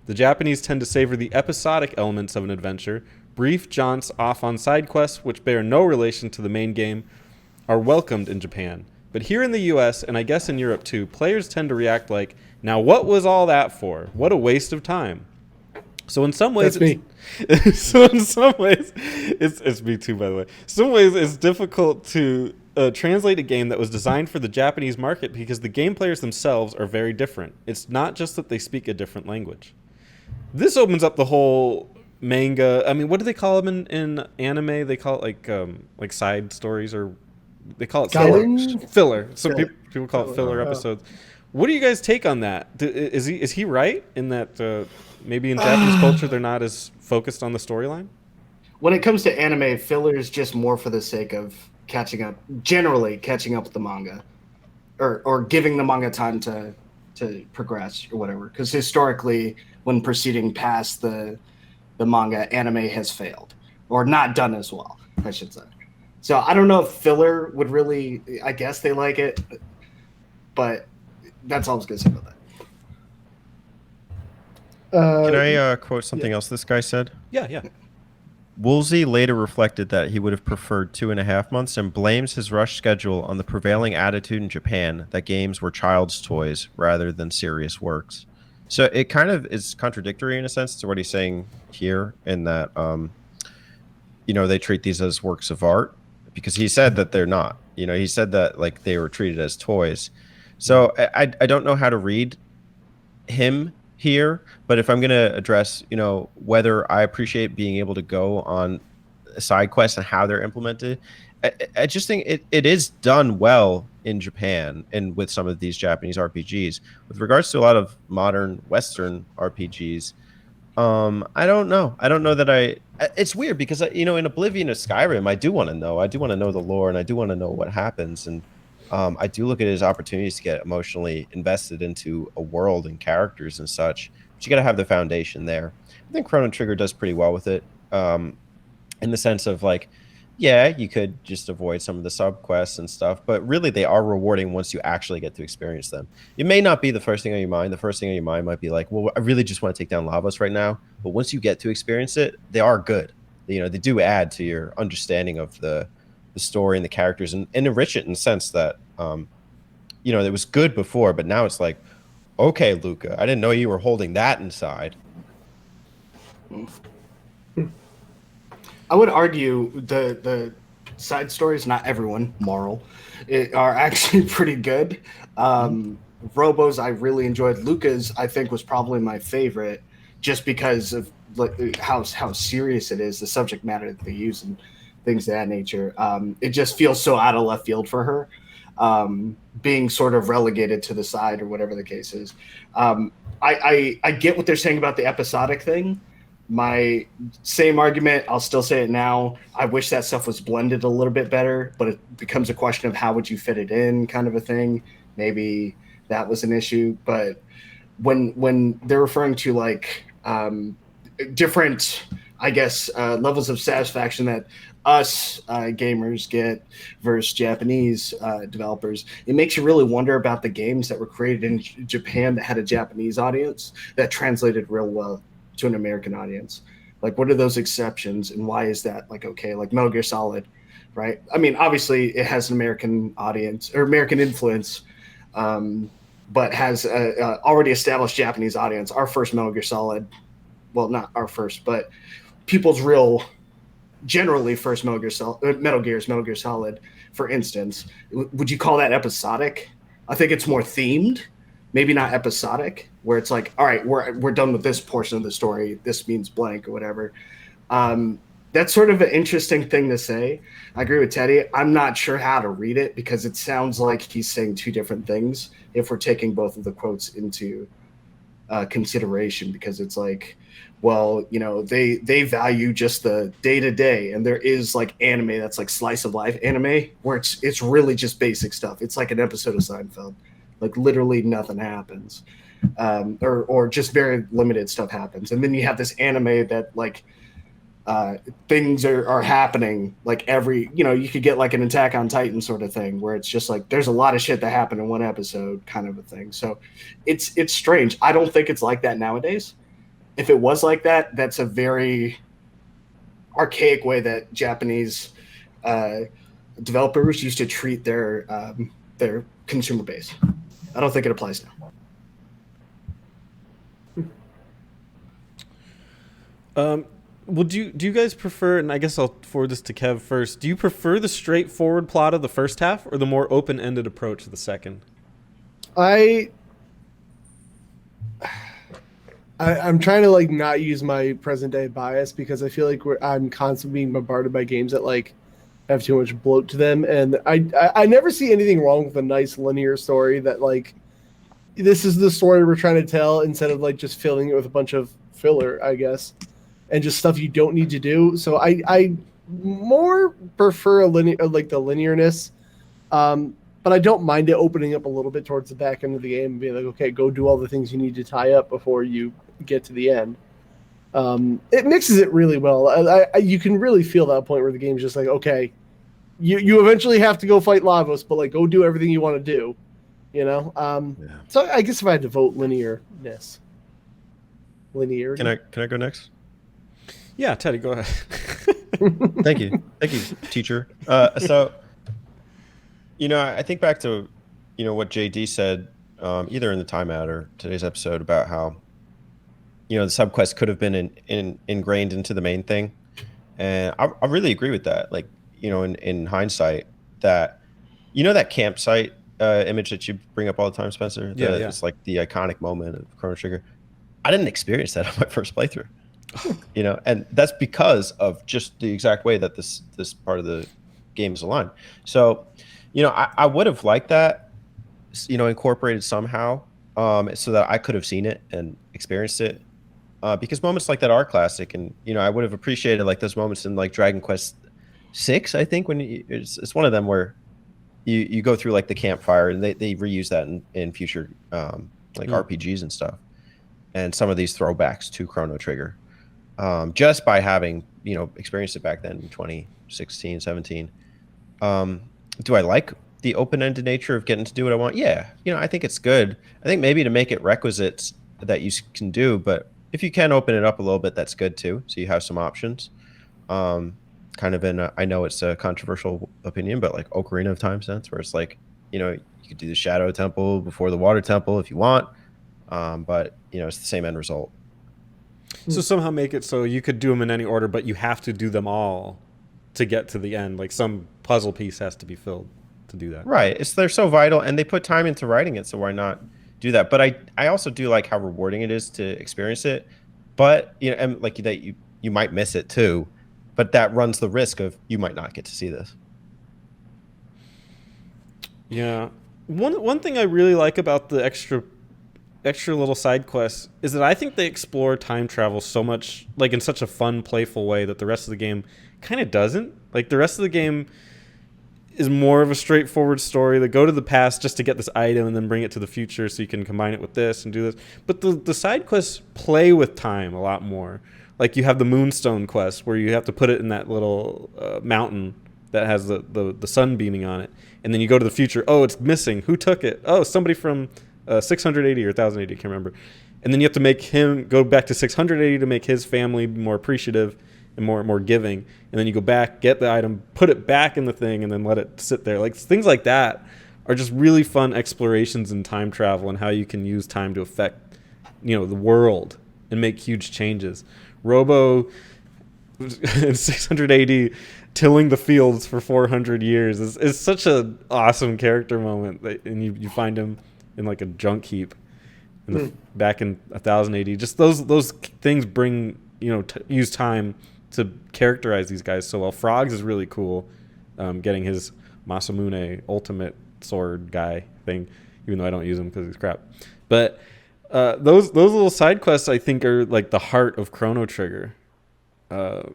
The Japanese tend to savor the episodic elements of an adventure. Brief jaunts off on side quests, which bear no relation to the main game, are welcomed in Japan. But here in the US, and I guess in Europe too, players tend to react like, now what was all that for? What a waste of time. So in some ways, it's me too, by the way. Some ways it's difficult to translate a game that was designed for the Japanese market because the game players themselves are very different. It's not just that they speak a different language. This opens up the whole manga. I mean, what do they call them in anime? They call it like side stories, or they call it filler. Some people call it filler episodes. What do you guys take on that? Is he right in that maybe in Japanese culture they're not as focused on the storyline? When it comes to anime, filler is just more for the sake of generally catching up with the manga, or giving the manga time to progress or whatever. Because historically, when proceeding past the manga, anime has failed or not done as well, I should say. So I don't know if filler would really. I guess they like it, but that's all I was gonna say about that. Can I quote something else this guy said? Yeah. Woolsey later reflected that he would have preferred 2.5 months and blames his rush schedule on the prevailing attitude in Japan that games were child's toys rather than serious works. So it kind of is contradictory in a sense to what he's saying here, in that they treat these as works of art, because he said that they're not. He said that like they were treated as toys. So I don't know how to read him here, but if I'm going to address, whether I appreciate being able to go on side quests and how they're implemented, I just think it is done well in Japan and with some of these Japanese RPGs. With regards to a lot of modern Western RPGs, I don't know. I don't know that it's weird because, in Oblivion or Skyrim, I do want to know. I do want to know the lore, and I do want to know what happens. And I do look at it as opportunities to get emotionally invested into a world and characters and such. But you got to have the foundation there. I think Chrono Trigger does pretty well with it, in the sense of like, yeah, you could just avoid some of the sub quests and stuff, but really they are rewarding once you actually get to experience them. It may not be the first thing on your mind. The first thing on your mind might be like, well, I really just want to take down Lavos right now. But once you get to experience it, they are good. They do add to your understanding of the story and the characters, and enrich it in the sense that, it was good before, but now it's like, okay, Luca, I didn't know you were holding that inside. I would argue the side stories, not everyone, moral, are actually pretty good. Robo's I really enjoyed. Luca's I think was probably my favorite, just because of like how serious it is, the subject matter that they use, and things of that nature. It just feels so out of left field for her, being sort of relegated to the side or whatever the case is. I get what they're saying about the episodic thing. My same argument, I'll still say it now. I wish that stuff was blended a little bit better, but it becomes a question of how would you fit it in, kind of a thing. Maybe that was an issue. But when they're referring to like different, I guess, levels of satisfaction that us gamers get versus Japanese developers, it makes you really wonder about the games that were created in Japan that had a Japanese audience that translated real well to an American audience. Like, what are those exceptions, and why is that like okay? Like Metal Gear Solid, right? I mean, obviously it has an American audience or American influence, but has a already established Japanese audience. Our first Metal Gear Solid, well, not our first, but people's real, generally first Metal Gear Solid, for instance. Would you call that episodic? I think it's more themed, maybe not episodic, where it's like, all right, we're done with this portion of the story. This means blank or whatever. That's sort of an interesting thing to say. I agree with Teddy. I'm not sure how to read it because it sounds like he's saying two different things if we're taking both of the quotes into consideration, because it's like, well, you know, they value just the day to day, and there is like anime that's like slice of life anime where it's really just basic stuff. It's like an episode of Seinfeld, like literally nothing happens, or just very limited stuff happens, and then you have this anime that like things are happening like every, you know, you could get like an Attack on Titan sort of thing where it's just like there's a lot of shit that happened in one episode kind of a thing. So it's strange. I don't think it's like that nowadays. If it was like that, that's a very archaic way that Japanese developers used to treat their consumer base. I don't think it applies now. Well, do you guys prefer, and I guess I'll forward this to Kev first, do you prefer the straightforward plot of the first half or the more open-ended approach of the second? I'm trying to like not use my present day bias because I feel like I'm constantly being bombarded by games that like have too much bloat to them, and I never see anything wrong with a nice linear story that like this is the story we're trying to tell, instead of like just filling it with a bunch of filler, I guess, and just stuff you don't need to do. So I more prefer the linearness, but I don't mind it opening up a little bit towards the back end of the game and being like, okay, go do all the things you need to tie up before you get to the end. It mixes it really well. You can really feel that point where the game's just like, okay, you eventually have to go fight Lavos, but like go do everything you want to do, you know? Yeah. So I guess if I had to vote linearness. Linear. Can I go next? Yeah, Teddy, go ahead. Thank you, teacher. So, you know, I think back to, you know, what JD said, either in the timeout or today's episode, about how, you know, the subquest could have been ingrained into the main thing, and I really agree with that. Like, you know, in hindsight, that, you know, that campsite image that you bring up all the time, Spencer. Yeah. It's like the iconic moment of Chrono Trigger. I didn't experience that on my first playthrough. You know, and that's because of just the exact way that this part of the game is aligned. So, you know, I would have liked that, you know, incorporated somehow, so that I could have seen it and experienced it, because moments like that are classic. And, you know, I would have appreciated like those moments in like Dragon Quest VI, I think, when it's one of them where you go through like the campfire, and they reuse that in future like RPGs and stuff, and some of these throwbacks to Chrono Trigger. Just by having, you know, experienced it back then in 2016, 17. Do I like the open-ended nature of getting to do what I want? Yeah. You know, I think it's good. I think maybe to make it requisites that you can do, but if you can open it up a little bit, that's good too. So you have some options. Kind of in I know it's a controversial opinion, but like Ocarina of Time sense, where it's like, you know, you could do the Shadow Temple before the Water Temple if you want, but, you know, it's the same end result. So somehow make it so you could do them in any order, but you have to do them all to get to the end. Like some puzzle piece has to be filled to do that. Right. They're so vital, and they put time into writing it, so why not do that? But I also do like how rewarding it is to experience it. But, you know, and like that you might miss it too. but that runs the risk of you might not get to see this. Yeah. One thing I really like about the extra little side quests is that I think they explore time travel so much, like in such a fun, playful way that the rest of the game kind of doesn't. Like the rest of the game is more of a straightforward story that go to the past just to get this item and then bring it to the future so you can combine it with this and do this. But the side quests play with time a lot more. Like you have the Moonstone quest where you have to put it in that little mountain that has the sun beaming on it. And then you go to the future. Oh, it's missing. Who took it? Oh, somebody from 680 or 1080, I can't remember. And then you have to make him go back to 680 to make his family more appreciative and more giving. And then you go back, get the item, put it back in the thing, and then let it sit there. Like things like that are just really fun explorations in time travel and how you can use time to affect, the world and make huge changes. Robo in 680 tilling the fields for 400 years is such an awesome character moment. And you find him in like a junk heap back in 1080. Just those things bring, use time to characterize these guys so well. Frogs is really cool, getting his Masamune ultimate sword guy thing, even though I don't use him because he's crap. But those little side quests I think are like the heart of Chrono Trigger, and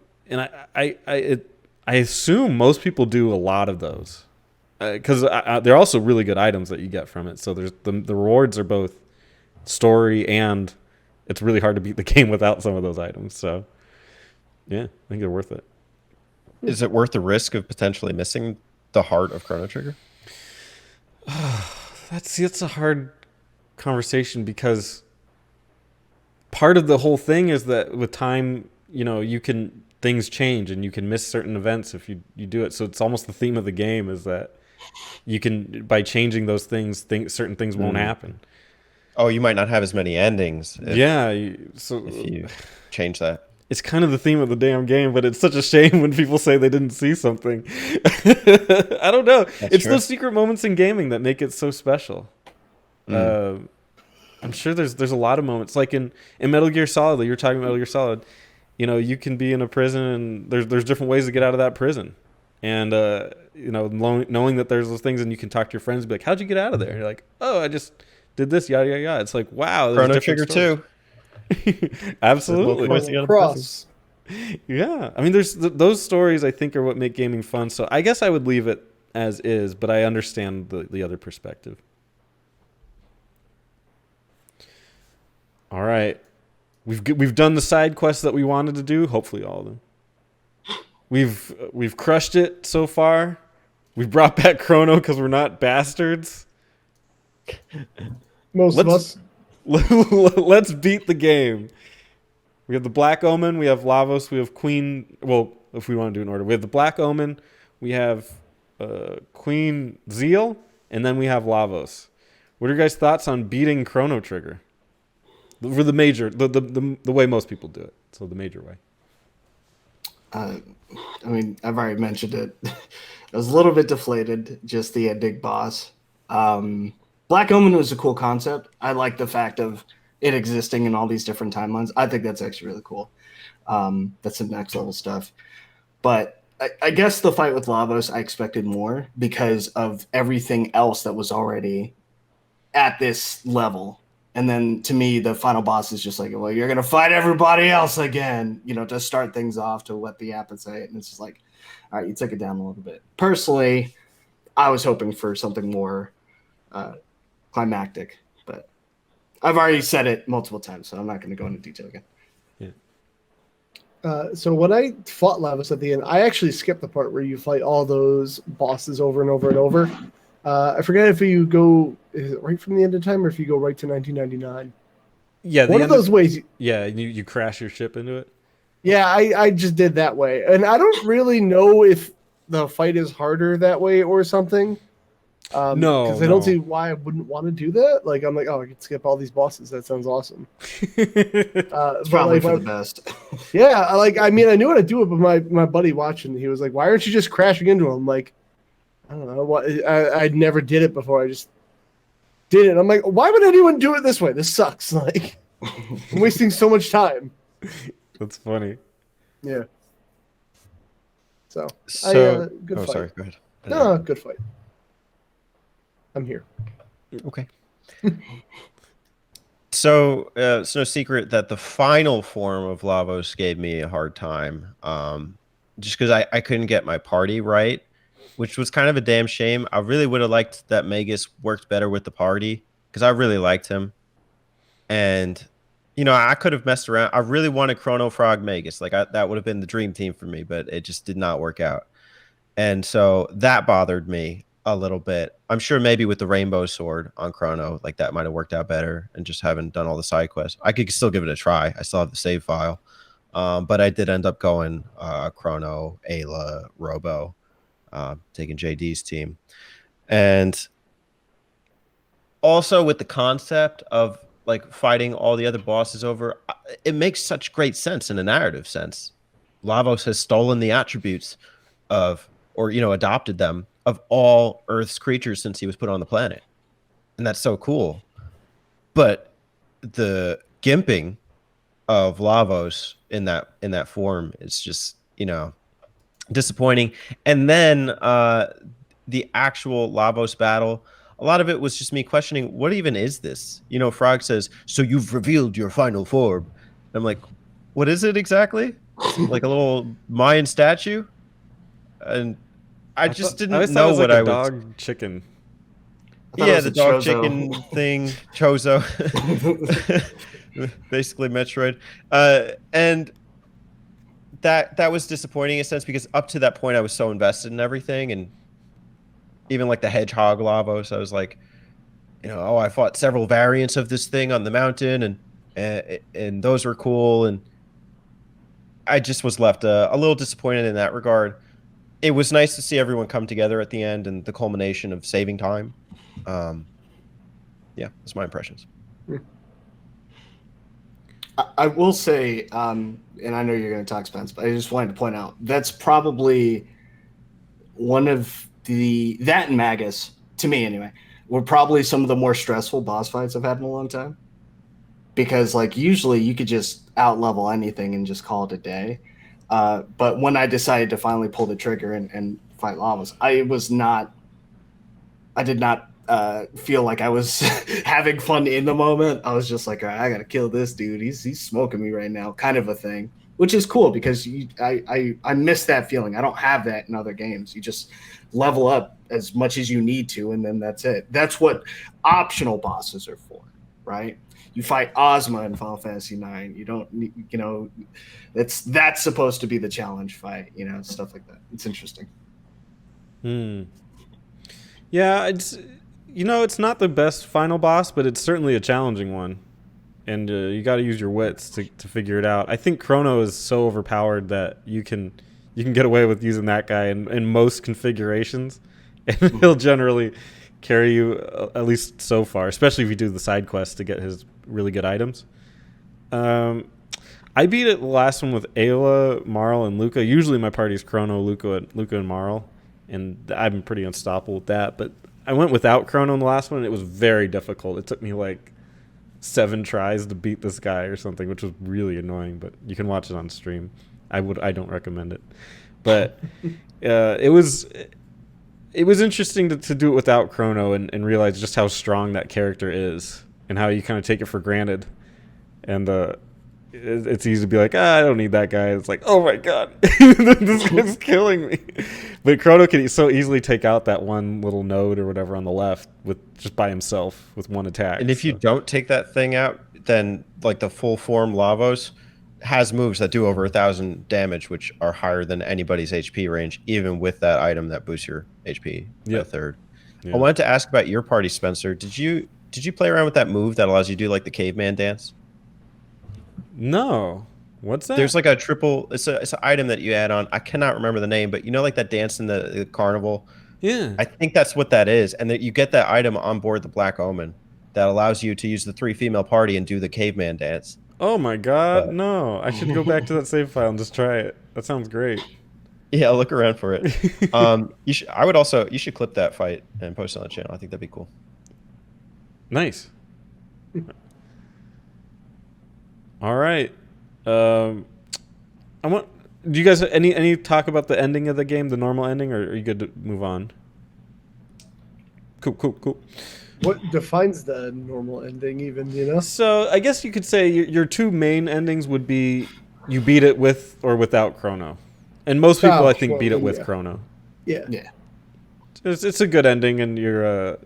I assume most people do a lot of those because they're also really good items that you get from it. So there's the rewards are both story and it's really hard to beat the game without some of those items. So yeah, I think they're worth it. Is it worth the risk of potentially missing the heart of Chrono Trigger? That's a hard conversation because part of the whole thing is that with time, things change and you can miss certain events if you do it. So it's almost the theme of the game is that you can, by changing those things, certain things won't happen. Oh, you might not have as many endings. If you change that. It's kind of the theme of the damn game, but it's such a shame when people say they didn't see something. I don't know. It's true. Those secret moments in gaming that make it so special. I'm sure there's a lot of moments. Like in Metal Gear Solid, you were talking about Metal Gear Solid, you can be in a prison and there's different ways to get out of that prison. And, knowing that there's those things and you can talk to your friends and be like, how'd you get out of there? You're like, oh, I just did this, yada, yada, yada. It's like, wow. Chrono Trigger 2. Absolutely. Cross. Yeah, I mean, there's those stories I think are what make gaming fun. So I guess I would leave it as is, but I understand the other perspective. All right, we've done the side quests that we wanted to do. Hopefully, all of them. We've crushed it so far. We've brought back Chrono because we're not bastards. Most of us. Let's beat the game. We have the Black Omen, we have Lavos, we have Queen. Well, if we want to do it in order, we have the Black Omen, we have Queen Zeal, and then we have Lavos. What are your guys' thoughts on beating Chrono Trigger? For the major, the way most people do it. So the major way. I mean, I've already mentioned it. I was a little bit deflated, just the ending boss. Black Omen was a cool concept. I like the fact of it existing in all these different timelines. I think that's actually really cool. That's some next level stuff. But I guess the fight with Lavos, I expected more because of everything else that was already at this level. And then to me, the final boss is just like, well, you're going to fight everybody else again, to start things off, to whet the appetite. And it's just like, all right, you took it down a little bit. Personally, I was hoping for something more climactic, but I've already said it multiple times, so I'm not going to go into detail again. So when I fought Lavos at the end, I actually skipped the part where you fight all those bosses over and over and over. I forget if you go is it right from the end of time or if you go right to 1999. Yeah, one of those ways. Yeah, you crash your ship into it. Yeah, I just did that way, and I don't really know if the fight is harder that way or something. No, because I don't see why I wouldn't want to do that. Like I'm like, oh, I could skip all these bosses. That sounds awesome. It's probably for the best. Yeah, I mean, I knew how to do it, but my buddy watching, he was like, "Why aren't you just crashing into him?" Like, I don't know. I never did it before. I just did it. I'm like, why would anyone do it this way? This sucks. Like, I'm wasting so much time. That's funny. Yeah. So, good oh, fight. sorry. Go ahead. No, good fight. I'm here. Okay. So it's no secret that the final form of Lavos gave me a hard time, just because I couldn't get my party right, which was kind of a damn shame. I really would have liked that Magus worked better with the party because I really liked him, and I could have messed around. I really wanted Chrono Frog Magus, like that would have been the dream team for me, but it just did not work out. And so that bothered me a little bit. I'm sure maybe with the Rainbow Sword on Chrono, like that might have worked out better, and just haven't done all the side quests. I could still give it a try. I still have the save file. But I did end up going Chrono, Ayla, Robo, taking JD's team. And also with the concept of like fighting all the other bosses over, it makes such great sense in a narrative sense. Lavos has stolen the attributes of, or adopted them, of all Earth's creatures since he was put on the planet, and that's so cool. But the gimping of Lavos in that form is just disappointing. And then the actual Lavos battle, a lot of it was just me questioning, what even is this? Frog says, "So you've revealed your final form." I'm like, what is it exactly? It's like a little Mayan statue, and I just didn't know what I was. Dog chicken. Yeah, the dog chicken thing, Chozo. Basically Metroid. And that was disappointing in a sense, because up to that point I was so invested in everything, and even like the hedgehog Lavos, I was like, I fought several variants of this thing on the mountain, and those were cool, and I just was left a little disappointed in that regard. It was nice to see everyone come together at the end and the culmination of saving time. Yeah, that's my impressions. I will say, and I know you're going to talk, Spence, but I just wanted to point out that's probably one of that and Magus, to me anyway, were probably some of the more stressful boss fights I've had in a long time. Because like usually you could just out level anything and just call it a day. But when I decided to finally pull the trigger and fight Lavos, I did not feel like I was having fun in the moment. I was just like, all right, I gotta kill this dude. He's smoking me right now, kind of a thing. Which is cool because I miss that feeling. I don't have that in other games. You just level up as much as you need to, and then that's it. That's what optional bosses are for, right? You fight Ozma in Final Fantasy IX. You don't, that's supposed to be the challenge fight, stuff like that. It's interesting. Yeah, it's not the best final boss, but it's certainly a challenging one, and you got to use your wits to figure it out. I think Chrono is so overpowered that you can get away with using that guy in most configurations, and he'll generally carry you at least so far, especially if you do the side quests to get his really good items. I beat it the last one with Ayla, Marl, and Luca. Usually my party's Chrono, Luca, and Marl, and I'm pretty unstoppable with that. But I went without Chrono in the last one, and it was very difficult. It took me like 7 tries to beat this guy or something, which was really annoying. But you can watch it on stream. I don't recommend it, but it was interesting to do it without Chrono and realize just how strong that character is and how you kind of take it for granted. And it's easy to be like, I don't need that guy. It's like, oh my god, this guy's killing me. But Chrono can so easily take out that one little node or whatever on the left just by himself with one attack. And if you don't take that thing out, then like the full form Lavos has moves that do over 1,000 damage, which are higher than anybody's HP range, even with that item that boosts your HP by a third. Yeah. I wanted to ask about your party, Spencer. Did you play around with that move that allows you to do like the caveman dance? No. What's that? There's like a triple. It's an item that you add on. I cannot remember the name, but like that dance in the carnival. Yeah. I think that's what that is, and that you get that item on board the Black Omen that allows you to use the 3 female party and do the caveman dance. Oh my god, no. I should go back to that save file and just try it. That sounds great. Yeah, I'll look around for it. You should clip that fight and post it on the channel. I think that'd be cool. Nice. All right. I want Do you guys any talk about the ending of the game, the normal ending, or are you good to move on? Cool. What defines the normal ending, even, you know? So I guess you could say your two main endings would be you beat it with or without Chrono, and most people I think beat it with Chrono. Yeah. It's a good ending, and you're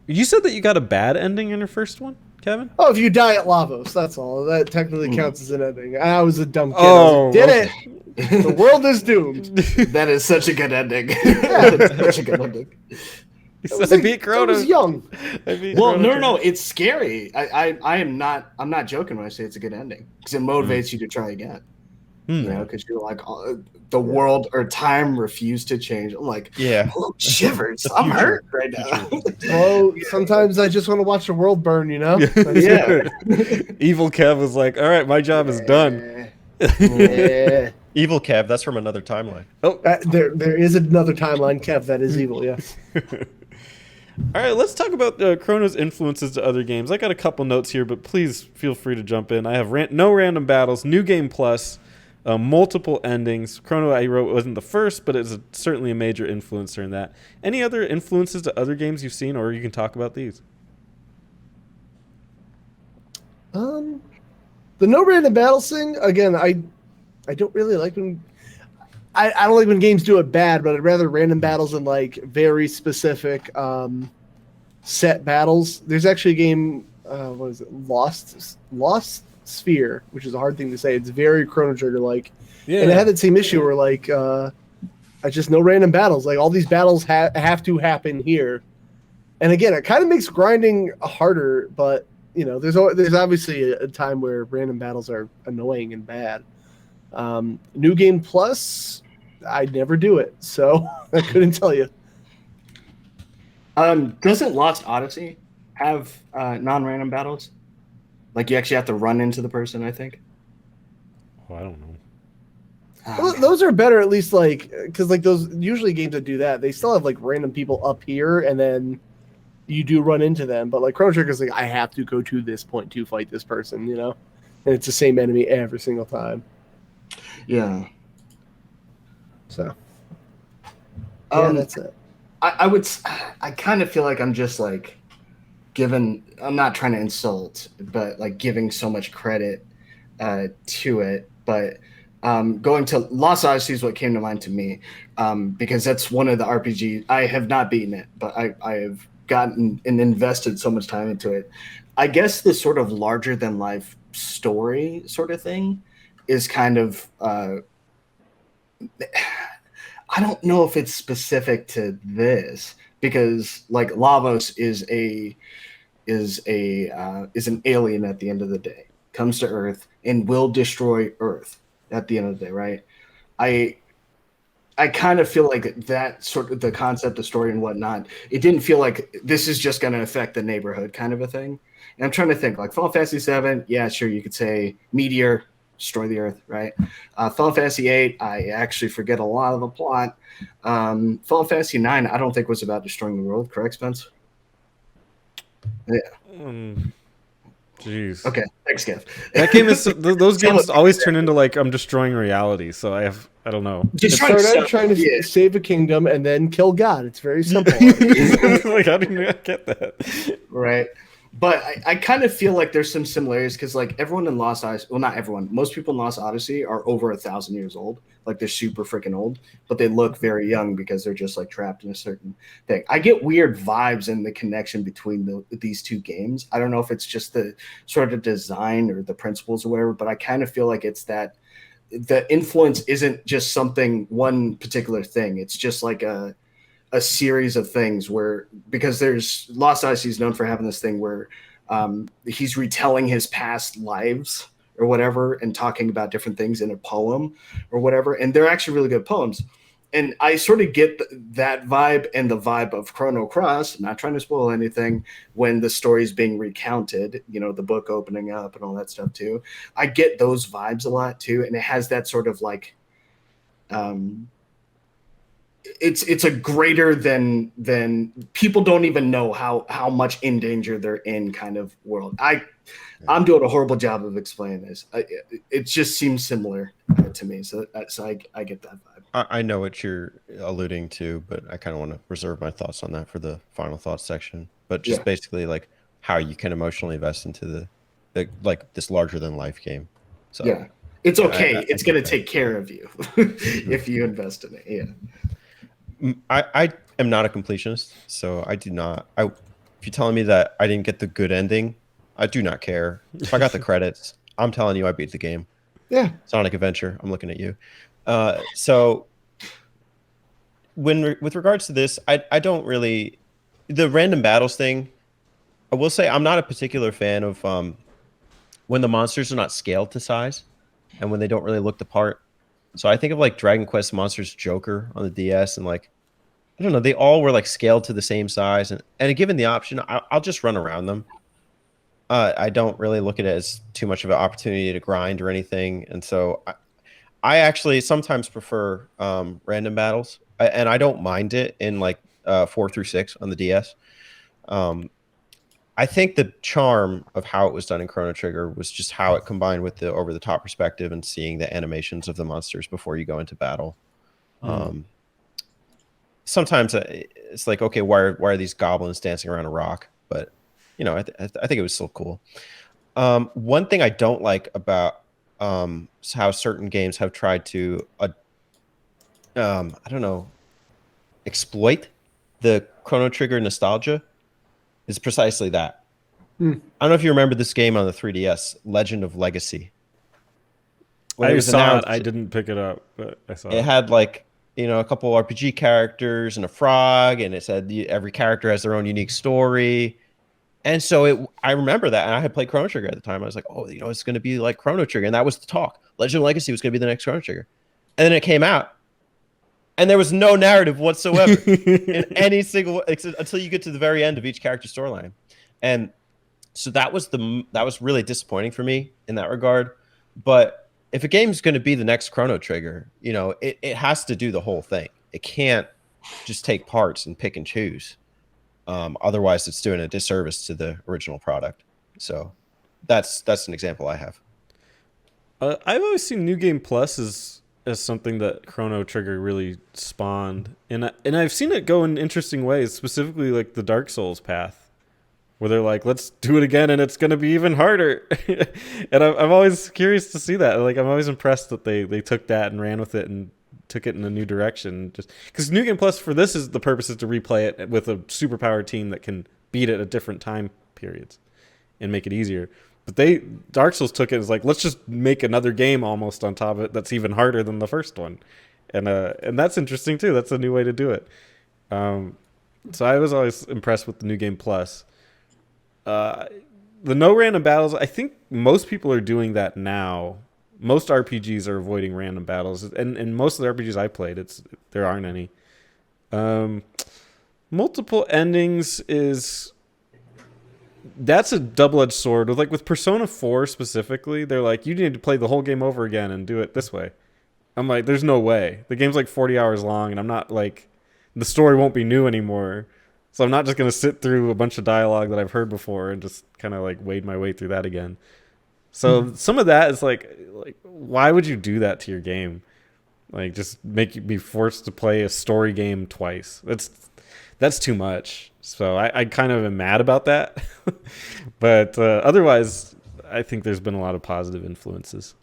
you said that you got a bad ending in your first one, Kevin. Oh, if you die at Lavos, that's all. That technically counts as an ending. I was a dumb kid. Oh, Did it? The world is doomed. That is such a good ending. That's such a good ending. I beat Chrono. I was young. Well, no, it's scary. I'm not joking when I say it's a good ending because it motivates you to try again. You know, because you're like, oh, the world or time refused to change. I'm like, oh, shivers. I'm hurt right now. Oh, sometimes I just want to watch the world burn. You know? Yeah. Evil Kev was like, all right, my job is done. Yeah. Evil Kev, that's from another timeline. Oh, there is another timeline, Kev, that is evil. Yes. All right, let's talk about Chrono's influences to other games. I got a couple notes here, but please feel free to jump in. I have no random battles, new game plus, multiple endings. Chrono, I wrote, wasn't the first, but it's certainly a major influencer in that. Any other influences to other games you've seen, or you can talk about these? The no random battles thing, again, I don't really like when I don't like when games do it bad, but I'd rather random battles than like very specific set battles. There's actually a game, what is it? Lost Sphere, which is a hard thing to say. It's very Chrono Trigger like. Yeah. And it had that same issue where like I just no random battles. Like all these battles have to happen here. And again, it kind of makes grinding harder, but you know, there's obviously a time where random battles are annoying and bad. New Game Plus, I never do it, so I couldn't tell you. Doesn't Lost Odyssey have non-random battles? Like you actually have to run into the person, I think. Oh, I don't know. Well, those are better, at least, like because like those usually games that do that, they still have like random people up here, and then you do run into them. But like Chrono Trigger is like I have to go to this point to fight this person, you know, and it's the same enemy every single time. Yeah. So. Yeah, that's it. I kind of feel like I'm just like I'm not trying to insult, but like giving so much credit to it. But going to Lost Odyssey is what came to mind to me because that's one of the RPGs. I have not beaten it, but I have gotten and invested so much time into it. I guess the sort of larger than life story sort of thing is kind of I don't know if it's specific to this because like Lavos is an alien at the end of the day, comes to Earth and will destroy Earth at the end of the day, right? I kind of feel like that sort of the concept of story and whatnot, it didn't feel like this is just going to affect the neighborhood kind of a thing. And I'm trying to think like Final Fantasy VII, yeah, sure, you could say meteor, destroy the Earth, right? Final Fantasy VIII, I actually forget a lot of the plot. Final Fantasy IX, I don't think was about destroying the world, correct, Spence? Yeah. Jeez. Okay, thanks, Kev. That game is those games always turn into like I'm destroying reality. So I don't know. Just trying to save a kingdom and then kill God. It's very simple. Like how did I get that? Right. But I kind of feel like there's some similarities because like everyone in Lost Odyssey, well, not everyone, most people in Lost Odyssey are over 1,000 years old. Like they're super freaking old, but they look very young because they're just like trapped in a certain thing. I get weird vibes in the connection between these two games. I don't know if it's just the sort of design or the principles or whatever, but I kind of feel like it's that the influence isn't just one particular thing. It's just like a series of things where, because there's Lost Odyssey is known for having this thing where he's retelling his past lives or whatever and talking about different things in a poem or whatever. And they're actually really good poems. And I sort of get that vibe and the vibe of Chrono Cross, not trying to spoil anything, when the story is being recounted, you know, the book opening up and all that stuff too. I get those vibes a lot too. And it has that sort of like, it's a greater than people don't even know how much in danger they're in kind of world. I'm doing a horrible job of explaining this. It just seems similar to me. So I get that vibe. I know what you're alluding to, but I kind of want to reserve my thoughts on that for the final thoughts section. But just basically like how you can emotionally invest into the like this larger than life game. So yeah, it's okay. It's going to take care of you if you invest in it. Yeah. I am not a completionist, so I do not. If you're telling me that I didn't get the good ending, I do not care. If I got the credits, I'm telling you I beat the game. Yeah. Sonic Adventure, I'm looking at you. So with regards to this, I don't really, the random battles thing, I will say I'm not a particular fan of when the monsters are not scaled to size and when they don't really look the part. So I think of like Dragon Quest Monsters Joker on the DS, and like, I don't know, they all were like scaled to the same size, and given the option, I'll just run around them. I don't really look at it as too much of an opportunity to grind or anything, and so I actually sometimes prefer random battles, and I don't mind it in like 4 through 6 on the DS. I think the charm of how it was done in Chrono Trigger was just how it combined with the over-the-top perspective and seeing the animations of the monsters before you go into battle. Sometimes it's like, okay, why are these goblins dancing around a rock? But you know, I think it was still cool. One thing I don't like about how certain games have tried to, I don't know, exploit the Chrono Trigger nostalgia is precisely that. I don't know if you remember this game on the 3DS, Legend of Legacy. I saw it. I didn't pick it up, but I saw it. It had like, you know, a couple RPG characters and a frog, and it said every character has their own unique story. And so I remember that, and I had played Chrono Trigger at the time. I was like, oh, you know, it's going to be like Chrono Trigger, and that was the talk. Legend of Legacy was going to be the next Chrono Trigger. And then it came out, and there was no narrative whatsoever in any single, until you get to the very end of each character's storyline. And so that was really disappointing for me in that regard. But if a game's going to be the next Chrono Trigger, you know, it has to do the whole thing. It can't just take parts and pick and choose. Otherwise, it's doing a disservice to the original product. So that's an example I have. I've always seen New Game Plus as something that Chrono Trigger really spawned, and I've seen it go in interesting ways, specifically like the Dark Souls path, where they're like, let's do it again, and it's going to be even harder. And I'm always curious to see that. Like, I'm always impressed that they took that and ran with it and took it in a new direction. Just because New Game Plus for this is the purpose is to replay it with a superpowered team that can beat it at different time periods and make it easier. But Dark Souls took it as like, let's just make another game almost on top of it that's even harder than the first one, and that's interesting too. That's a new way to do it. So I was always impressed with the New Game Plus. The no random battles, I think most people are doing that now. Most RPGs are avoiding random battles, and most of the RPGs I played, there aren't any. Multiple endings that's a double-edged sword. With Persona 4 specifically, they're like, you need to play the whole game over again and do it this way. I'm like, there's no way. The game's like 40 hours long, and I'm not like, the story won't be new anymore. So I'm not just going to sit through a bunch of dialogue that I've heard before and just kind of like wade my way through that again. So some of that is like, why would you do that to your game? Like, just make you be forced to play a story game twice. That's too much. So I kind of am mad about that. But otherwise, I think there's been a lot of positive influences.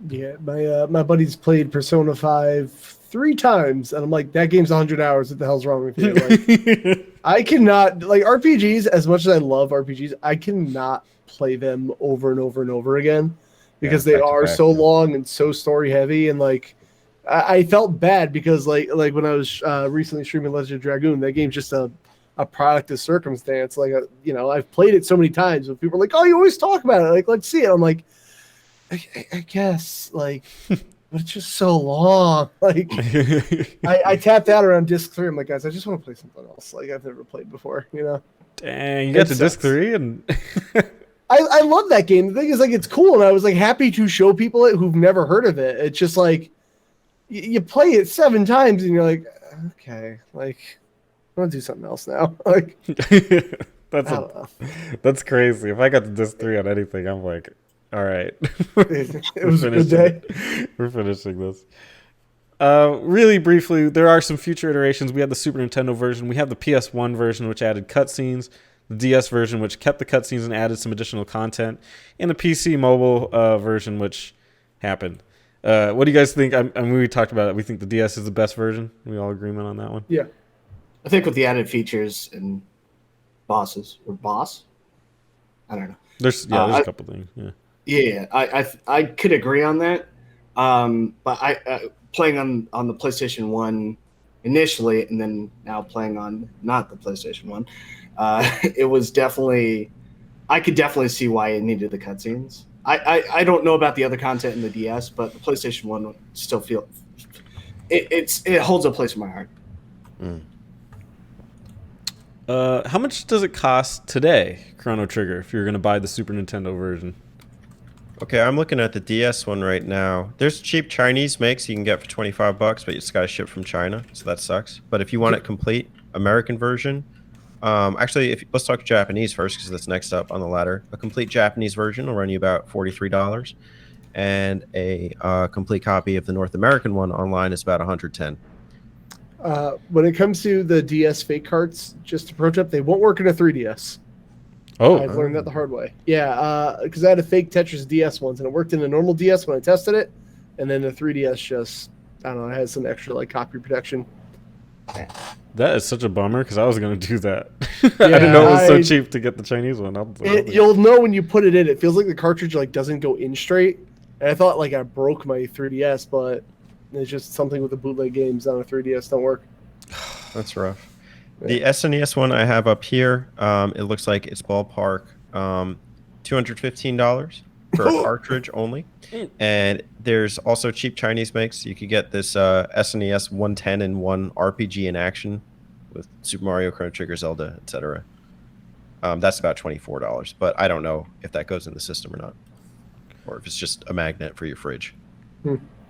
Yeah, my buddy's played Persona 5 3 times, and I'm like, that game's 100 hours. What the hell's wrong with you? Like, I cannot, like, RPGs, as much as I love RPGs, I cannot play them over and over and over again because they are so long and so story heavy. And like, I felt bad because like when I was recently streaming Legend of Dragoon, that game's just a product of circumstance. Like, you know, I've played it so many times, but people are like, oh, you always talk about it. Like, let's see it. I'm like, I guess, like, but it's just so long. Like, I tapped out around disc 3. I'm like, guys, I just want to play something else. Like, I've never played before, you know? Dang, you got to disc 3 and... I love that game. The thing is, like, it's cool, and I was like happy to show people it who've never heard of it. It's just like, you play it 7 times and you're like, okay, like I want to do something else now. Like That's crazy. If I got to disc 3 on anything, I'm like, all right, it was a good day. We're finishing this. Really briefly, there are some future iterations. We have the Super Nintendo version. We have the PS1 version, which added cutscenes. The DS version, which kept the cutscenes and added some additional content. And the PC mobile version, which happened. What do you guys think? I mean, we talked about it. We think the DS is the best version. We all agreement on that one? Yeah. I think with the added features and boss? I don't know. There's a couple things. Yeah. Yeah, I could agree on that. But I playing on the PlayStation 1 initially, and then now playing on not the PlayStation 1, it was definitely, I could definitely see why it needed the cutscenes. I don't know about the other content in the DS, but the PlayStation 1 still feel it holds a place in my heart. How much does it cost today, Chrono Trigger, if you're going to buy the Super Nintendo version? Okay, I'm looking at the DS one right now. There's cheap Chinese makes you can get for $25, but it's got to ship from China, so that sucks. But if you want it complete, American version, actually, let's talk Japanese first because that's next up on the ladder. A complete Japanese version will run you about $43, and a complete copy of the North American one online is about $110. When it comes to the DS fake carts, just to pro tip, they won't work in a 3DS. Oh, I've learned that the hard way. Yeah, because I had a fake Tetris DS once, and it worked in a normal DS when I tested it, and then the 3DS just, I don't know, it has some extra like copy protection. that is such a bummer because I was going to do that. I didn't know it was so cheap to get the Chinese one. You'll know when you put it in. It feels like the cartridge like doesn't go in straight, and I thought like I broke my 3DS, but it's just something with the bootleg games on a 3DS don't work. That's rough. The SNES one I have up here, it looks like it's ballpark $215 for a cartridge only. And there's also cheap Chinese makes. You could get this SNES 110-in-1 RPG in action with Super Mario, Chrono Trigger, Zelda, etc. That's about $24, but I don't know if that goes in the system or not, or if it's just a magnet for your fridge.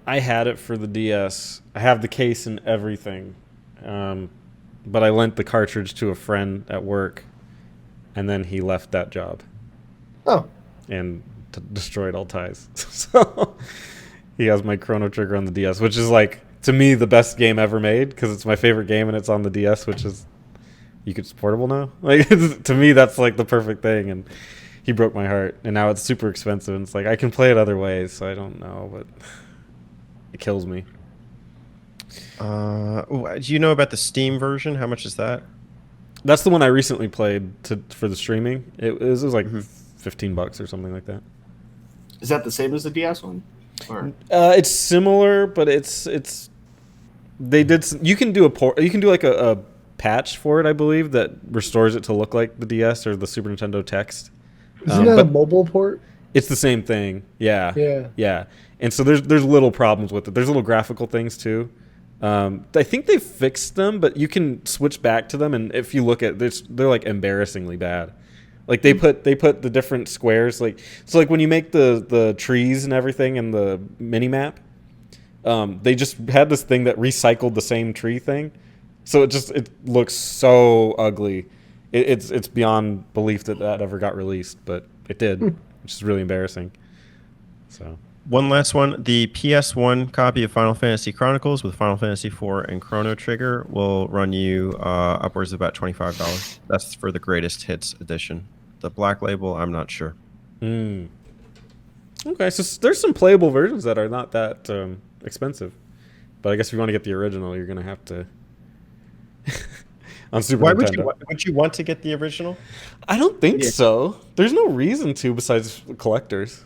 I had it for the DS. I have the case and everything. But I lent the cartridge to a friend at work, and then he left that job. Oh. And destroyed all ties. So he has my Chrono Trigger on the DS, which is like, to me, the best game ever made because it's my favorite game and it's on the DS, which is, it's portable now. Like, to me, that's like the perfect thing. And he broke my heart. And now it's super expensive. And it's like, I can play it other ways, so I don't know, but it kills me. Do you know about the Steam version? How much is that? That's the one I recently played for the streaming. It was like $15 or something like that. Is that the same as the DS one? Or? It's similar, but it's they did. You can do you can do like a patch for it, I believe, that restores it to look like the DS or the Super Nintendo text. Isn't that a mobile port? It's the same thing. Yeah. Yeah. Yeah. And so there's little problems with it. There's little graphical things too. I think they fixed them, but you can switch back to them, and if you look at this, they're like embarrassingly bad. Like they put the different squares, like when you make the trees and everything in the mini map, they just had this thing that recycled the same tree thing, so it looks so ugly. It's beyond belief that ever got released, but it did, which is really embarrassing. So. One last one. The PS1 copy of Final Fantasy Chronicles with Final Fantasy IV and Chrono Trigger will run you upwards of about $25. That's for the Greatest Hits edition. The Black Label, I'm not sure. Okay, so there's some playable versions that are not that expensive. But I guess if you want to get the original, you're going to have to... on Super Nintendo. Would you want to get the original? I don't think so. There's no reason to besides collectors.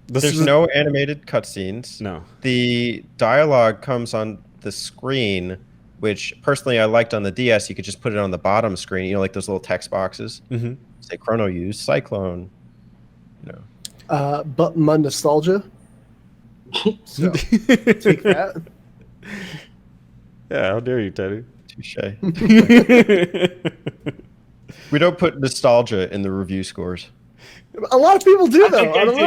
There's no animated cutscenes. No. The dialogue comes on the screen, which personally I liked on the DS. You could just put it on the bottom screen, like those little text boxes. Mm-hmm. Say Chrono used Cyclone. But my nostalgia. So take that. Yeah, how dare you, Teddy? Touche. We don't put nostalgia in the review scores. A lot of people do, I though. think I don't do,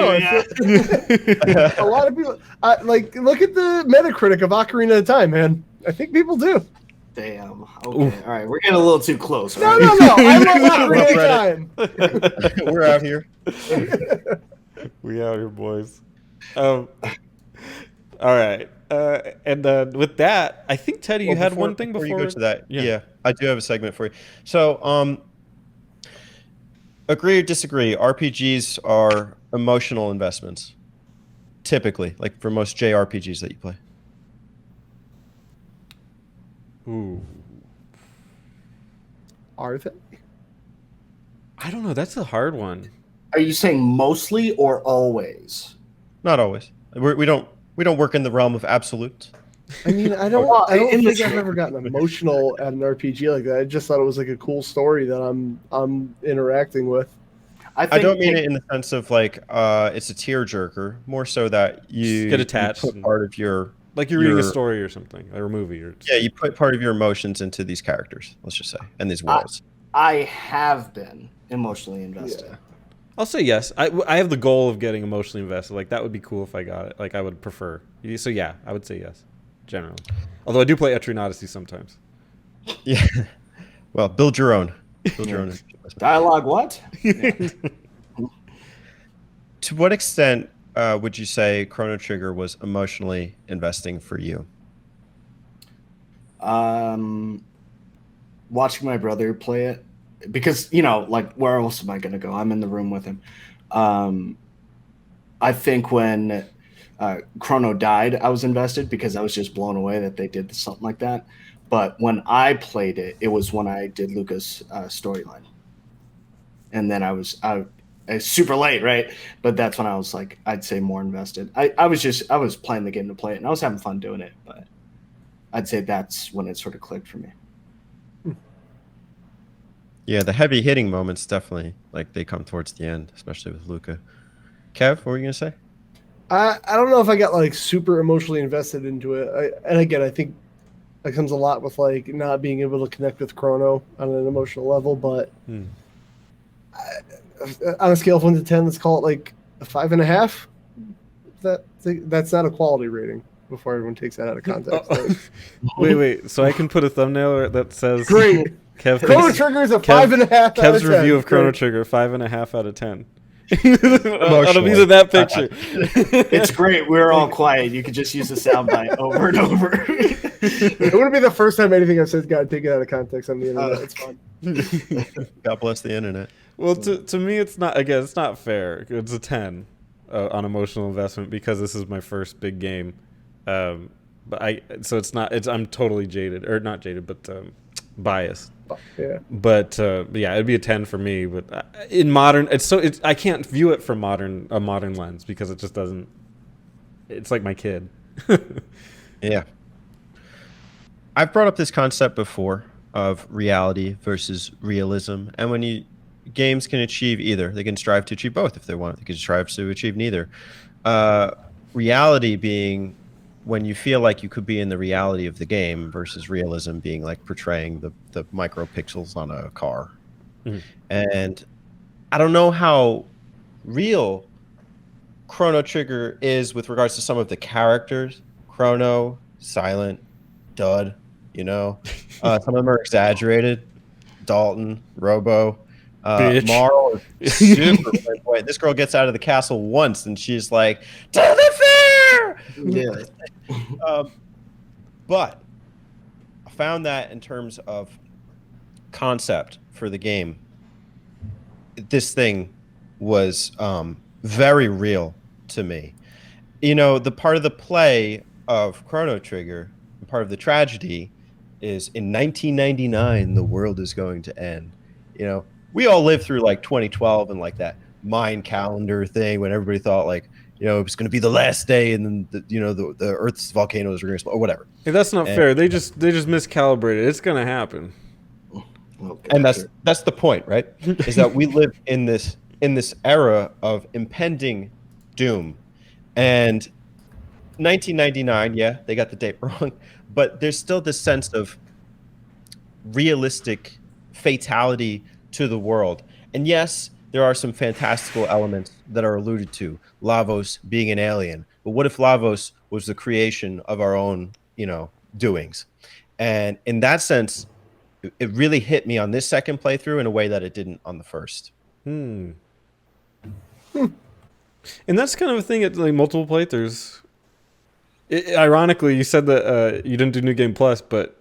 know. A lot of people, like, look at the Metacritic of Ocarina of Time, man. I think people do. Damn. Okay. All right. We're getting a little too close. No, Right? no, no. I love Ocarina of Time. We're out here. We out here, boys. All right. And with that, I think Teddy, you had one thing before you go to that. Yeah. Yeah, I do have a segment for you. So, agree or disagree? RPGs are emotional investments, typically, like for most JRPGs that you play. Ooh. Are they? I don't know. That's a hard one. Are you saying mostly or always? Not always. We don't work in the realm of absolute. I mean, I don't in think the- I've ever gotten emotional at an RPG like that. I just thought it was like a cool story that I'm interacting with. I don't mean it in the sense of like it's a tearjerker. More so that you Get attached You put and- part of your Like you're reading a story or something, or a movie, or yeah. You put part of your emotions into these characters. Let's just say, and these worlds. I have been emotionally invested. Yeah. I'll say yes. I have the goal of getting emotionally invested. Like that would be cool if I got it. Like I would prefer. So yeah, I would say yes, generally. Although I do play Etrian Odyssey sometimes. Yeah. Well, build your own. Build your own. Dialogue what? To what extent would you say Chrono Trigger was emotionally investing for you? Watching my brother play it, because like, where else am I going to go? I'm in the room with him. I think when Chrono died, I was invested because I was just blown away that they did something like that. But when I played it, it was when I did Luca's storyline, and then I was super late, right? But that's when I was like, I'd say more invested. I was playing the game to play it, and I was having fun doing it. But I'd say that's when it sort of clicked for me. Yeah, the heavy hitting moments definitely like they come towards the end, especially with Luca. Kev, what were you gonna say? I don't know if I got like super emotionally invested into it. And again, I think that comes a lot with like not being able to connect with Chrono on an emotional level. But on a scale of 1 to 10, let's call it like a 5.5. That's not a quality rating. Before everyone takes that out of context. Wait. So I can put a thumbnail that says Great. Chrono Trigger is a 5.5 out of 10. Kev's review of Chrono Great. Trigger, 5.5 out of 10. Out of using that picture. It's great. We're all quiet. You could just use the soundbite over and over. It wouldn't be the first time anything I've said got taken out of context on the internet. It's fun. God bless the internet. Well, to me, it's not fair. It's a 10 on emotional investment because this is my first big game. But I'm totally jaded, or not jaded, but biased. Yeah. But yeah, it'd be a 10 for me. But in modern, I can't view it from a modern lens because it just doesn't. It's like my kid. Yeah. I've brought up this concept before of reality versus realism, and when games can achieve either, they can strive to achieve both if they want. They can strive to achieve neither. Reality being when you feel like you could be in the reality of the game versus realism being like portraying the micropixels on a car. Mm-hmm. And I don't know how real Chrono Trigger is with regards to some of the characters. Chrono, Silent, Dud, some of them are exaggerated. Dalton, Robo, Marl is super flamboyant. This girl gets out of the castle once and she's like, to the fair! Yeah. But I found that in terms of concept for the game, this thing was very real to me. The part of the play of Chrono Trigger, part of the tragedy is in 1999, the world is going to end. We all lived through like 2012 and like that Mayan calendar thing when everybody thought like, it was going to be the last day, and then the Earth's volcanoes were going to explode, or whatever. Hey, that's not fair. They just miscalibrated. It's gonna happen. Okay, And that's the point, right? Is that we live in this era of impending doom, and 1999. Yeah, they got the date wrong, but there's still this sense of realistic fatality to the world. And yes, there are some fantastical elements that are alluded to. Lavos being an alien, but what if Lavos was the creation of our own, doings? And in that sense, it really hit me on this second playthrough in a way that it didn't on the first. And that's kind of a thing at like multiple playthroughs. Ironically, you said that you didn't do New Game Plus, but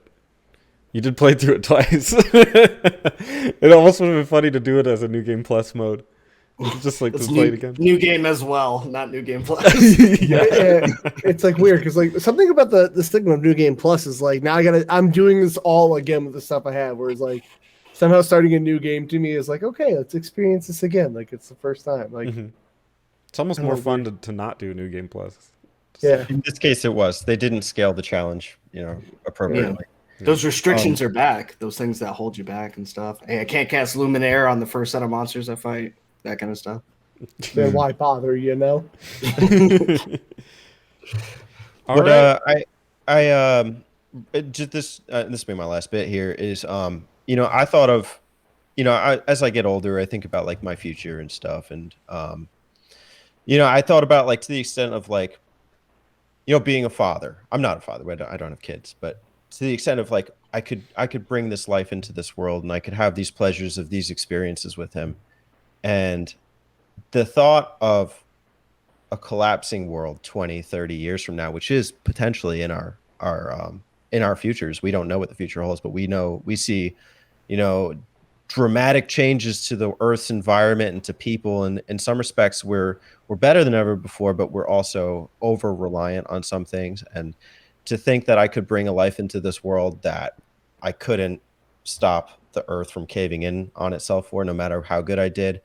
you did play through it twice. It almost would have been funny to do it as a New Game Plus mode. Just like to play it again. New game as well, not New Game Plus. It's like weird because like something about the stigma of New Game Plus is like now I'm doing this all again with the stuff I have. Whereas like somehow starting a new game to me is like, okay, let's experience this again. Like it's the first time. Like it's almost more fun to not do New Game Plus. Yeah. In this case, it was. They didn't scale the challenge, appropriately. Yeah. Those restrictions are back. Those things that hold you back and stuff. Hey, I can't cast Luminaire on the first set of monsters I fight. That kind of stuff. Then why bother? All right. Just this will be my last bit here is I thought of as I get older I think about like my future and stuff, and I thought about like to the extent of like being a father. I'm not a father. I don't have kids, but to the extent of like I could bring this life into this world and I could have these pleasures of these experiences with him. And the thought of a collapsing world 20, 30 years from now, which is potentially in our futures. We don't know what the future holds, but we see, dramatic changes to the Earth's environment and to people. And in some respects, we're better than ever before, but we're also over reliant on some things. And to think that I could bring a life into this world that I couldn't stop the Earth from caving in on itself for, no matter how good I did.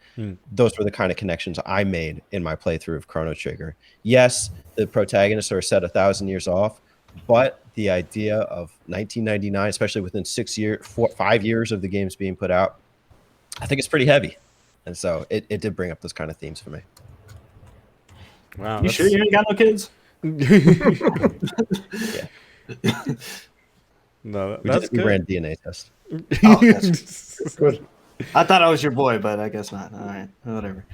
Those were the kind of connections I made in my playthrough of Chrono Trigger. Yes, the protagonists are set 1,000 years off, but the idea of 1999, especially within 5 years of the games being put out, I think it's pretty heavy. And so it did bring up those kind of themes for me. Wow. You sure you ain't got no kids? Yeah. No, We that's good. ran DNA test. Oh, that's Good. I thought I was your boy, but I guess not. All right, whatever.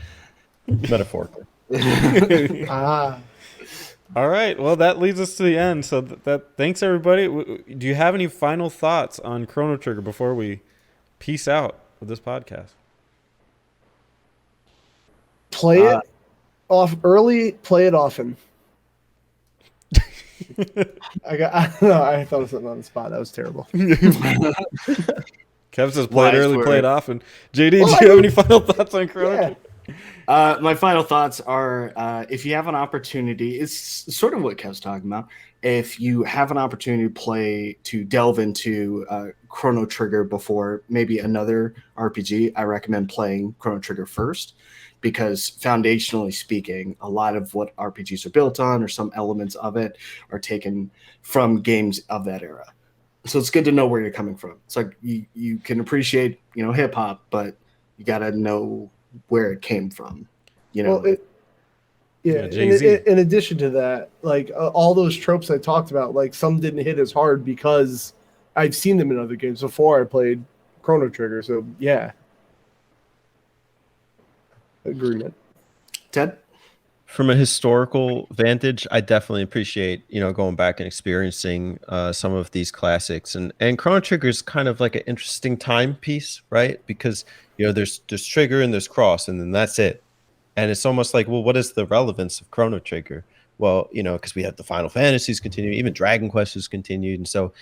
Metaphorically. All right. Well, that leads us to the end. So thanks everybody. Do you have any final thoughts on Chrono Trigger before we peace out with this podcast? Play it off early. Play it often. I don't know. I thought of something on the spot. That was terrible. Kev says play it early, play it often. JD, do you have any final thoughts on Chrono Trigger? My final thoughts are if you have an opportunity, it's sort of what Kev's talking about. If you have an opportunity to delve into Chrono Trigger before maybe another RPG, I recommend playing Chrono Trigger first, because foundationally speaking, a lot of what RPGs are built on or some elements of it are taken from games of that era. So it's good to know where you're coming from. It's like you can appreciate, hip hop, but you got to know where it came from, Well, Jay-Z. in addition to that, like all those tropes I talked about, like some didn't hit as hard because I've seen them in other games before I played Chrono Trigger. So yeah, agreement. Ted? From a historical vantage, I definitely appreciate, going back and experiencing some of these classics. And Chrono Trigger is kind of like an interesting timepiece, right? Because, there's Trigger and there's Cross, and then that's it. And it's almost like, well, what is the relevance of Chrono Trigger? Well, because we had the Final Fantasies continue, even Dragon Quest has continued. And so,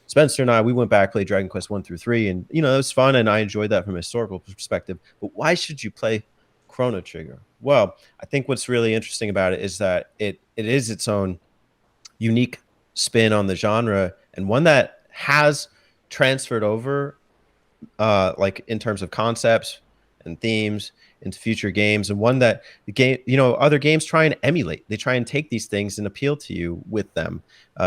Spencer and I, we went back, played Dragon Quest 1 through 3, and, it was fun, and I enjoyed that from a historical perspective. But why should you play Chrono Trigger? Well, I think what's really interesting about it is that it is its own unique spin on the genre, and one that has transferred over, like in terms of concepts and themes into future games, and one that other games try and emulate. They try and take these things and appeal to you with them,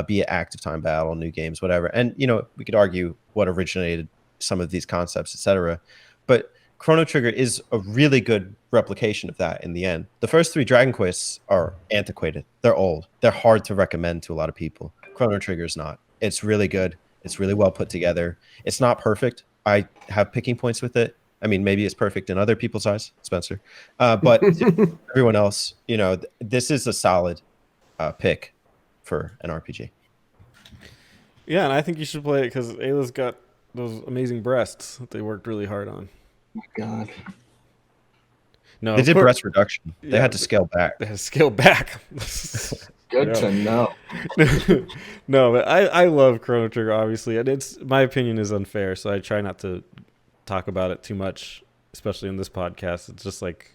be it active time battle, new games, whatever. And we could argue what originated some of these concepts, etc. But Chrono Trigger is a really good replication of that in the end. The first 3 Dragon Quests are antiquated. They're old. They're hard to recommend to a lot of people. Chrono Trigger is not. It's really good. It's really well put together. It's not perfect. I have picking points with it. I mean, maybe it's perfect in other people's eyes, Spencer. But to everyone else, you know, this is a solid pick for an RPG. Yeah, and I think you should play it because Ayla's got those amazing breasts that they worked really hard on. Oh my God. No, They of did course- breast reduction. They Yeah, had to scale back. They had to scale back. Good Yeah. to know. No, but I love Chrono Trigger, obviously, and it's my opinion is unfair, so I try not to talk about it too much, especially in this podcast. It's just like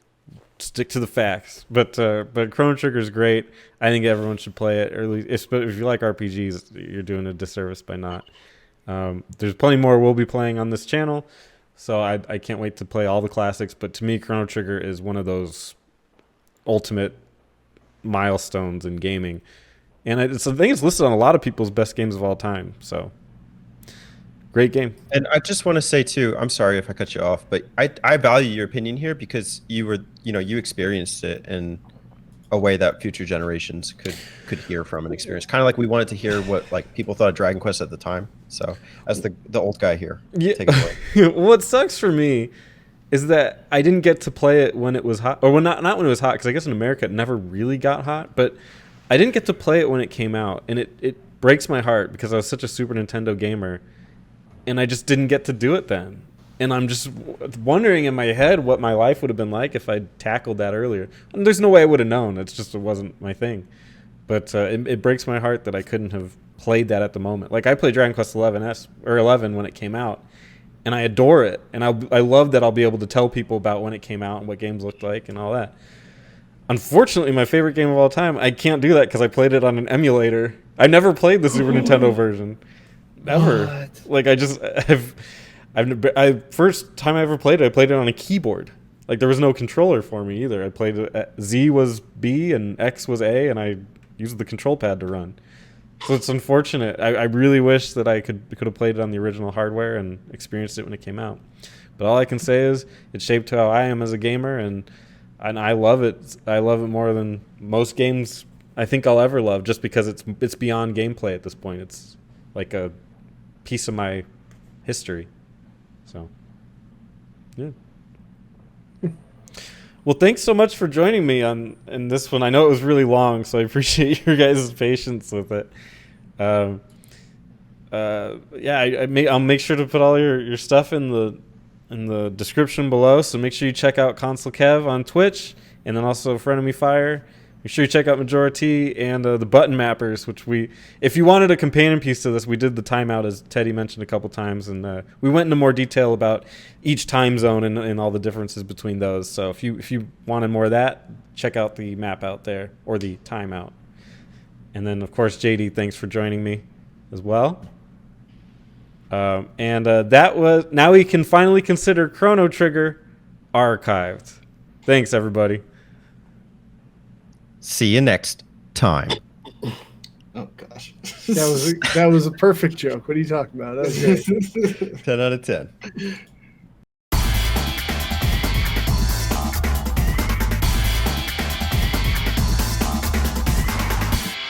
stick to the facts. But Chrono Trigger is great. I think everyone should play it, or at least if you like RPGs, you're doing a disservice by not. There's plenty more we'll be playing on this channel, so I can't wait to play all the classics. But to me, Chrono Trigger is one of those ultimate milestones in gaming, and I think it's listed on a lot of people's best games of all time. So great game. And I just want to say too, I'm sorry if I cut you off, but I value your opinion here because you experienced it in a way that future generations could hear from and experience. Kind of like we wanted to hear what like people thought of Dragon Quest at the time. So as the old guy here, take it away. What sucks for me is that I didn't get to play it when it was hot, or when not when it was hot, because I guess in America it never really got hot, but I didn't get to play it when it came out, and it breaks my heart because I was such a Super Nintendo gamer, and I just didn't get to do it then. And I'm just wondering in my head what my life would have been like if I'd tackled that earlier. And there's no way I would have known. It's just it wasn't my thing. But it breaks my heart that I couldn't have played that at the moment. Like I played Dragon Quest 11 when it came out, and I adore it. And I love that I'll be able to tell people about when it came out and what games looked like and all that. Unfortunately, my favorite game of all time, I can't do that because I played it on an emulator. I never played the Super Nintendo version. Never. What? Like first time I ever played it, I played it on a keyboard. Like there was no controller for me either. I played it. Z was B and X was A, and I used the control pad to run. So it's unfortunate. I really wish that I could have played it on the original hardware and experienced it when it came out. But all I can say is it shaped how I am as a gamer, and I love it. I love it more than most games I think I'll ever love, just because it's beyond gameplay at this point. It's like a piece of my history. So, yeah. Well, thanks so much for joining me in this one. I know it was really long, so I appreciate your guys' patience with it. I'll make sure to put all your stuff in the description below. So make sure you check out ConsoleKev on Twitch, and then also Frenemy Fire. Make sure you check out Majora T and the button mappers, which if you wanted a companion piece to this, we did the timeout, as Teddy mentioned a couple times, and we went into more detail about each time zone and all the differences between those. So if you wanted more of that, check out the map out there, or the timeout. And then, of course, JD, thanks for joining me as well. Now we can finally consider Chrono Trigger archived. Thanks, everybody. See you next time. Oh gosh. That was a perfect joke. What are you talking about? That was great. 10 out of 10.